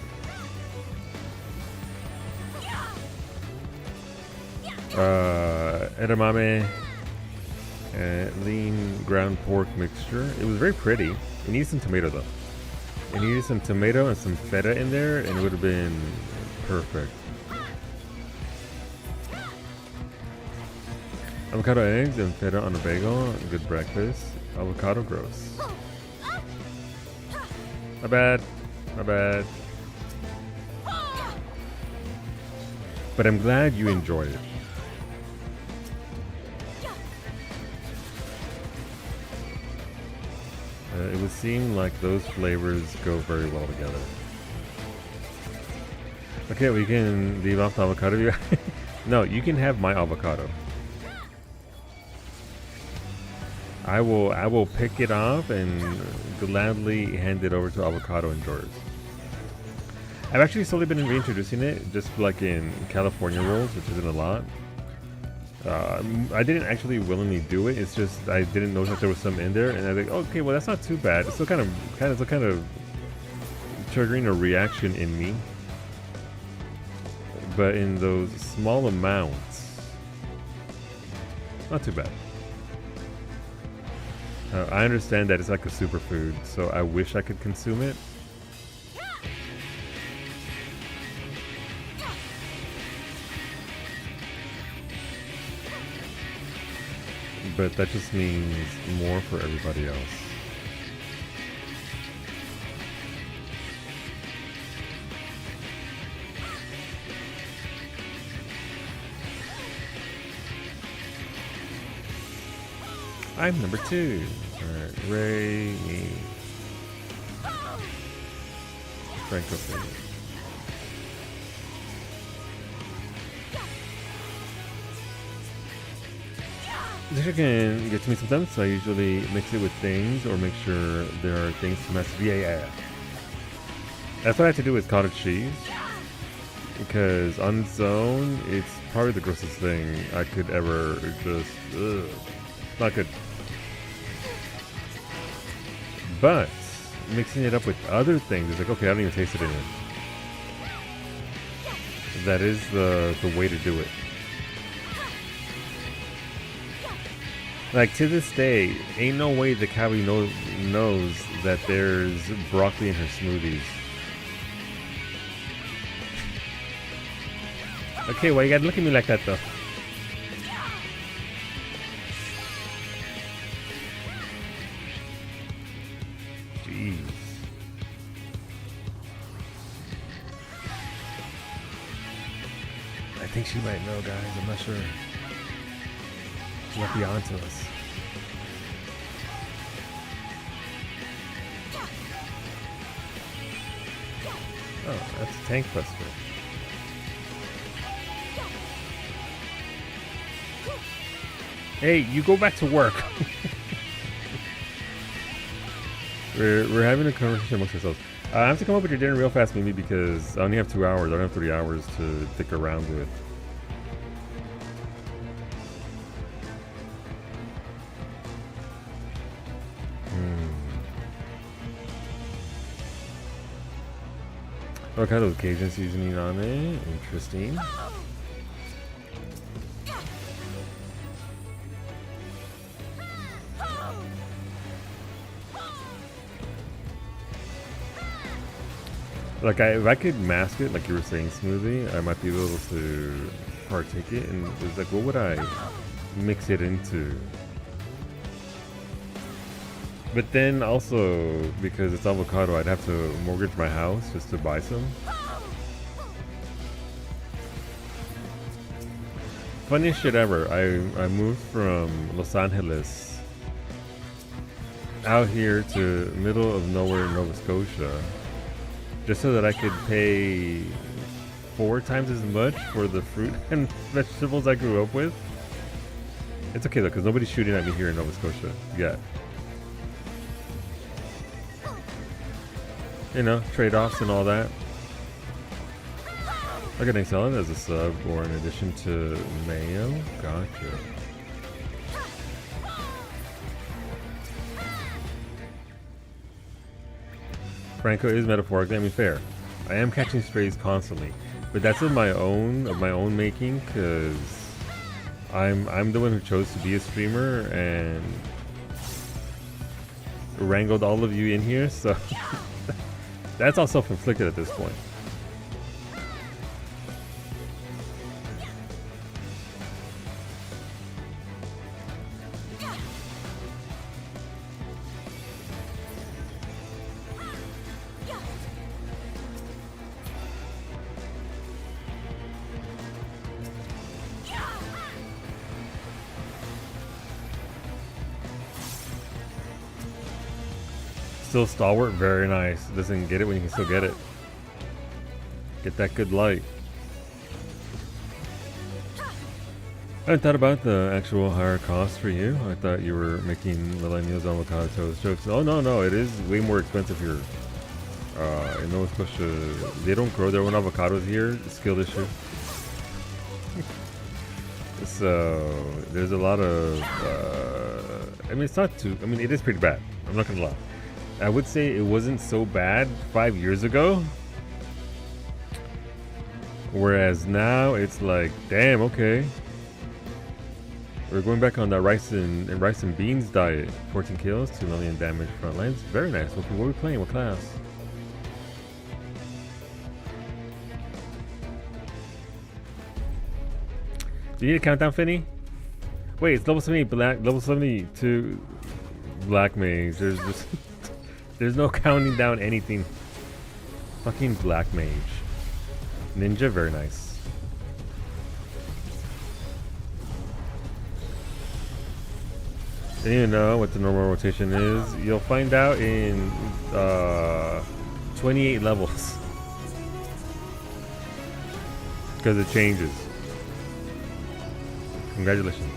edamame, lean ground pork mixture. It was very pretty. It needed some tomato though. It needed some tomato and some feta in there, and it would have been perfect. Avocado eggs and feta on a bagel. Good breakfast. Avocado gross. My bad. My bad. But I'm glad you enjoyed it. It would seem like those flavors go very well together. Okay, we can leave off the avocado. No, you can have my avocado. I will pick it off and gladly hand it over to avocado enjoyers. I've actually slowly been reintroducing it, just like in California rolls, which isn't a lot. I didn't actually willingly do it. It's just I didn't notice that there was some in there, and I think, okay, well that's not too bad. It's still kind of triggering a reaction in me, but in those small amounts, not too bad. I understand that it's like a superfood, so I wish I could consume it. But that just means more for everybody else. I'm number 2. Alright, Ray, me. Franco thing. The chicken gets me sometimes, so I usually mix it with things or make sure there are things to mess with. Yeah. That's what I have to do with cottage cheese. Because on its own, it's probably the grossest thing I could ever just... Ugh. Not good. But mixing it up with other things is like, okay, I don't even taste it anymore. That is the way to do it. Like, to this day, ain't no way the cow knows that there's broccoli in her smoothies. Okay, why you gotta look at me like that, though? Jeez. I think she might know, guys. I'm not sure. She might be onto us. Oh, that's a tank buster. Hey, you go back to work. We're having a conversation amongst ourselves. I have to come up with your dinner real fast, Mimi, because I only have 2 hours. I don't have 3 hours to stick around with. What kind of Cajun seasoning on it? Interesting. Like, if I could mask it, like you were saying, smoothie, I might be able to partake it. And it's like, what would I mix it into? But then also, because it's avocado, I'd have to mortgage my house just to buy some. Funniest shit ever. I moved from Los Angeles out here to middle of nowhere, Nova Scotia, just so that I could pay 4 times as much for the fruit and vegetables I grew up with. It's okay though, because nobody's shooting at me here in Nova Scotia yet. You know, trade-offs and all that. Organic salad as a sub or in addition to mayo. Gotcha. Franco is metaphorically, I mean, fair. I am catching strays constantly, but that's of my own making, because I'm the one who chose to be a streamer and wrangled all of you in here, so that's all self-inflicted at this point. Still stalwart, very nice. Doesn't get it when you can still get it. Get that good light. I hadn't thought about the actual higher cost for you. I thought you were making millennials avocado toast jokes. Oh no, it is way more expensive here. In Nova Scotia, they don't grow their own avocados here. Skill issue. So there's a lot of. I mean, it's not too. I mean, it is pretty bad. I'm not gonna lie. I would say it wasn't so bad 5 years ago. Whereas now it's like, damn, okay. We're going back on that rice and beans diet. 14 kills, 2 million damage front lines. Very nice. What are we playing? What class? Do you need a countdown, Finny? Wait, it's level 70 black, level 72 black mage. There's just there's no counting down anything. Fucking black mage. Ninja, very nice. Didn't even know what the normal rotation is. You'll find out in 28 levels. Because it changes. Congratulations.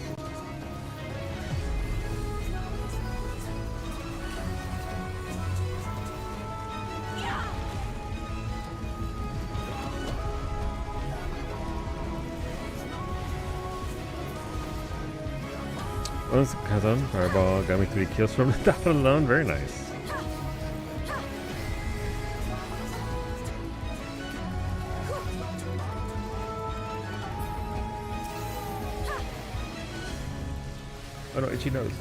Oh, this Kazan fireball got me 3 kills from the top alone. Very nice. Oh no, itchy nose.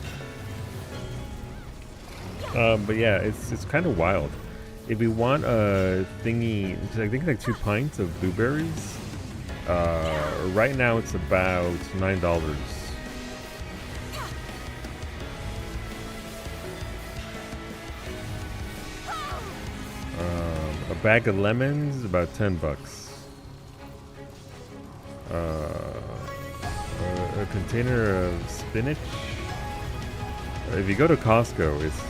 But yeah, it's kind of wild. If you want a thingy, I think like 2 pints of blueberries. Right now it's about $9. A bag of lemons, about $10. A container of spinach. If you go to Costco, it's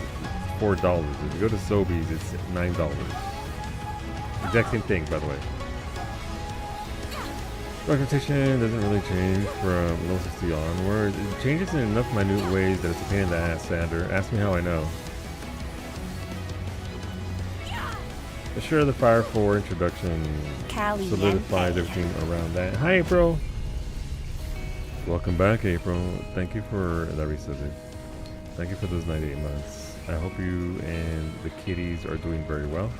$4. If you go to Sobeys, it's $9. Exact same thing, by the way. Documentation doesn't really change from level 60 onward. It changes in enough minute ways that it's a pain in the ass, Sander. Ask me how I know. Sure, the Fire 4 introduction solidifies everything around that. Hi, April. Welcome back, April. Thank you for that reset. Thank you for those 98 months. I hope you and the kitties are doing very well.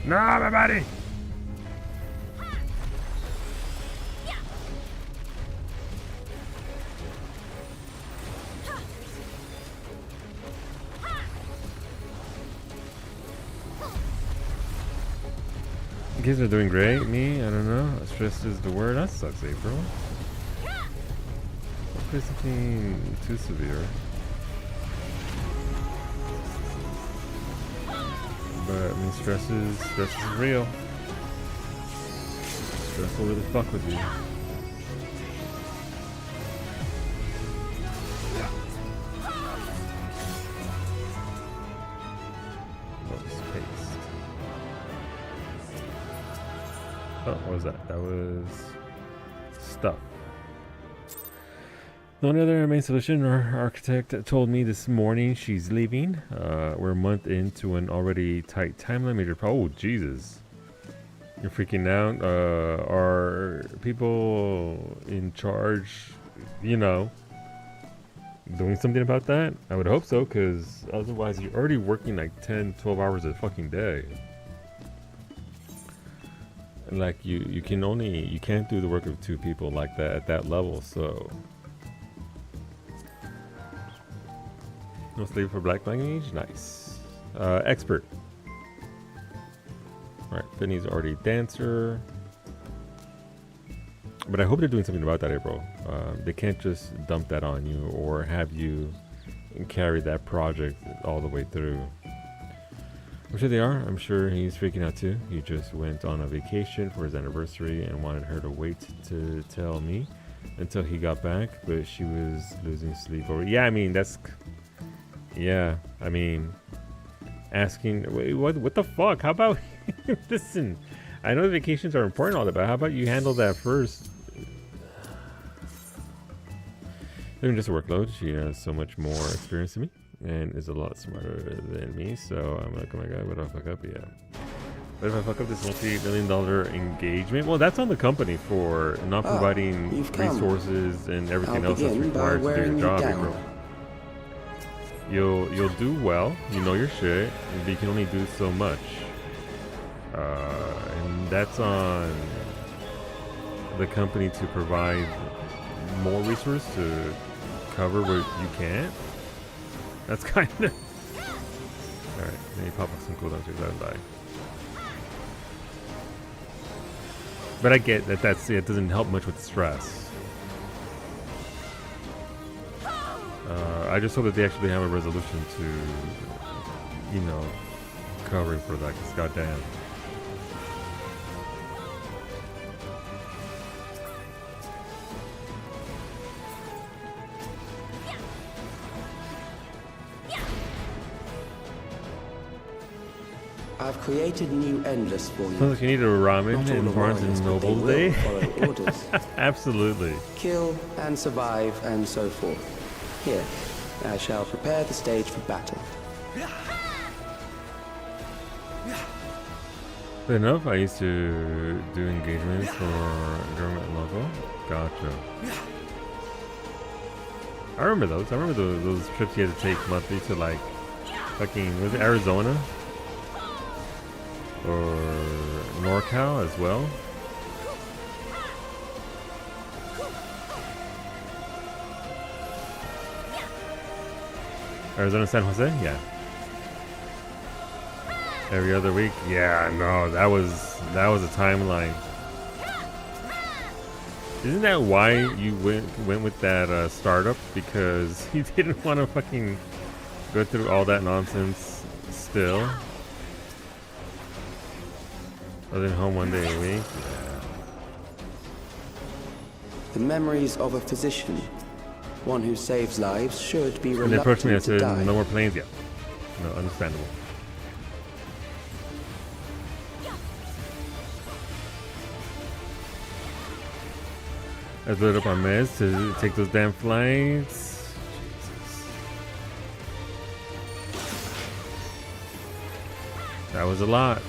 No, my buddy! Kids are doing great. Me, I don't know. Stressed is the word. That sucks, April. Hopefully something too severe. But I mean, stress is real. Stress will really fuck with you. Oh, what was that? That was stuff. The only other main solution, our architect told me this morning she's leaving. We're a month into an already tight timeline. Major problem. Oh, Jesus. You're freaking out. Are people in charge, you know, doing something about that? I would hope so, because otherwise you're already working like 10, 12 hours a fucking day. Like you can't do the work of 2 people like that at that level. So no slave for black language. Nice. Expert. All right, Finney's already dancer. But I hope they're doing something about that, April. They can't just dump that on you or have you carry that project all the way through. I'm sure they are. I'm sure he's freaking out too. He just went on a vacation for his anniversary and wanted her to wait to tell me until he got back, but she was losing sleep over. Yeah, I mean, that's... Yeah, I mean... Asking... Wait, what the fuck? How about... Listen, I know vacations are important and all that, but how about you handle that first? Even just a workload. She has so much more experience than me and is a lot smarter than me, so I'm like, oh my god, what if I fuck up? Yeah. What if I fuck up this multi-million-dollar engagement? Well, that's on the company for not providing resources and everything else that's required to do your job, bro. You'll do well, you know your shit, but you can only do so much. And that's on the company to provide more resources to cover what you can't. That's kind of... Alright, then you pop up some cooldowns here, let die. But I get that it doesn't help much with stress. I just hope that they actually have a resolution to, you know, covering for that, because goddamn. I've created new endless for you. Sounds like you need a ramen in Barnes and Noble today. Absolutely. Kill and survive and so forth. Here, I shall prepare the stage for battle. Fair enough. I used to do engagements for government and local. Gotcha. I remember those. I remember those trips you had to take monthly to, like, fucking, was it Arizona? Or NorCal as well. Arizona, San Jose? Yeah. Every other week? Yeah, no, that was a timeline. Isn't that why you went with that startup? Because you didn't want to fucking go through all that nonsense still? Other than home one day a week? Yeah. The memories of a physician, one who saves lives, should be reluctant and they approached me and to said, die. no more planes yet. No, understandable. I lit up on meds to take those damn flights. Jesus. That was a lot.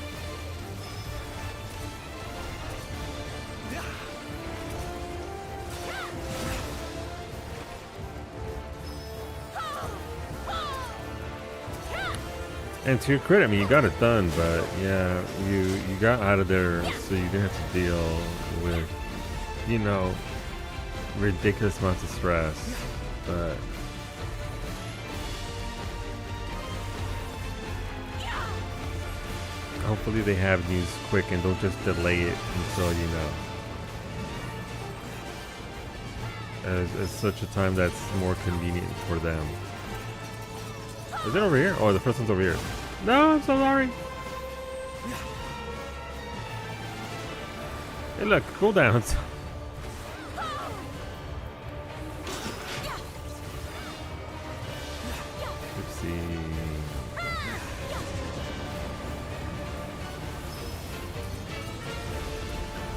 And to your credit, I mean, you got it done, but yeah, you got out of there so you didn't have to deal with, you know, ridiculous amounts of stress. But hopefully they have news quick and don't just delay it until, you know, as such a time that's more convenient for them. Is it over here? Oh, the first one's over here. No, I'm so sorry. Hey, look, cooldowns. Oopsie.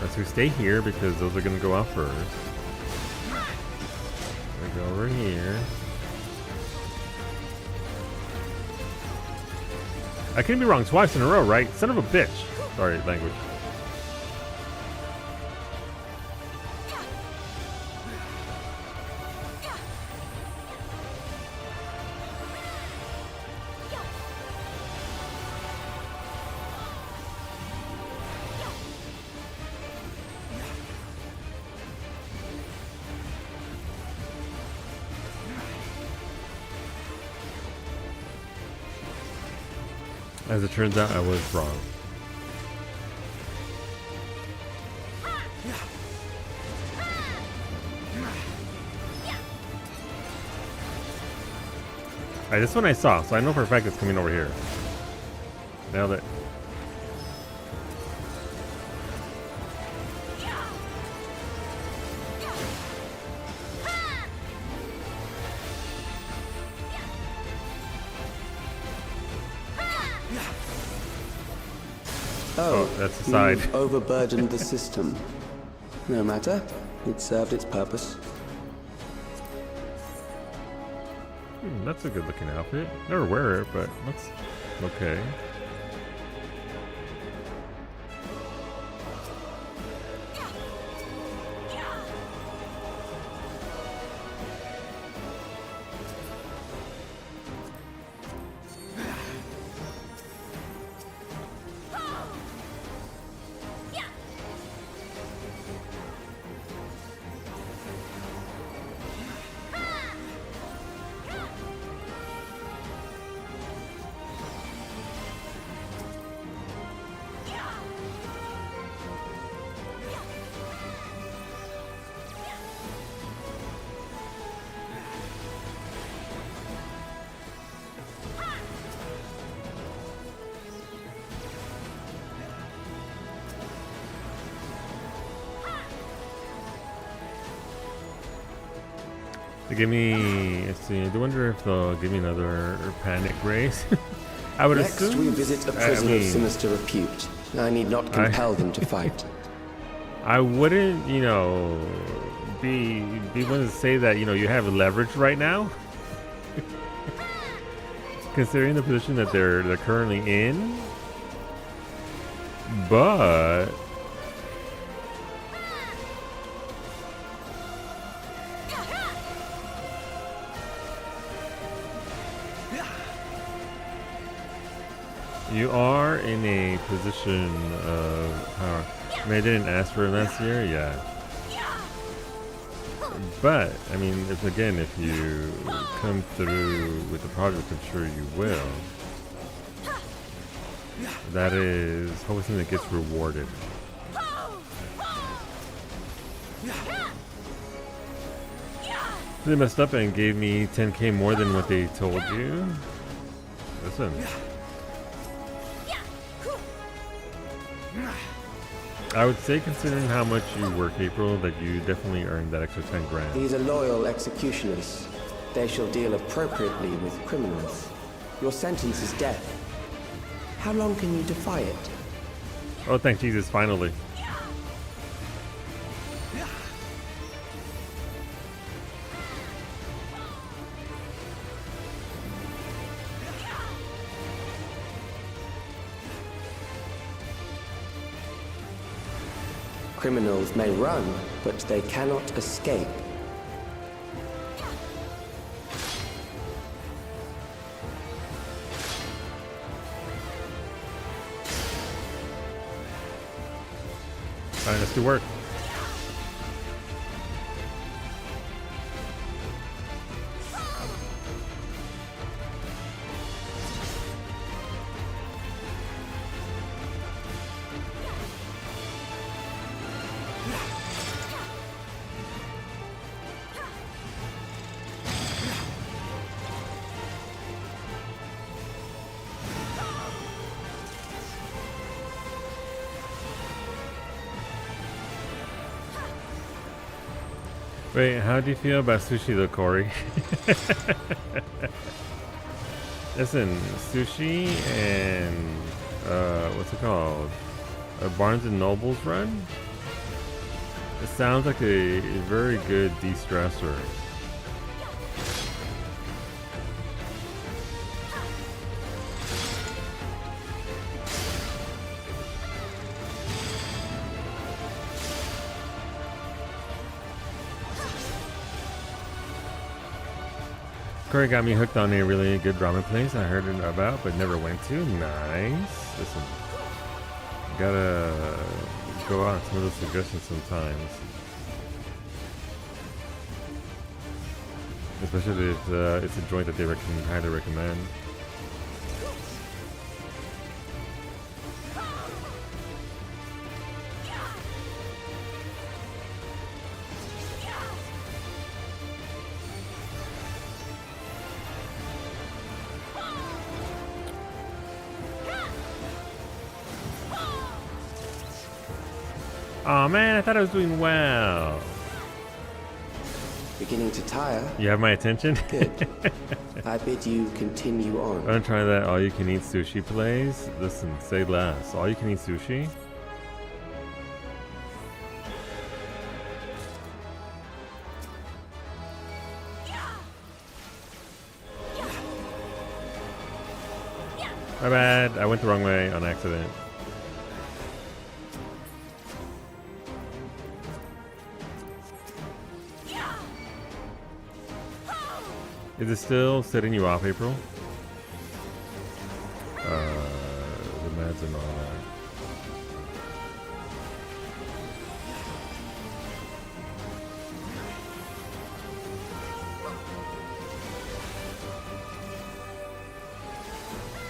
Let's stay here because those are gonna go out first. We go over here. I couldn't be wrong twice in a row, right? Son of a bitch. Sorry, language. As it turns out, I was wrong. Alright, this one I saw, so I know for a fact it's coming over here. Nailed it. Oh, that's the side. You've overburdened the system. No matter. It served its purpose. That's a good looking outfit. Never wear it, but looks okay. They give me. Let's see. I do wonder if they'll give me another panic race. I would Next, assume. we visit a prisoner of sinister repute. I need not compel them to fight. I wouldn't, you know, be willing to say that you have leverage right now, considering the position that they're currently in. But you are in a position of power. I mean, I didn't ask for it last year, yeah. But, I mean, if you come through with the project, I'm sure you will. That is hopefully something that gets rewarded. They messed up and gave me 10K more than what they told you. Listen. I would say, considering how much you work, April, that you definitely earned that extra 10 grand. These are loyal executioners. They shall deal appropriately with criminals. Your sentence is death. How long can you defy it? Oh, thank Jesus, finally. Criminals may run, but they cannot escape. All right, let's do work. Wait, how do you feel about sushi though, Corey? Listen, sushi and what's it called? A Barnes and Noble's run? It sounds like a very good de-stressor. Corey got me hooked on a really good ramen place I heard about but never went to. Nice. Listen, gotta go out on some of those suggestions sometimes. Especially if it's a joint that they highly recommend. Oh man, I thought I was doing well. Beginning to tire? You have my attention? Good. I bid you continue on. I'm gonna try that all-you-can-eat sushi place. Listen, say less. All-you-can-eat sushi? My bad. I went the wrong way on accident. Is it still setting you off, April? The meds and all that.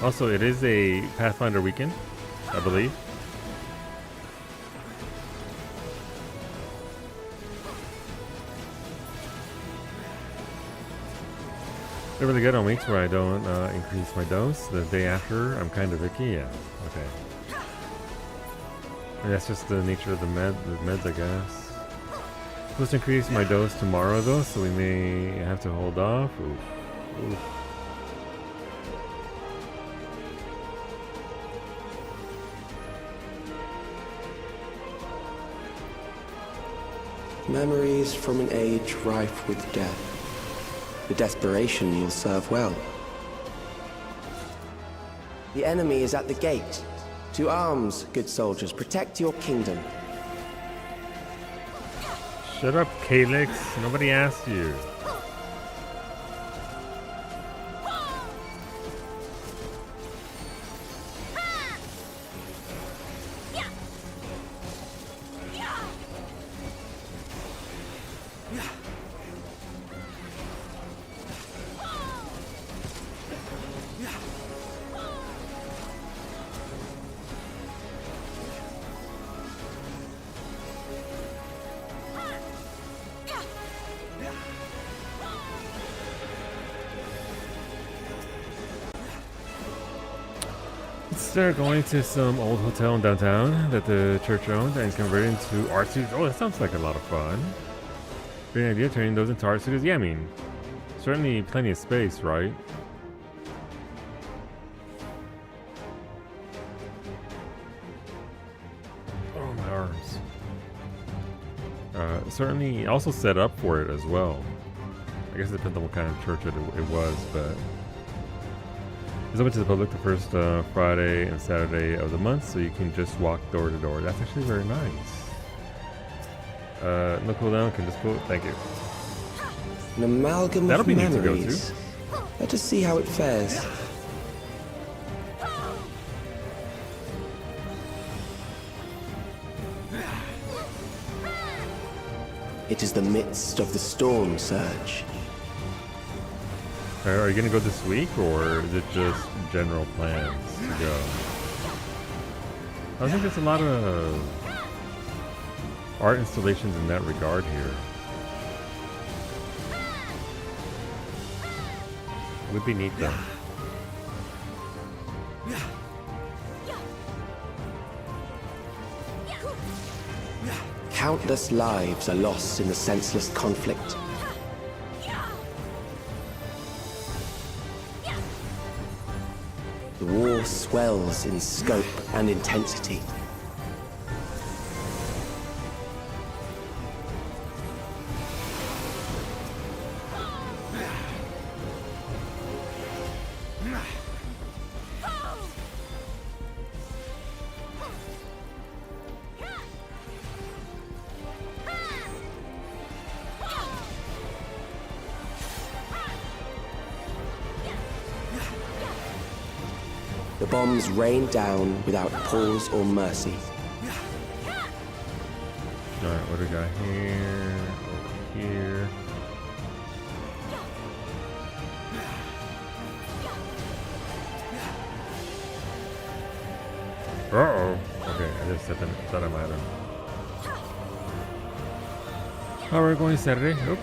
Also, it is a Pathfinder weekend, I believe. They're really good on weeks where I don't increase my dose. The day after, I'm kind of icky. Yeah, okay. And that's just the nature of the meds, I guess. Supposed to increase my dose tomorrow, though, so we may have to hold off. Oof. Oof. Memories from an age rife with death. The desperation you'll serve well. The enemy is at the gate. To arms, good soldiers, protect your kingdom. Shut up, Calyx. Nobody asked you. They're going to some old hotel in downtown that the church owned and converted into art studios. Oh, that sounds like a lot of fun. Great idea, turning those into art studios. Yeah, I mean, certainly plenty of space, right? Oh, my arms. Certainly also set up for it as well. I guess it depends on what kind of church it was, but it's open to the public the first Friday and Saturday of the month, so you can just walk door to door. That's actually very nice. No cooldown, can just quote. Thank you. An amalgam That'll of be neat to go memories. Let us see how it fares. It is the midst of the storm surge. Are you going to go this week, or is it just general plans to go? I think there's a lot of art installations in that regard here. Would be neat though. Countless lives are lost in the senseless conflict. The war swells in scope and intensity. The bombs rain down without pause or mercy. Alright, what do we got here? Over here. Uh-oh. Okay, I just thought I might have. Oh, we're going Saturday. Oop.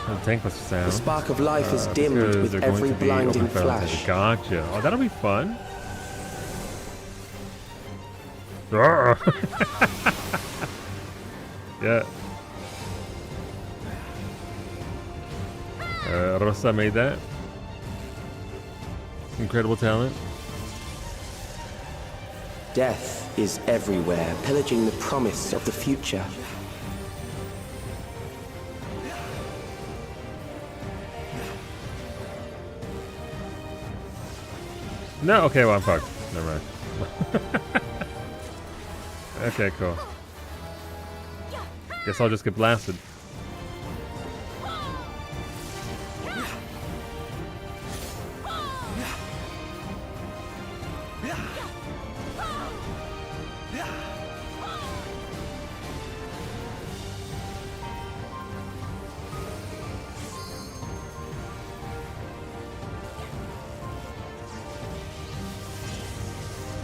The tank must sound. The spark of life is dimmed with every blinding flash. Gotcha. Oh, that'll be fun. Yeah. Rosa made that. Incredible talent. Death is everywhere, pillaging the promise of the future. No, okay, well I'm fucked. Never mind. Okay, cool. Guess I'll just get blasted.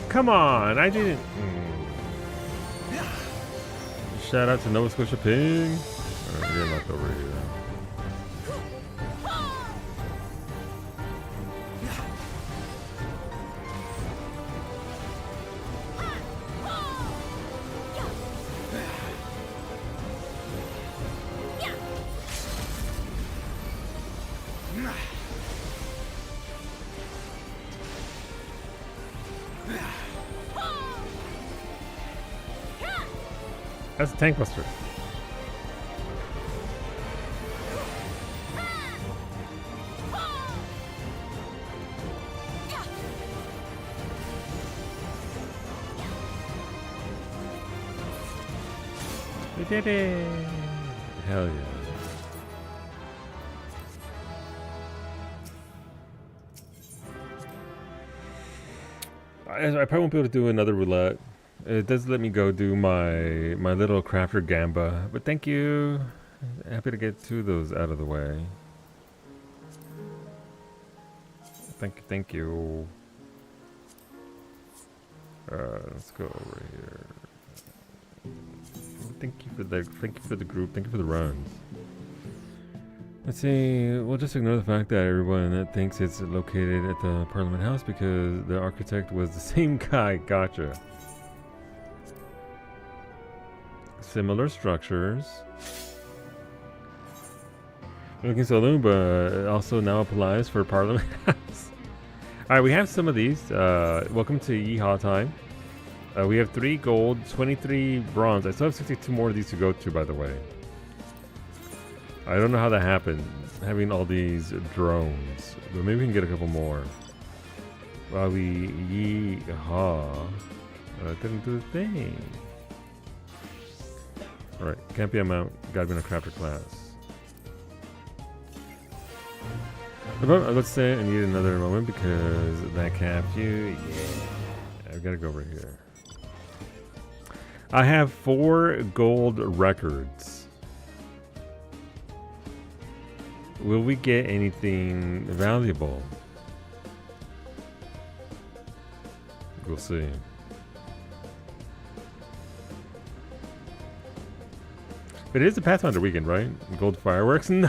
Come on, I didn't. Shout out to Nova Scotia Ping. Alright, you're not over here. That's a tank buster. We did it! Hell yeah. I probably won't be able to do another roulette. It does let me go do my little crafter gamba, but thank you. Happy to get two of those out of the way. Thank you. Let's go over here. Thank you for the group. Thank you for the runs. Let's see. We'll just ignore the fact that everyone thinks it's located at the Parliament House because the architect was the same guy. Gotcha. Similar structures. Looking saloon, but it also now applies for Parliament House. Alright, we have some of these. Welcome to Yeehaw time. We have 3 gold, 23 bronze. I still have 62 more of these to go to, by the way. I don't know how that happened, having all these drones. But maybe we can get a couple more. While we yeehaw. Didn't do the thing. Alright, can't be a mount. Gotta be in a crafter class. Let's say I need another moment because that capped you. Yeah. I've gotta go over here. I have 4 gold records. Will we get anything valuable? We'll see. But it is a Pathfinder weekend, right? Gold fireworks? No!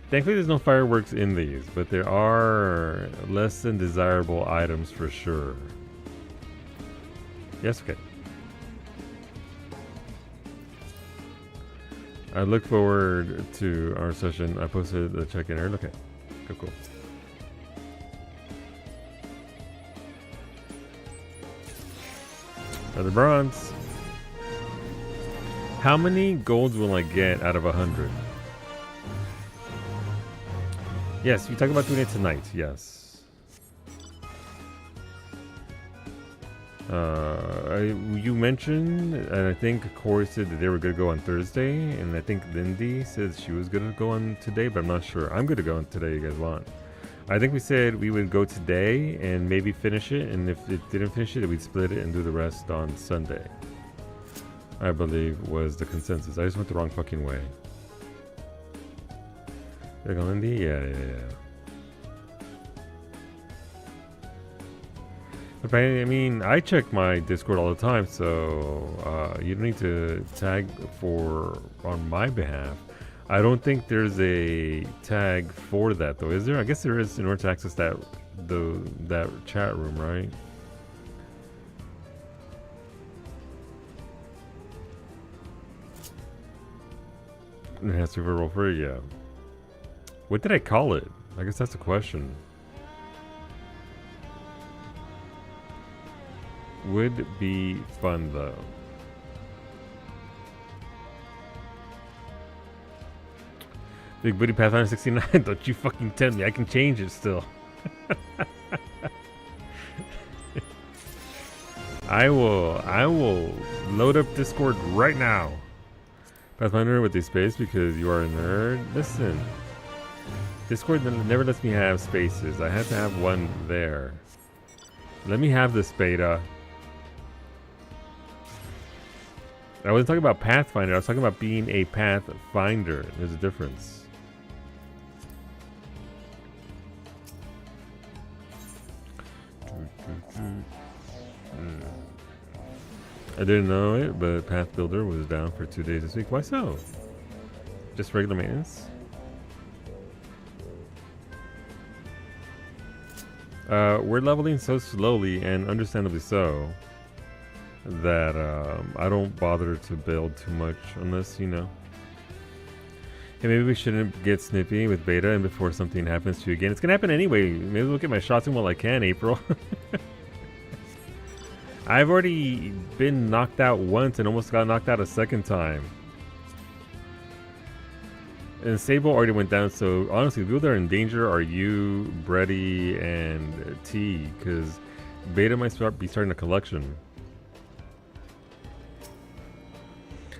Thankfully there's no fireworks in these, but there are less than desirable items for sure. Yes, okay. I look forward to our session. I posted the check-in area. Okay, cool. Another bronze. How many golds will I get out of 100? Yes, you talk about doing it tonight. Yes. You mentioned, and I think Corey said that they were going to go on Thursday, and I think Lindy said she was going to go on today, but I'm not sure. I'm going to go on today. You guys want? I think we said we would go today and maybe finish it, and if it didn't finish it, we'd split it and do the rest on Sunday. I believe was the consensus. I just went the wrong fucking way. There you go, Lindy? Yeah. But I mean, I check my Discord all the time, so you don't need to tag on my behalf. I don't think there's a tag for that though, is there? I guess there is in order to access that chat room, right? It has to roll for it, yeah. What did I call it? I guess that's the question. Would be fun though. Big Booty Pathfinder 69. Don't you fucking tell me. I can change it still. I will load up Discord right now. Pathfinder with the space because you are a nerd. Listen. Discord never lets me have spaces. I had to have one there. Let me have this beta. I wasn't talking about Pathfinder. I was talking about being a Pathfinder. There's a difference. I didn't know it, but Path Builder was down for 2 days this week. Why so? Just regular maintenance? We're leveling so slowly, and understandably so, that I don't bother to build too much unless, you know. Hey, maybe we shouldn't get snippy with beta and before something happens to you again. It's gonna happen anyway. Maybe we'll get my shots in while I can, April. I've already been knocked out once and almost got knocked out a second time. And Sable already went down, so honestly, the people that are in danger are you, Brady, and T, because beta might be starting a collection.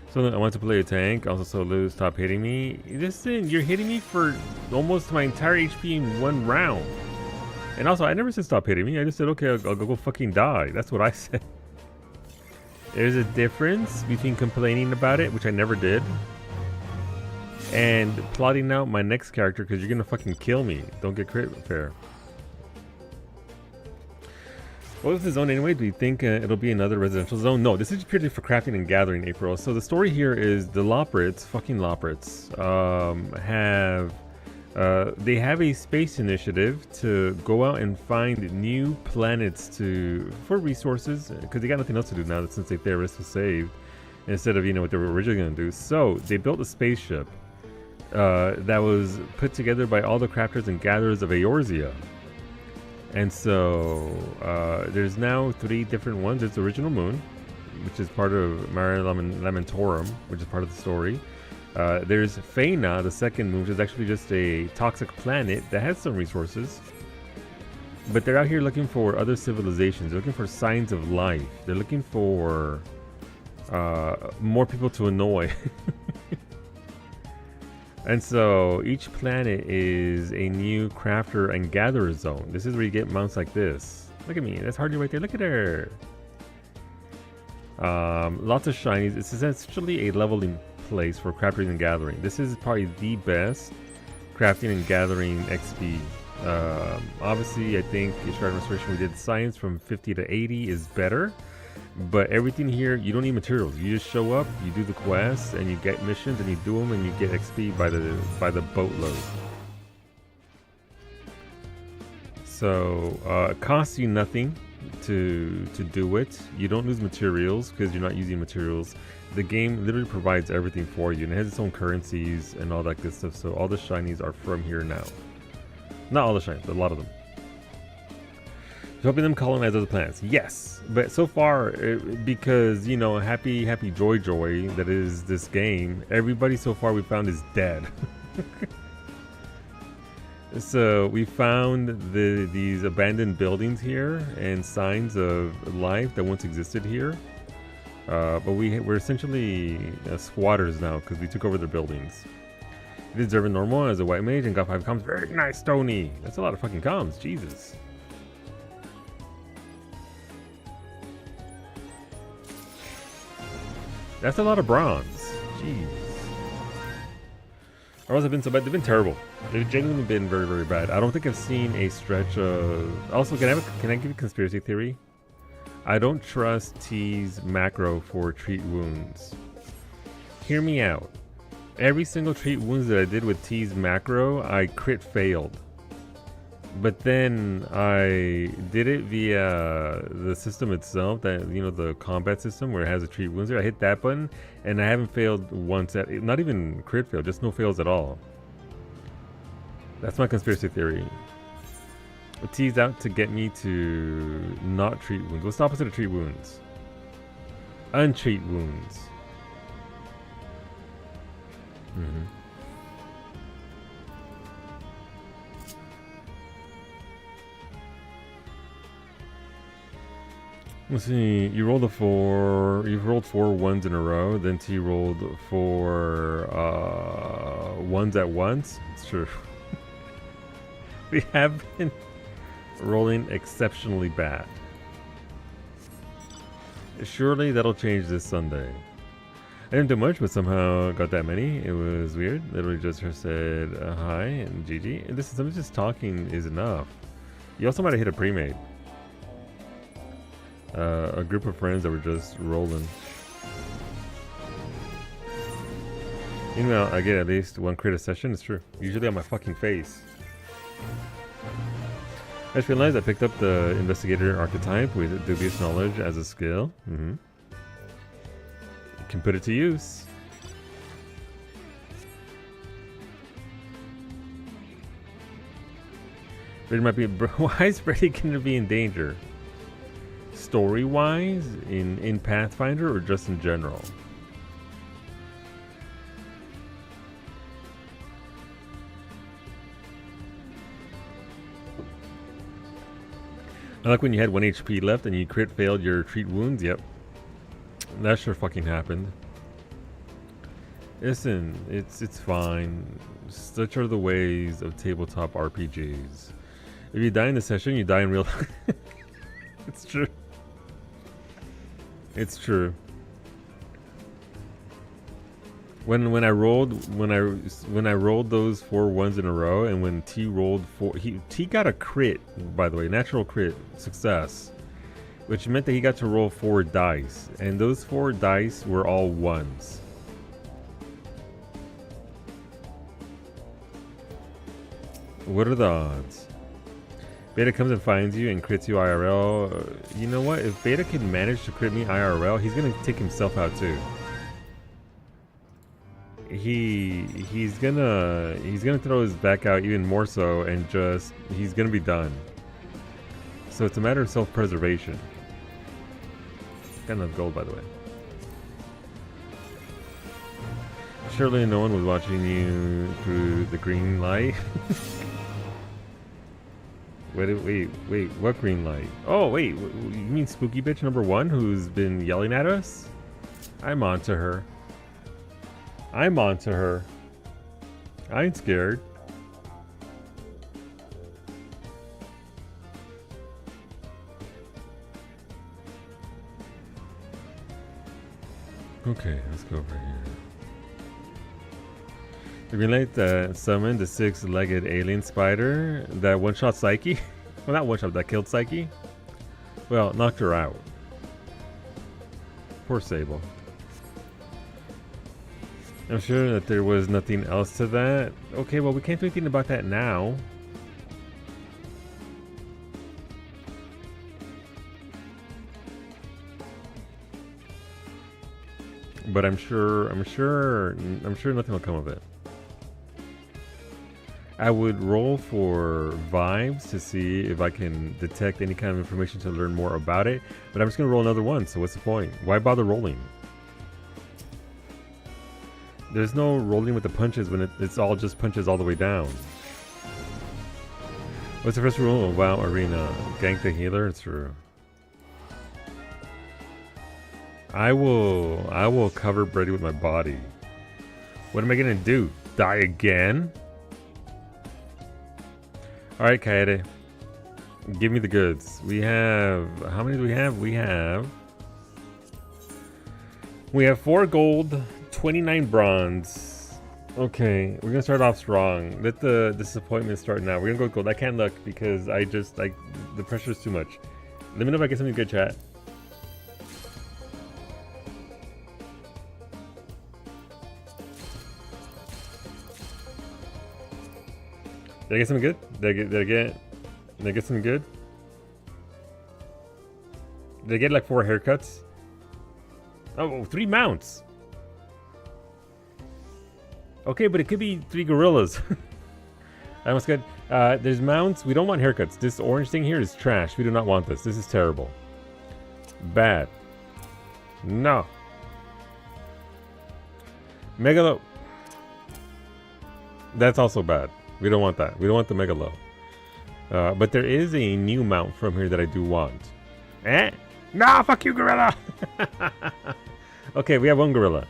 So I want to play a tank, also so Lou, stop hitting me. Listen, you're hitting me for almost my entire HP in one round. And also, I never said stop hitting me. I just said, okay, I'll go fucking die. That's what I said. There's a difference between complaining about it, which I never did, and plotting out my next character because you're gonna fucking kill me. Don't get crit fair. What was the zone anyway? Do you think it'll be another residential zone? No, this is purely for crafting and gathering, April. So the story here is the Loprits, fucking Loprits, they have a space initiative to go out and find new planets for resources, because they got nothing else to do now since the Theris was saved, instead of, you know, what they were originally going to do. So they built a spaceship that was put together by all the crafters and gatherers of Eorzea. And so there's now 3 different ones. There's the original moon, which is part of Mare Lamentorum, which is part of the story. There's Faina, the second moon, which is actually just a toxic planet that has some resources. But they're out here looking for other civilizations. They're looking for signs of life. They're looking for more people to annoy. And so each planet is a new crafter and gatherer zone. This is where you get mounts like this. Look at me, that's Hardy right there. Look at her. Lots of shinies. It's essentially a leveling place for crafting and gathering. This is probably the best crafting and gathering XP. Obviously, I think Shard Restoration, we did science from 50 to 80 is better. But everything here, you don't need materials. You just show up, you do the quests, and you get missions, and you do them, and you get XP by the boatload. So it costs you nothing to do it. You don't lose materials because you're not using materials. The game literally provides everything for you, and it has its own currencies and all that good stuff. So all the shinies are from here now. Not all the shinies, but a lot of them. Helping them colonize other planets. Yes, but so far, because, you know, happy joy that is this game, everybody so far we found is dead. So we found these abandoned buildings here and signs of life that once existed here. But we're essentially squatters now because we took over their buildings. You deserve a normal as a white mage and got 5 comms. Very nice, Tony. That's a lot of fucking comms. Jesus. That's a lot of bronze. Jeez. Or else have been so bad. They've been terrible. They've genuinely been very, very bad. I don't think I've seen a stretch of... Also, can I give you a conspiracy theory? I don't trust T's macro for treat wounds. Hear me out. Every single treat wounds that I did with T's macro, I crit failed. But then I did it via the system itself, that the combat system where it has a treat wounds there. I hit that button, and I haven't failed once at not even crit fail, just no fails at all. That's my conspiracy theory. It teased out to get me to not treat wounds. What's the opposite of treat wounds? Untreat wounds. Let's see. You rolled a 4. You've rolled 4 ones in a row. Then T rolled 4 ones at once. It's true. We have been rolling exceptionally bad. Surely that'll change this Sunday. I didn't do much, but somehow got that many. It was weird. Literally just said hi and GG. And this is somebody just talking is enough. You also might have hit a pre-made. A group of friends that were just rolling. Meanwhile, I get at least 1 crit a session. It's true. Usually on my fucking face. I just realized I picked up the investigator archetype with dubious knowledge as a skill. Can put it to use. Brady might be. Why is Brady going to be in danger? Story-wise, in Pathfinder, or just in general? I like when you had 1 HP left and you crit failed your treat wounds. Yep. That sure fucking happened. Listen, it's fine. Such are the ways of tabletop RPGs. If you die in the session, you die in real life. It's true. It's true. When I rolled those 4 ones in a row, and when T rolled 4, T got a crit, by the way, natural crit success, which meant that he got to roll 4 dice, and those 4 dice were all ones. What are the odds? Beta comes and finds you and crits you IRL. You know what? If Beta can manage to crit me IRL, he's gonna take himself out too. He's gonna throw his back out even more so, and he's gonna be done. So it's a matter of self-preservation. Got enough gold, by the way. Surely no one was watching you through the green light. Wait, what green light? Oh, wait, you mean Spooky Bitch number 1 who's been yelling at us? I'm onto her. I ain't scared. Okay, let's go over here. The green light that summoned the 6-legged alien spider that one-shot Psyche. Well, not one-shot, that killed Psyche. Well, knocked her out. Poor Sable. I'm sure that there was nothing else to that. Okay, well, we can't do anything about that now. But I'm sure nothing will come of it. I would roll for vibes to see if I can detect any kind of information to learn more about it. But I'm just going to roll another one, so what's the point? Why bother rolling? There's no rolling with the punches when it's all just punches all the way down. What's the first rule of WoW Arena? Gank the healer? It's true. I will cover Brady with my body. What am I going to do? Die again? Alright, Kaede. Give me the goods. We have... How many do we have? We have 4 gold, 29 bronze. Okay, we're gonna start off strong. Let the disappointment start now. We're gonna go gold. I can't look because the pressure is too much. Let me know if I get something good, chat. Did I get something good? Did I get Did they get some good? Did they get like 4 haircuts? Oh, 3 mounts. Okay, but it could be 3 gorillas. I almost got... there's mounts. We don't want haircuts. This orange thing here is trash. We do not want this. This is terrible. Bad. No. Megalo. That's also bad. We don't want that. We don't want the Megalo. But there is a new mount from here that I do want. Eh? No, fuck you, gorilla! Okay, we have 1 gorilla.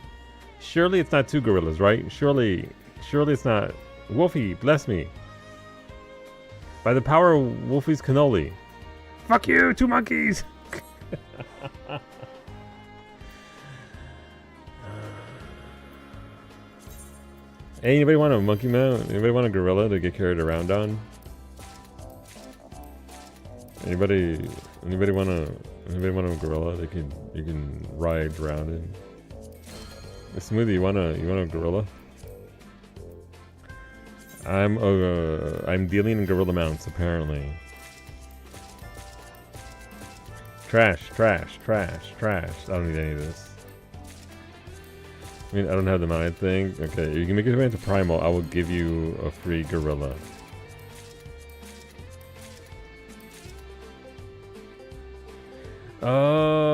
Surely it's not 2 gorillas, right? Surely it's not... Wolfie, bless me. By the power of Wolfie's cannoli. Fuck you, 2 monkeys! Hey, anybody want a monkey mount? Anybody want a gorilla to get carried around on? Anybody want a gorilla that you can ride around in? Smoothie, you want a gorilla? I'm dealing in gorilla mounts apparently. Trash. I don't need any of this. I mean, I don't have the mount, I think. Okay, you can make it way into Primal. I will give you a free gorilla. Oh.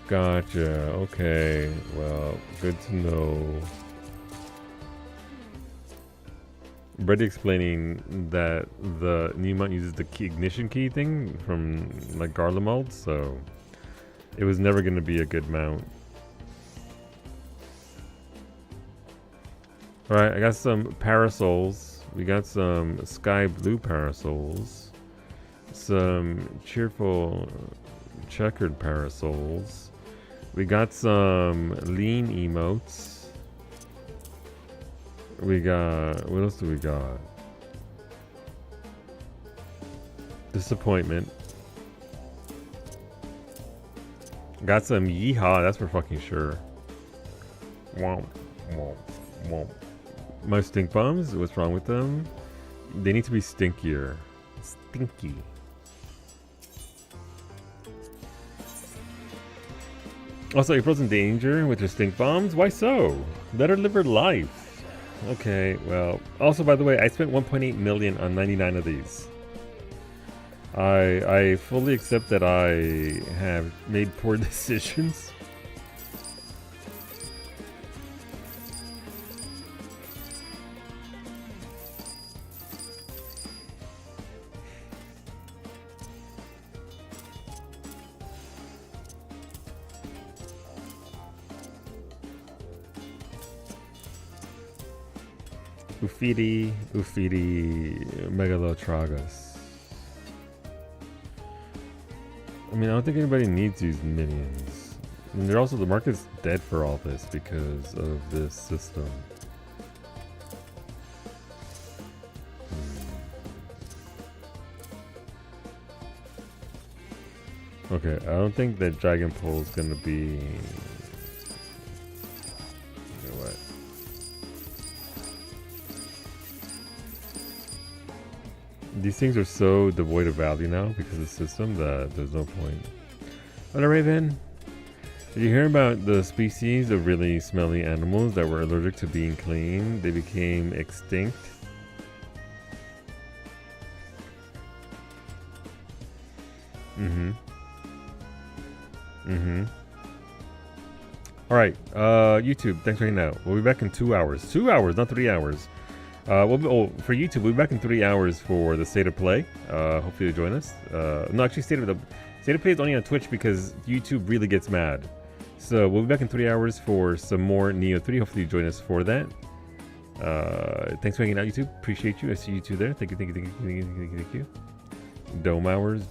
Gotcha. Okay. Well, good to know. Brady explaining that the new mount uses the ignition key thing from like Garlemald, so it was never going to be a good mount. Alright, I got some parasols. We got some sky blue parasols. Some cheerful checkered parasols. We got some lean emotes. We got... What else do we got? Disappointment. Got some yeehaw, that's for fucking sure. Womp, womp, womp. My stink bombs, what's wrong with them? They need to be stinkier. Stinky. Also, April's in danger with her stink bombs? Why so? Let her live her life. Okay, well, also by the way, I spent 1.8 million on 99 of these. I fully accept that I have made poor decisions. Ufidi, Megalotragus. I mean, I don't think anybody needs these minions. I mean, they're also, the market's dead for all this because of this system. Okay, I don't think that Dragon Pole is gonna be... What? These things are so devoid of value now because of the system that there's no point. Hello, Raven. Did you hear about the species of really smelly animals that were allergic to being clean? They became extinct. Alright, YouTube, thanks for hanging out. We'll be back in 2 hours. 2 hours, not 3 hours. For YouTube, we'll be back in 3 hours for the State of Play. Hopefully you'll join us. No, actually, State of Play is only on Twitch because YouTube really gets mad. So we'll be back in 3 hours for some more Neo 3. Hopefully you join us for that. Thanks for hanging out, YouTube. Appreciate you. I see you two there. Thank you. Dome hours.